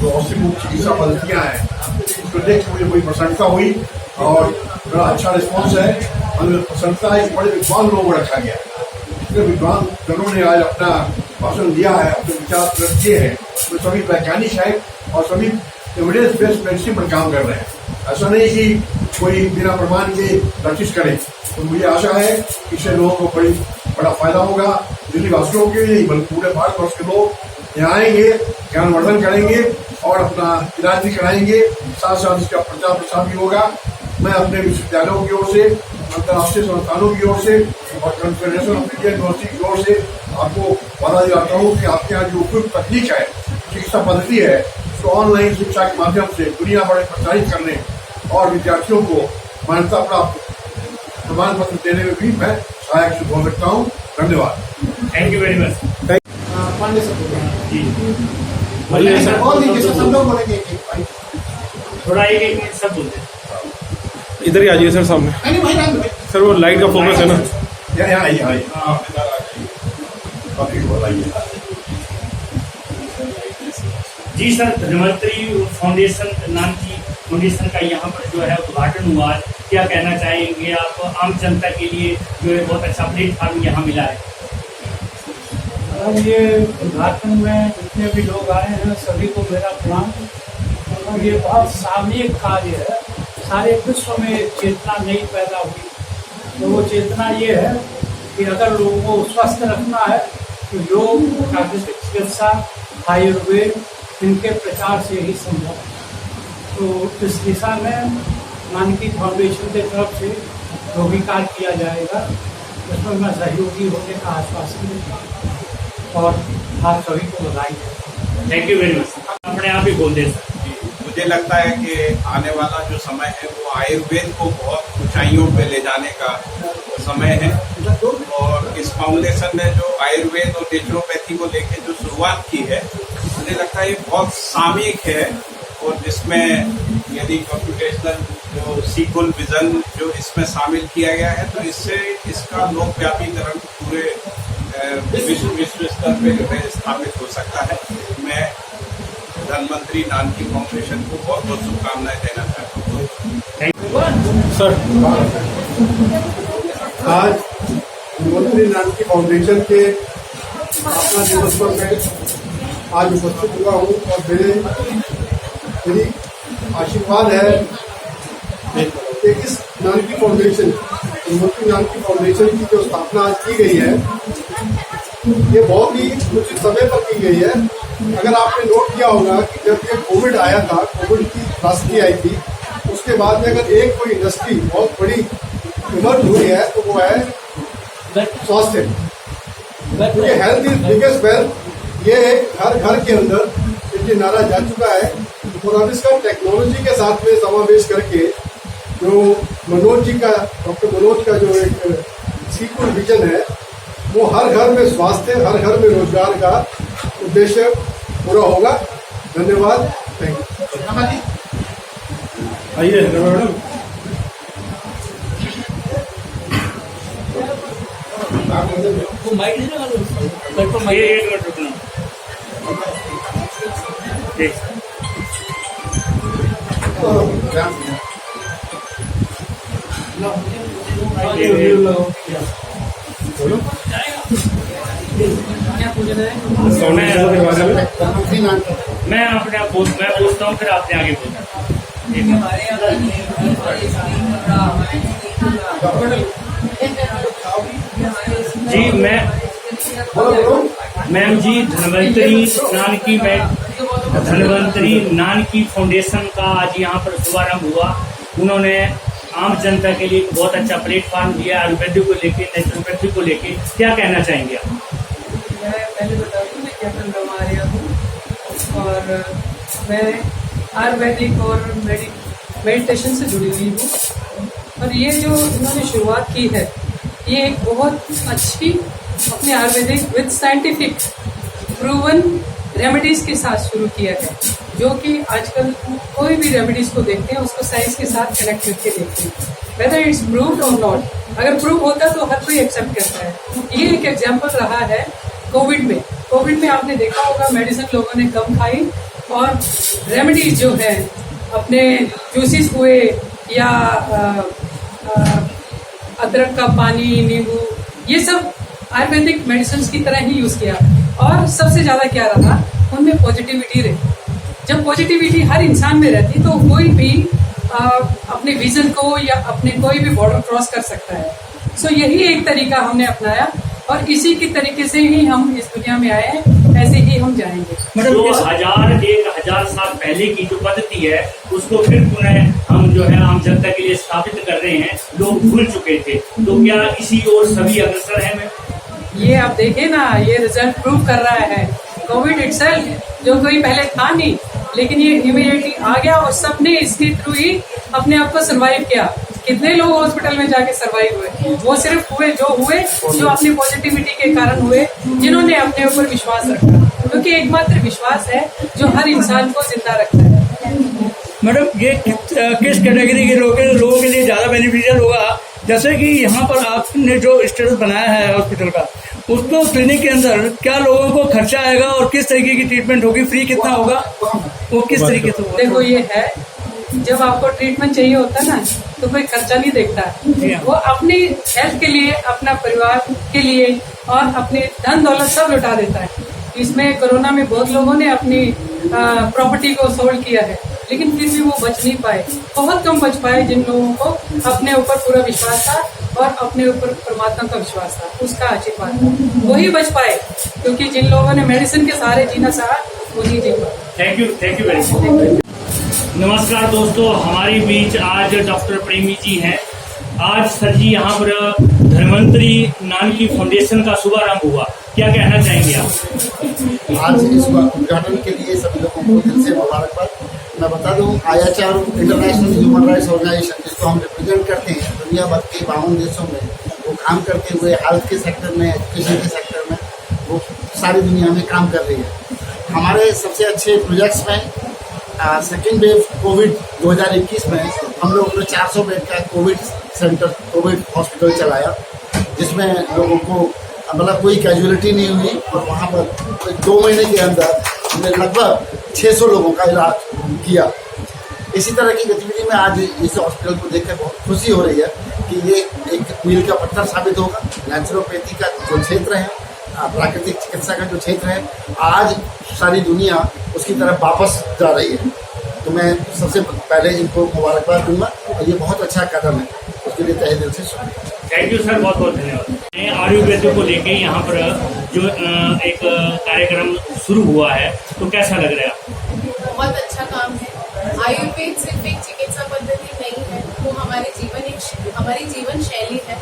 जो औषधि चिकित्सा पद्धतियाँ हैं, इसको देख मुझे बड़ी प्रसन्नता हुई और बड़ा अच्छा रिस्पॉन्स है। हमें प्रसन्नता है, बड़े विद्वान लोगों को रखा गया है। इतने विद्वान जनों ने आज अपना भाषण दिया है, अपने विचार प्रकट किए हैं, तो सभी वैज्ञानिक है और सभी एविडेंस बेस्ड मेडिसिन पर काम कर रहे हैं। ऐसा नहीं कि कोई बिना प्रमाण के प्रैक्टिस करे। तो मुझे आशा है कि इससे लोगों को बड़ा फायदा होगा। दिल्ली वासियों के लिए बल्कि पूरे भारतवर्ष के लोग यहाँ आएंगे, ज्ञानवर्धन करेंगे और अपना इलाज भी कराएंगे, साथ साथ इसका प्रचार प्रसार भी होगा। मैं अपने विश्वविद्यालयों की ओर से, अंतर्राष्ट्रीय संस्थानों की ओर से और कॉन्फेडरेशन ऑफ इंडियन यूनिवर्सिटी की ओर से आपको वादा दिलाता हूँ कि आपके यहाँ जो उपयुक्त तकनीक है, शिक्षा पद्धति है, तो ऑनलाइन शिक्षा के माध्यम से दुनिया भर में प्रचारित करने और विद्यार्थियों को मान्यता प्राप्त प्रमाण पत्र देने में भी मैं सहायक सिद्ध हो सकता हूँ। धन्यवाद। Thank you very much. थोड़ा एक मिनट सब बोलते। इधर ही आ जाइए सर सामने। सर वो लाइट का फोकस है ना। यहाँ आइए। जी सर, धन्वंतरी फाउंडेशन नाम की फाउंडेशन का यहाँ पर जो है उद्घाटन हुआ। क्या कहना चाहेंगे आप? आम जनता के लिए जो है बहुत अच्छा प्लेटफॉर्म यहाँ मिला है। और ये उद्घाटन में जितने भी लोग आए हैं सभी को मेरा प्रणाम। और ये बहुत सामूहिक कार्य है। सारे विश्व में चेतना नहीं पैदा हुई, तो वो चेतना ये है कि अगर लोगों को स्वस्थ रखना है तो योग, प्राकृतिक चिकित्सा, आयुर्वेद, इनके प्रचार से ही संभव। तो इस दिशा में नानकी फाउंडेशन की तरफ से जो भी कार्य किया जाएगा उसमें मैं सहयोगी होने का आश्वासन देता हूँ और आप सभी को बधाई है। Thank you very much. अपने आप ही बोल दें। मुझे लगता है कि आने वाला जो समय है वो आयुर्वेद को बहुत ऊंचाइयों पे ले जाने का समय है। और इस फाउंडेशन ने जो आयुर्वेद और नेचुरोपैथी को लेकर जो शुरुआत की है, मुझे लगता है ये बहुत सामयिक है। और जिसमें यदि कंप्यूटेशनल जो सीक्वल विजन जो इसमें शामिल किया गया है, तो इससे इसका लोकव्यापीकरण पूरे विश्व स्तर पर स्थापित हो सकता है। मैं धन्वंतरी नानकी फाउंडेशन को बहुत बहुत शुभकामनाएं देना चाहता हूँ। सर, आज धन्वंतरी नानकी फाउंडेशन के स्थापना दिवस पर मैं आज उपस्थित हुआ हूँ और मेरी आशीर्वाद है कि इस नानकी फाउंडेशन, धन्वंतरी नानकी फाउंडेशन की जो स्थापना आज की गई है, ये बहुत ही उचित समय पर की गई है। अगर आपने नोट किया होगा कि जब ये कोविड आया था, कोविड की त्रासदी आई थी, उसके बाद में अगर एक कोई इंडस्ट्री बहुत बड़ी इमर्ज हुई है तो वो है स्वास्थ्य। क्योंकि हेल्थ इज बिगेस्ट वेल्थ, ये हर घर के अंदर ये नारा जा चुका है। और अब इसका टेक्नोलॉजी के साथ में समावेश करके जो मनोज जी का, डॉक्टर मनोज का जो एक सीक्वल विजन है, वो हर घर में स्वास्थ्य, हर घर में रोजगार का उद्देश्य पूरा होगा। धन्यवाद। Thank you. आइए मैडम। मैं अपने आप मैं पूछता हूँ, फिर आपने आगे बोलना। जी मैम जी, धन्वंतरी नानकी फाउंडेशन का आज यहाँ पर शुभारंभ हुआ। उन्होंने आम जनता के लिए बहुत अच्छा प्लेटफॉर्म दिया आयुर्वेदिक को लेके, नेचुरोपैथी को लेके। क्या कहना चाहेंगे आप? मैं पहले बता दूँ, मैं कैप्टन रमारिया हूँ और मैं आयुर्वेदिक और मेडिटेशन से जुड़ी हुई हूँ। और ये जो इन्होंने शुरुआत की है, ये एक बहुत अच्छी अपने Ayurvedic with scientific proven remedies के साथ शुरू किया है, जो कि आजकल कोई भी रेमेडीज को देखते हैं उसको साइंस के साथ कनेक्ट करके देखते हैं, वेदर इट्स प्रूव्ड और नॉट। अगर प्रूव होता तो हर कोई एक्सेप्ट करता है। ये एक एग्जाम्पल रहा है कोविड में आपने देखा होगा मेडिसिन लोगों ने कम खाई और रेमेडीज जो है अपने जूसेस हुए या अदरक का पानी, नींबू, ये सब आयुर्वेदिक मेडिसिन की तरह ही यूज किया। और सबसे ज्यादा क्या रहा, उनमें पॉजिटिविटी रही। जब पॉजिटिविटी हर इंसान में रहती तो कोई भी अपने विजन को या अपने कोई भी बॉर्डर क्रॉस कर सकता है। सो यही एक तरीका हमने अपनाया और इसी की तरीके से ही हम इस दुनिया में आए हैं, ऐसे ही हम जाएंगे। जो 1000 साल पहले की जो पद्धति है उसको फिर पुनः हम जो है आम जनता के लिए स्थापित कर रहे हैं। लोग भूल चुके थे, तो क्या इसी ओर सभी अग्रसर हैं? मैं ये आप देखें ना, ये रिजल्ट प्रूव कर रहा है। कोविड इटसेल्फ जो कोई पहले था नहीं, लेकिन ये इमीडिएटली आ गया और सबने इसके थ्रू ही अपने आप को सर्वाइव किया। कितने लोग हॉस्पिटल में जाके सर्वाइव हुए, वो सिर्फ हुए जो अपनी पॉजिटिविटी के कारण हुए, जिन्होंने अपने ऊपर विश्वास रखा, क्योंकि एकमात्र विश्वास है जो हर इंसान को जिंदा रखता है। मैडम, ये किस कैटेगरी के लोगों के लिए ज़्यादा बेनिफिशियल होगा? जैसे कि यहाँ पर आपने जो स्टेटस बनाया है हॉस्पिटल का, उसको क्लिनिक के अंदर क्या लोगों को खर्चा आएगा और किस तरीके की ट्रीटमेंट होगी, फ्री कितना होगा, वो किस तरीके से होगा? देखो, ये है जब आपको ट्रीटमेंट चाहिए होता है ना, तो कोई खर्चा नहीं देखता, वो अपनी हेल्थ के लिए, अपना परिवार के लिए और अपने धन दौलत सब लुटा देता है। इसमें कोरोना में बहुत लोगों ने अपनी प्रॉपर्टी को सोल्ड किया है, लेकिन फिर भी वो बच नहीं पाए। बहुत कम बच पाए जिन लोगों को अपने ऊपर पूरा विश्वास था और अपने ऊपर परमात्मा का विश्वास था, उसका आशीर्वाद था, वही बच पाए। क्योंकि जिन लोगों ने मेडिसिन के सहारे जीना चाहा, वो नहीं जी पाए। Thank you very much. नमस्कार दोस्तों, हमारे बीच आज डॉक्टर प्रेमी जी हैं। आज सर जी यहाँ पर धन्वंतरी नानकी फाउंडेशन का शुभारंभ हुआ, क्या कहना चाहेंगे आप? आज इस उद्घाटन के लिए सभी लोगों को दिल से मुबारकबाद। मैं बता दूं, IHR international human rights organization, जिसको हम रिप्रेजेंट करते हैं दुनिया भर के 52 देशों में, वो काम करते हुए हेल्थ के सेक्टर में, एजुकेशन के सेक्टर में, वो सारी दुनिया में काम कर रही है। हमारे सबसे अच्छे प्रोजेक्ट्स में सेकेंड वेव कोविड 2021 में हम लोगों ने 400 बेड का कोविड सेंटर, कोविड हॉस्पिटल चलाया, जिसमें लोगों को मतलब कोई कैजुअलिटी नहीं हुई और वहाँ पर 2 महीने के अंदर हमने लगभग 600 लोगों का इलाज किया। इसी तरह की गतिविधि में आज इस हॉस्पिटल को देखकर बहुत खुशी हो रही है कि ये एक मील का पत्थर साबित होगा। नेचुरोपैथी का जो क्षेत्र है, प्राकृतिक चिकित्सा का जो क्षेत्र है, आज सारी दुनिया उसकी तरफ वापस जा रही है। तो मैं सबसे पहले इनको मुबारकबाद दूंगा और ये बहुत अच्छा कदम है, उसके लिए तहे दिल से शुक्रिया। थैंक यू सर, बहुत बहुत धन्यवाद। आयुर्वेद को लेके यहाँ पर जो एक कार्यक्रम शुरू हुआ है, तो कैसा लग रहा है? बहुत अच्छा काम है। आयुर्वेद सिर्फ एक चिकित्सा पद्धति नहीं है, वो हमारी जीवन शैली है।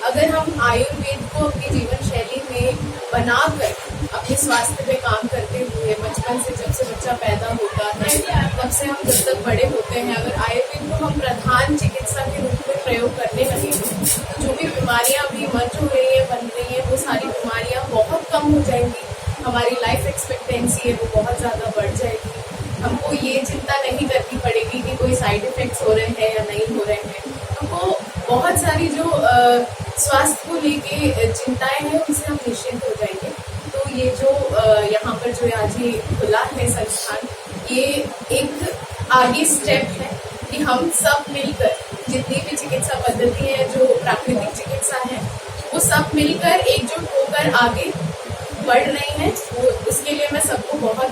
अगर हम आयुर्वेद को अपनी जीवन शैली में बनाकर अपने स्वास्थ्य पे काम करते हुए बचपन से, जब से बच्चा पैदा होता है तब से हम जब तक बड़े होते हैं, अगर आयुर्वेद को हम प्रधान चिकित्सा के रूप में प्रयोग करने लगे, तो जो भी बीमारियां अभी मर्ज हो रही है, बन रही है, वो सारी बीमारियां बहुत कम हो जाएंगी। हमारी लाइफ एक्सपेक्टेंसी है वो बहुत ज़्यादा बढ़ जाएगी। हमको ये चिंता नहीं करनी पड़ेगी कि कोई साइड इफेक्ट्स हो रहे हैं या नहीं हो रहे हैं। हमको बहुत सारी जो स्वास्थ्य को लेके चिंताएं हैं, उनसे हम निश्चिंत हो जाएंगे। तो ये जो यहाँ पर जो आज ये खुला है संस्थान, ये एक आगे स्टेप है कि हम सब मिलकर, जितनी भी चिकित्सा पद्धति है जो प्राकृतिक चिकित्सा है, वो सब मिलकर एकजुट होकर आगे बढ़ रही हैं। उसके लिए मैं सबको बहुत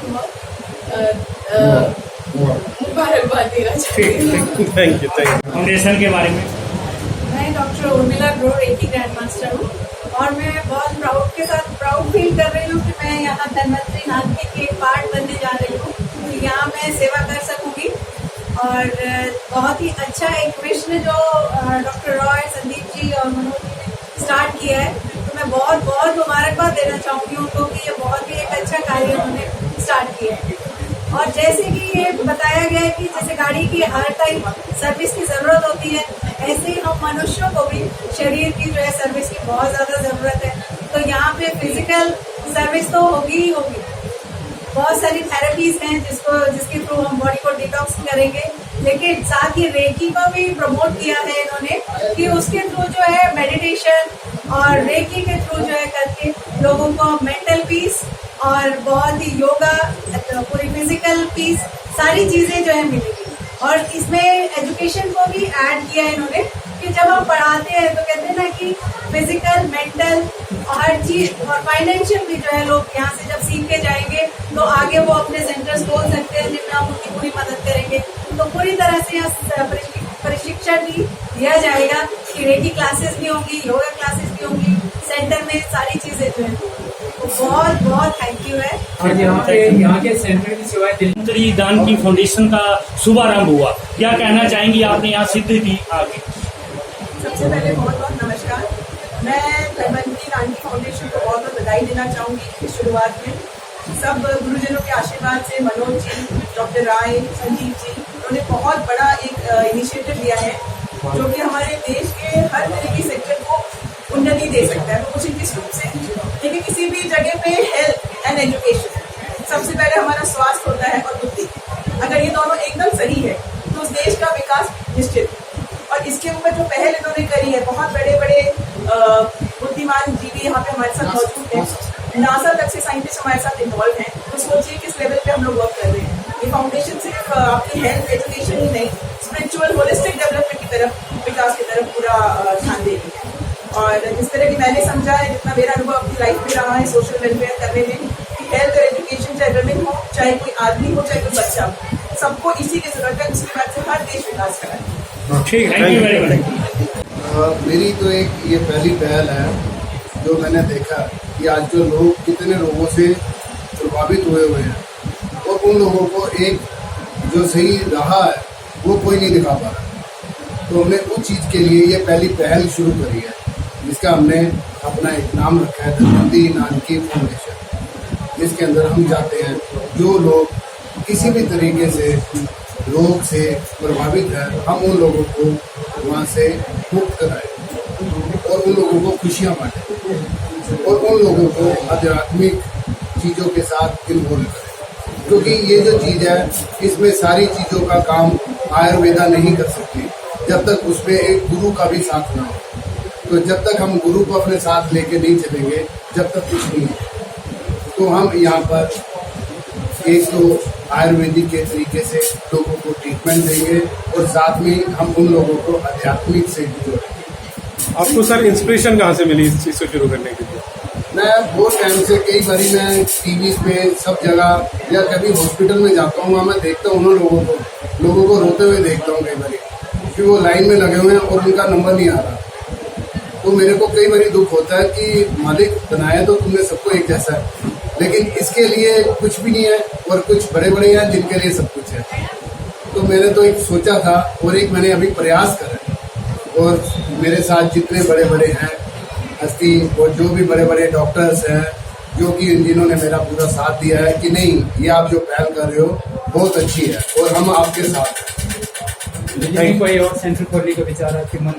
मुबारकबाद देना चाहती हूँ। Thank you. फाउंडेशन के बारे में मैं doctor Urmila Grover reiki grand master हूँ और मैं बहुत प्राउड फील कर रही हूँ कि मैं यहाँ धन्वंतरी नानकी के पार्ट बनने जा रही हूँ। तो यहाँ मैं सेवा कर सकूँगी और बहुत ही अच्छा एक मिशन जो डॉक्टर रॉय, संदीप जी और मनोज जी ने स्टार्ट किया है, तो मैं बहुत बहुत मुबारकबाद देना चाहूँगी उनको कि ये बहुत ही एक अच्छा कार्य उन्होंने स्टार्ट किया है। और जैसे कि ये बताया गया है कि जैसे गाड़ी की हर टाइम सर्विस की ज़रूरत होती है, ऐसे ही हम मनुष्यों को भी शरीर की जो है सर्विस की बहुत ज़्यादा ज़रूरत है। तो यहाँ पे फिजिकल सर्विस तो होगी ही होगी, बहुत सारी थेरेपीज हैं जिसके थ्रू हम बॉडी को डिटॉक्स करेंगे, लेकिन साथ ही रेकी को भी प्रमोट किया है इन्होंने कि उसके थ्रू जो है मेडिटेशन और रेकी के थ्रू जो है करके लोगों को मेंटल पीस और बहुत ही योगा, पूरी फिजिकल पीस, सारी चीज़ें जो है मिलेगी। और इसमें एजुकेशन को भी ऐड किया है इन्होंने कि क्योंकि जब हम पढ़ाते हैं तो कहते हैं ना कि फिजिकल, मेंटल और हर चीज और फाइनेंशियल भी जो है लोग यहाँ से जब सीख के जाएंगे तो आगे वो अपने सेंटर्स खोल सकते हैं जिनमें हम उनकी पूरी मदद करेंगे। तो पूरी तरह से यहाँ प्रशिक्षण भी दिया जाएगा कि रेकी क्लासेस भी होंगी, योगा क्लासेस भी होंगी, सेंटर में सारी चीजें जो है। तो बहुत बहुत थैंक यू है। आज यहाँ के सेंटर की सेवाएं धन्वंतरी दान की फाउंडेशन का शुभारंभ हुआ, क्या कहना चाहेंगी? आपने यहाँ सिद्धि दी आगे। सबसे पहले बहुत बहुत नमस्कार। मैं धन्वंतरी दान की फाउंडेशन को बहुत बहुत बधाई देना चाहूँगी इस शुरुआत में। सब गुरुजनों के आशीर्वाद से मनोज जी, डॉक्टर राय, संजीव जी, उन्होंने बहुत बड़ा एक इनिशिएटिव लिया है जो कि हमारे देश के हर तरह की सेक्टर को उन्नति दे सकता है। वो कुछ किस रूप से, लेकिन किसी भी जगह पे हेल्थ एंड एजुकेशन, सबसे पहले हमारा स्वास्थ्य होता है और बुद्धि, अगर ये दोनों एकदम सही है तो उस देश का विकास निश्चित। और इसके ऊपर जो पहल इन्होंने करी है, बहुत बड़े बड़े बुद्धिमान जीवी यहाँ पे हमारे साथ मौजूद हैं, नासा तक से साइंटिस्ट हमारे साथ इन्वॉल्व हैं। तो सोचिए किस लेवल पे हम लोग वर्क कर रहे हैं। ये फाउंडेशन सिर्फ आपकी हेल्थ एजुकेशन ही नहीं, स्पिरिचुअल होलिस्टिक डेवलपमेंट की तरफ, विकास की तरफ पूरा ध्यान दे रही है। और जिस तरह की मैंने समझा है, जितना मेरा अनुभव अपनी लाइफ में रहा है सोशल वेलफेयर करने में, कि हेल्थ और एजुकेशन चाहे वुमेन हो, चाहे कोई आदमी हो, चाहे कोई बच्चा हो, सबको इसी की जरूरत है। उसके बाद से हर देश विकास कराए। ठीक है। मेरी तो एक ये पहली पहल है जो मैंने देखा कि आज जो लोग कितने लोगों से प्रभावित हुए हैं और उन लोगों को एक जो सही रहा है वो कोई नहीं दिखा पा रहा। तो हमने उस चीज़ के लिए ये पहली पहल शुरू करी है, जिसका हमने अपना एक नाम रखा है धन्वंतरी नानकी फाउंडेशन, जिसके अंदर हम चाहते हैं जो लोग किसी भी तरीके से रोग से प्रभावित है, हम उन लोगों को वहाँ से मुक्त कराएं और उन लोगों को खुशियाँ बांटें और उन लोगों को आध्यात्मिक चीज़ों के साथ इन्वॉल्व करें। क्योंकि ये जो चीज़ है, इसमें सारी चीज़ों का काम आयुर्वेदा नहीं कर सकती जब तक उसमें एक गुरु का भी साथ ना हो। तो जब तक हम गुरु को अपने साथ लेके नहीं चलेंगे, जब तक कुछ नहीं है। तो हम यहाँ पर एक तो आयुर्वेदिक के तरीके से लोगों को ट्रीटमेंट देंगे और साथ में हम उन लोगों को आध्यात्मिक से भी जोड़ेंगे। आपको सर इंस्पिरेशन कहाँ से मिली इस चीज़ को शुरू करने के लिए? मैं बहुत टाइम से कई बार मैं टीवी पे सब जगह या कभी हॉस्पिटल में जाता हूँ, वहाँ मैं देखता हूँ उन लोगों को रोते हुए देखता हूँ कई बार, क्योंकि वो लाइन में लगे हुए हैं और उनका नंबर नहीं आ रहा। तो मेरे को कई बार दुख होता है कि मालिक बनाया तो तुमने सबको एक जैसा है, लेकिन इसके लिए कुछ भी नहीं है और कुछ बड़े बड़े हैं जिनके लिए सब कुछ है। तो मैंने तो एक सोचा था और एक मैंने अभी प्रयास करा और मेरे साथ जितने बड़े बड़े हैं हस्ती और जो भी बड़े बड़े डॉक्टर्स हैं, जो कि जिन्होंने मेरा पूरा साथ दिया है कि नहीं ये आप जो पहल कर रहे हो बहुत अच्छी है और हम आपके साथ हैं। कोई और सेंटर खोलने का विचार आपके मन?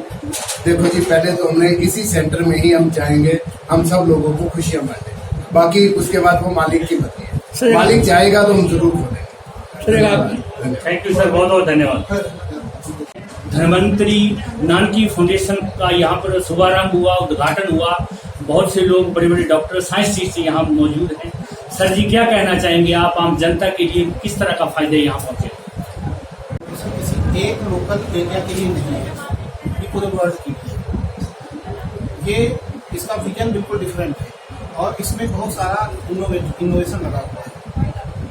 देखो जी, पहले तो हमने इसी सेंटर में ही हम चाहेंगे हम सब लोगों को खुशियाँ बांटें, बाकी उसके बाद वो मालिक की मर्जी है। मालिक चाहेगा तो हम जरूर खोलेंगे। थैंक यू सर, बहुत बहुत धन्यवाद। धन्वंतरी नानकी फाउंडेशन का यहाँ पर शुभारंभ हुआ, उद्घाटन हुआ, बहुत से लोग बड़े बड़े डॉक्टर साइंटिस्ट यहाँ मौजूद हैं। सर जी क्या कहना चाहेंगे आप आम जनता के लिए, किस तरह का फायदे यहाँ पहुँचे? किसी एक लोकल एरिया के लिए नहीं है, ये पूरे वर्ल्ड के लिए। ये इसका विजन बिल्कुल डिफरेंट है और इसमें बहुत सारा इनोवेशन लगा हुआ है।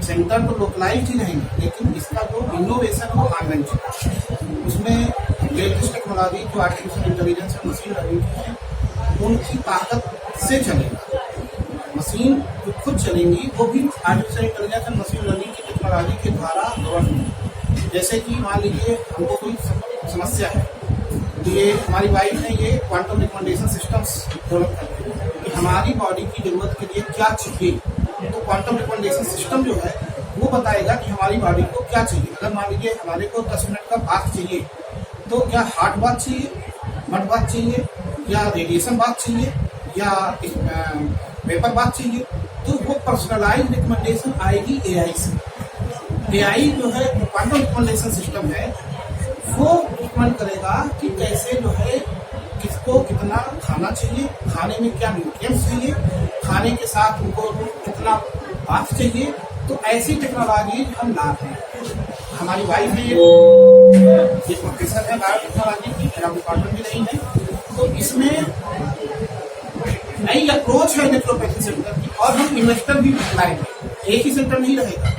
सेंटर तो लोकलाइज ही रहेंगे, लेकिन इसका जो इनोवेशन वो ऑनलाइन है। उसमें लेटेस्ट टेक्नोलॉजी जो आर्टिफिशियल इंटेलिजेंस और मशीन लर्निंग की है, उनकी ताकत से चलेगा। मशीन जो खुद चलेंगी वो भी आर्टिफिशियल इंटेलिजेंस और मशीन लर्निंग की टेक्नोलॉजी के द्वारा गवर्न होगी। जैसे कि मान लीजिए हमको कोई समस्या है, तो ये हमारी वाइफ ने ये क्वांटम रिकमेंडेशन सिस्टम्स डेवलप करते हैं कि हमारी बॉडी की जरूरत के लिए क्या चाहिए। तो क्वांटम रिकमेंडेशन सिस्टम जो है वो बताएगा कि हमारी बॉडी को क्या चाहिए। अगर मान लीजिए हमारे को 10 मिनट का बाथ चाहिए, तो क्या हार्ट बाथ चाहिए, मड बाथ चाहिए, या रेडिएशन बाथ चाहिए, या पेपर बाथ चाहिए, तो वो पर्सनलाइज रिकमेंडेशन आएगी एआई से। एआई जो है क्वांटम रिकमेंडेशन सिस्टम है, वो रिकमेंड करेगा कि कैसे जो है किसको कितना खाना चाहिए, खाने में क्या न्यूट्रिएंट्स चाहिए, खाने के साथ उनको कितना बात चाहिए। तो ऐसी टेक्नोलॉजी हम ला रहे हैं। हमारी वाइफ है, ये प्रोफेसर है बायोटेक्नोलॉजी की, मेरा डिपार्टमेंट भी नहीं है। तो इसमें नई अप्रोच है नेचुरोपैथी सेंटर की, और हम इन्वेस्टर भी लाएंगे। एक ही सेंटर नहीं रहेगा,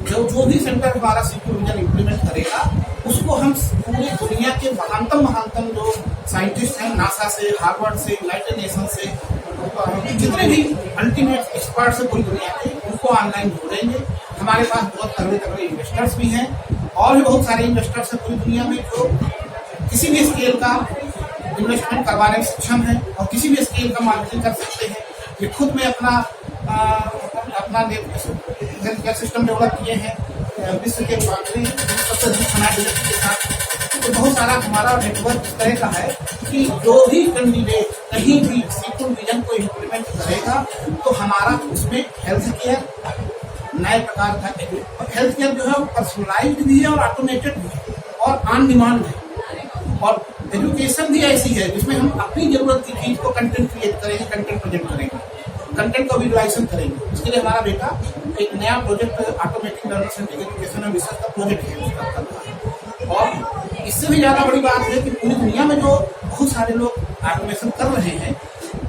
जो भी सेंटर हमारा सीक्यू विजन इम्प्लीमेंट करेगा उसको हम पूरी दुनिया के महानतम जो साइंटिस्ट हैं, नासा से, हार्वर्ड से, यूनाइटेड नेशन से, जितने भी अल्टीमेट एक्सपर्ट्स हैं पूरी दुनिया के, उनको ऑनलाइन जोड़ेंगे। हमारे पास बहुत तगड़े इन्वेस्टर्स भी हैं, और भी बहुत सारे इन्वेस्टर्स हैं पूरी दुनिया में जो किसी भी स्केल का इन्वेस्टमेंट करवाने में सक्षम है और किसी भी स्केल का मार्केटिंग कर सकते हैं। ये खुद में अपना हेल्थ केयर सिस्टम डेवलप किए हैं विश्व के सबसे के साथ। तो बहुत सारा हमारा नेटवर्क इस तरह का है कि जो भी कैंडिडेट कहीं भी सीक्यू विजन को इम्प्लीमेंट करेगा तो हमारा उसमें हेल्थ केयर नए प्रकार का हेल्थ केयर जो है पर्सनलाइज्ड भी है और ऑटोमेटेड भी है और ऑन डिमांड है। और एजुकेशन भी ऐसी है जिसमें हम अपनी जरूरत की चीज को कंटेंट क्रिएट करेंगे, कंटेंट प्रेजेंट करेंगे, कंटेंट को विजुअलाइजेशन करेंगे। इसके लिए हमारा बेटा एक नया project automatic learner centric education and research का प्रोजेक्ट है। और इससे भी ज्यादा बड़ी बात है कि पूरी दुनिया में जो बहुत सारे लोग ऑटोमेशन कर रहे हैं,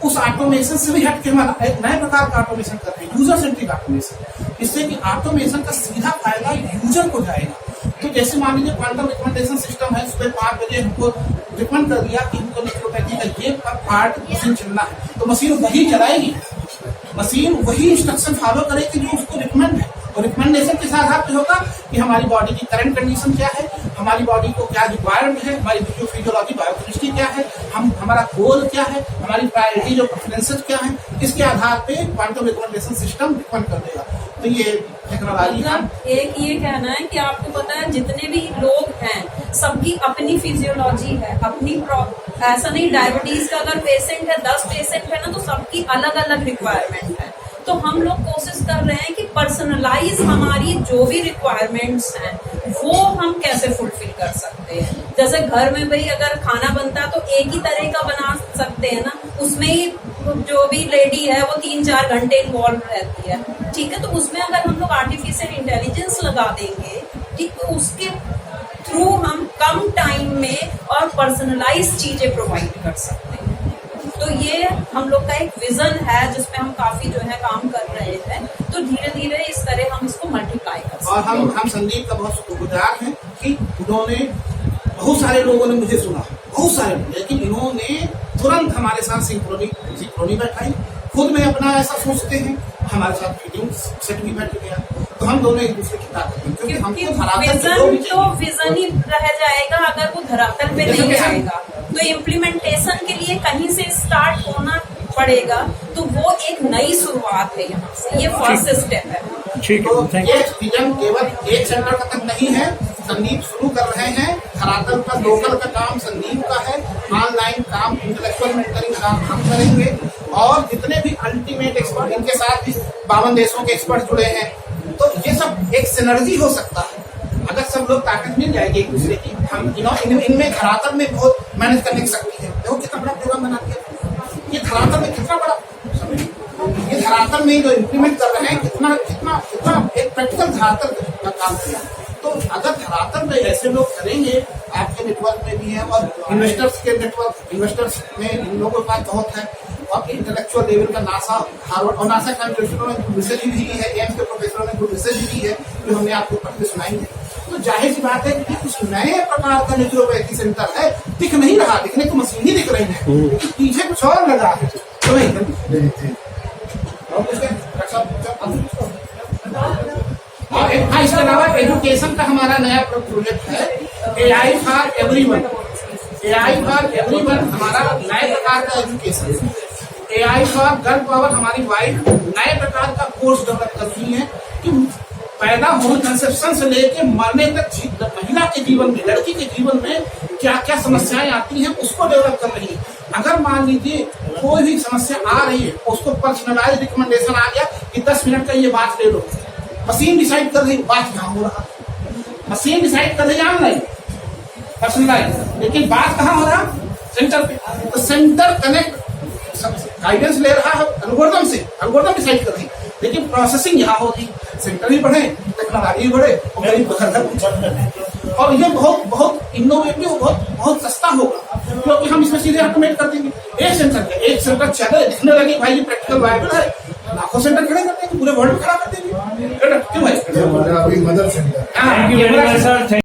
उस ऑटोमेशन से भी हट के हमारा एक नए प्रकार का ऑटोमेशन कर रहे हैं, यूजर सेंट्रिक ऑटोमेशन। इससे कि ऑटोमेशन का सीधा फायदा यूजर को जाएगा। तो जैसे मान लीजिए क्वांटम रिकमेंडेशन सिस्टम है, सुबह 5 बजे हमको रिकमेंड कर दिया कि हमको नेचुरोपैथी का ये पार्ट मशीन चलना है, तो मशीन वही चलाएगी, मशीन वही इंस्ट्रक्शन फॉलो करेगी जो उसको रिकमेंड है। और रिकमेंडेशन के साथ साथ होगा कि हमारी बॉडी की करंट कंडीशन क्या है, हमारी बॉडी को क्या रिक्वायरमेंट है, हमारी फिजियोलॉजी बायोकेमिस्ट्री क्या है, हमारा गोल क्या है, हमारी प्रायोरिटी जो प्रेफरेंसेस क्या है, इसके आधार पे क्वांटम रिकमेंडेशन सिस्टम रिकमेंड कर देगा। तो ये टेक्नोलॉजी का एक ये कहना है कि आपको पता है जितने भी लोग हैं सबकी अपनी फिजियोलॉजी है, अपनी ऐसा नहीं डायबिटीज का अगर पेशेंट है 10 पेशेंट है ना तो सबकी अलग अलग रिक्वायरमेंट है। तो हम लोग कोशिश कर रहे हैं कि पर्सनलाइज हमारी जो भी रिक्वायरमेंट्स हैं वो हम कैसे फुलफिल कर सकते हैं। जैसे घर में भाई अगर खाना बनता है तो एक ही तरह का बना सकते हैं ना, उसमें ही जो भी लेडी है वो 3-4 घंटे इन्वॉल्व रहती है, ठीक है। तो उसमें अगर हम लोग आर्टिफिशियल इंटेलिजेंस लगा देंगे, ठीक, तो उसके थ्रू हम कम टाइम में और पर्सनलाइज चीजें प्रोवाइड कर सकते हैं। तो ये हम लोग का एक विजन है जिसमें हम काफी जो है काम कर रहे हैं। तो धीरे धीरे इस तरह हम इसको मल्टीप्लाई कर सकते हैं। और हम संदीप का बहुत शुक्रगुजार हैं कि उन्होंने बहुत सारे लोगों ने मुझे सुना, बहुत सारे, लेकिन इन्होंने तुरंत हमारे साथ सिंक्रोनी बैठाई। खुद में अपना ऐसा सोचते हैं, हमारे साथ फीडिंग सेट भी बैठ गया। तो हम दोनों एक दूसरे की ताकत हैं, क्योंकि हमको विजन तो विजन ही रह जाएगा अगर वो धरातल पे नहीं आएगा। तो इम्प्लीमेंटेशन के लिए कहीं से स्टार्ट होना पड़ेगा, तो वो एक नई शुरुआत है यहाँ से, ये फर्स्ट स्टेप है। ठीक है। ये विजन केवल एक सेंटर का तक नहीं है, संदीप शुरू कर रहे हैं। धरातल का लोकल का काम संदीप का है, ऑनलाइन काम इंटेलेक्चुअल मेंटरिंग काम हम करेंगे। और जितने भी अल्टीमेट एक्सपर्ट, इनके साथ भी 52 देशों के एक्सपर्ट जुड़े हैं, तो ये सब एक सिनर्जी हो सकता है अगर सब लोग ताकत मिल जाएगी एक दूसरे की। हम इनमें धरातल में बहुत मैनेज करने की शक्ति है। देखो कितना बड़ा प्रोग्राम बना दिया, ये धरातल में कितना बड़ा, ये धरातल में जो इम्प्लीमेंट कर रहे हैं कितना कितना कितना एक प्रैक्टिकल धरातल का काम किया। तो अगर धरातल में ऐसे लोग करेंगे, आपके नेटवर्क में भी है और इन्वेस्टर्स के नेटवर्क, इन्वेस्टर्स में इन लोगों के पास बहुत है, और इंटेलेक्चुअल लेवल का नासा, हार्वर्ड और नासा का रिसर्च भी है, एम्स के प्रोफेसरों ने रिसर्च भी है जो हमने आपको पढ़ के सुनाई है। तो जाहिर सी बात है कि कुछ नए प्रकार का नेचुरोपैथी सेंटर है, दिख नहीं रहा, दिखने को मशीन ही दिख रही है, लेकिन पीछे कुछ और लगा है। तो और इसके अलावा एजुकेशन का हमारा नया प्रोजेक्ट है AI for everyone. AI for everyone हमारा नए प्रकार का education. AI for girl power हमारी वाइफ नए प्रकार का कोर्स डेवलप कर रही है कि पैदा होने कंसेप्शन से लेके मरने तक महिला के जीवन में, लड़की के जीवन में क्या क्या समस्याएं आती हैं उसको डेवलप कर रही है। अगर मान लीजिए कोई भी समस्या आ रही है, उसको पर्सनलाइज रिकमेंडेशन आ गया कि 10 मिनट का ये बात ले लो, मशीन डिसाइड कर रही बात कहाँ हो रहा, मशीन डिसाइड कर रही ऑनलाइन पर्सनलाइज, लेकिन बात कहाँ हो रहा, सेंटर पे। तो सेंटर कनेक्ट गाइडेंस ले रहा है एल्गोरिथम से, एल्गोरिथम डिसाइड कर रही, लेकिन प्रोसेसिंग यहाँ होगी। सेंटर भी बढ़े, टेक्नोलॉजी भी बढ़े और गरीब को घर घर पहुंचाने। और ये बहुत बहुत इनोवेटिव, बहुत सस्ता होगा, क्योंकि हम इसमें सीधे ऑटोमेट कर देंगे। एक सेंटर चले, दिखने लगे भाई ये प्रैक्टिकल वायबल है, लाखों सेंटर खड़े कर देंगे, पूरे वर्ल्ड में खड़ा कर देंगे। क्यों भाई? Mother centre. Thank you very much sir.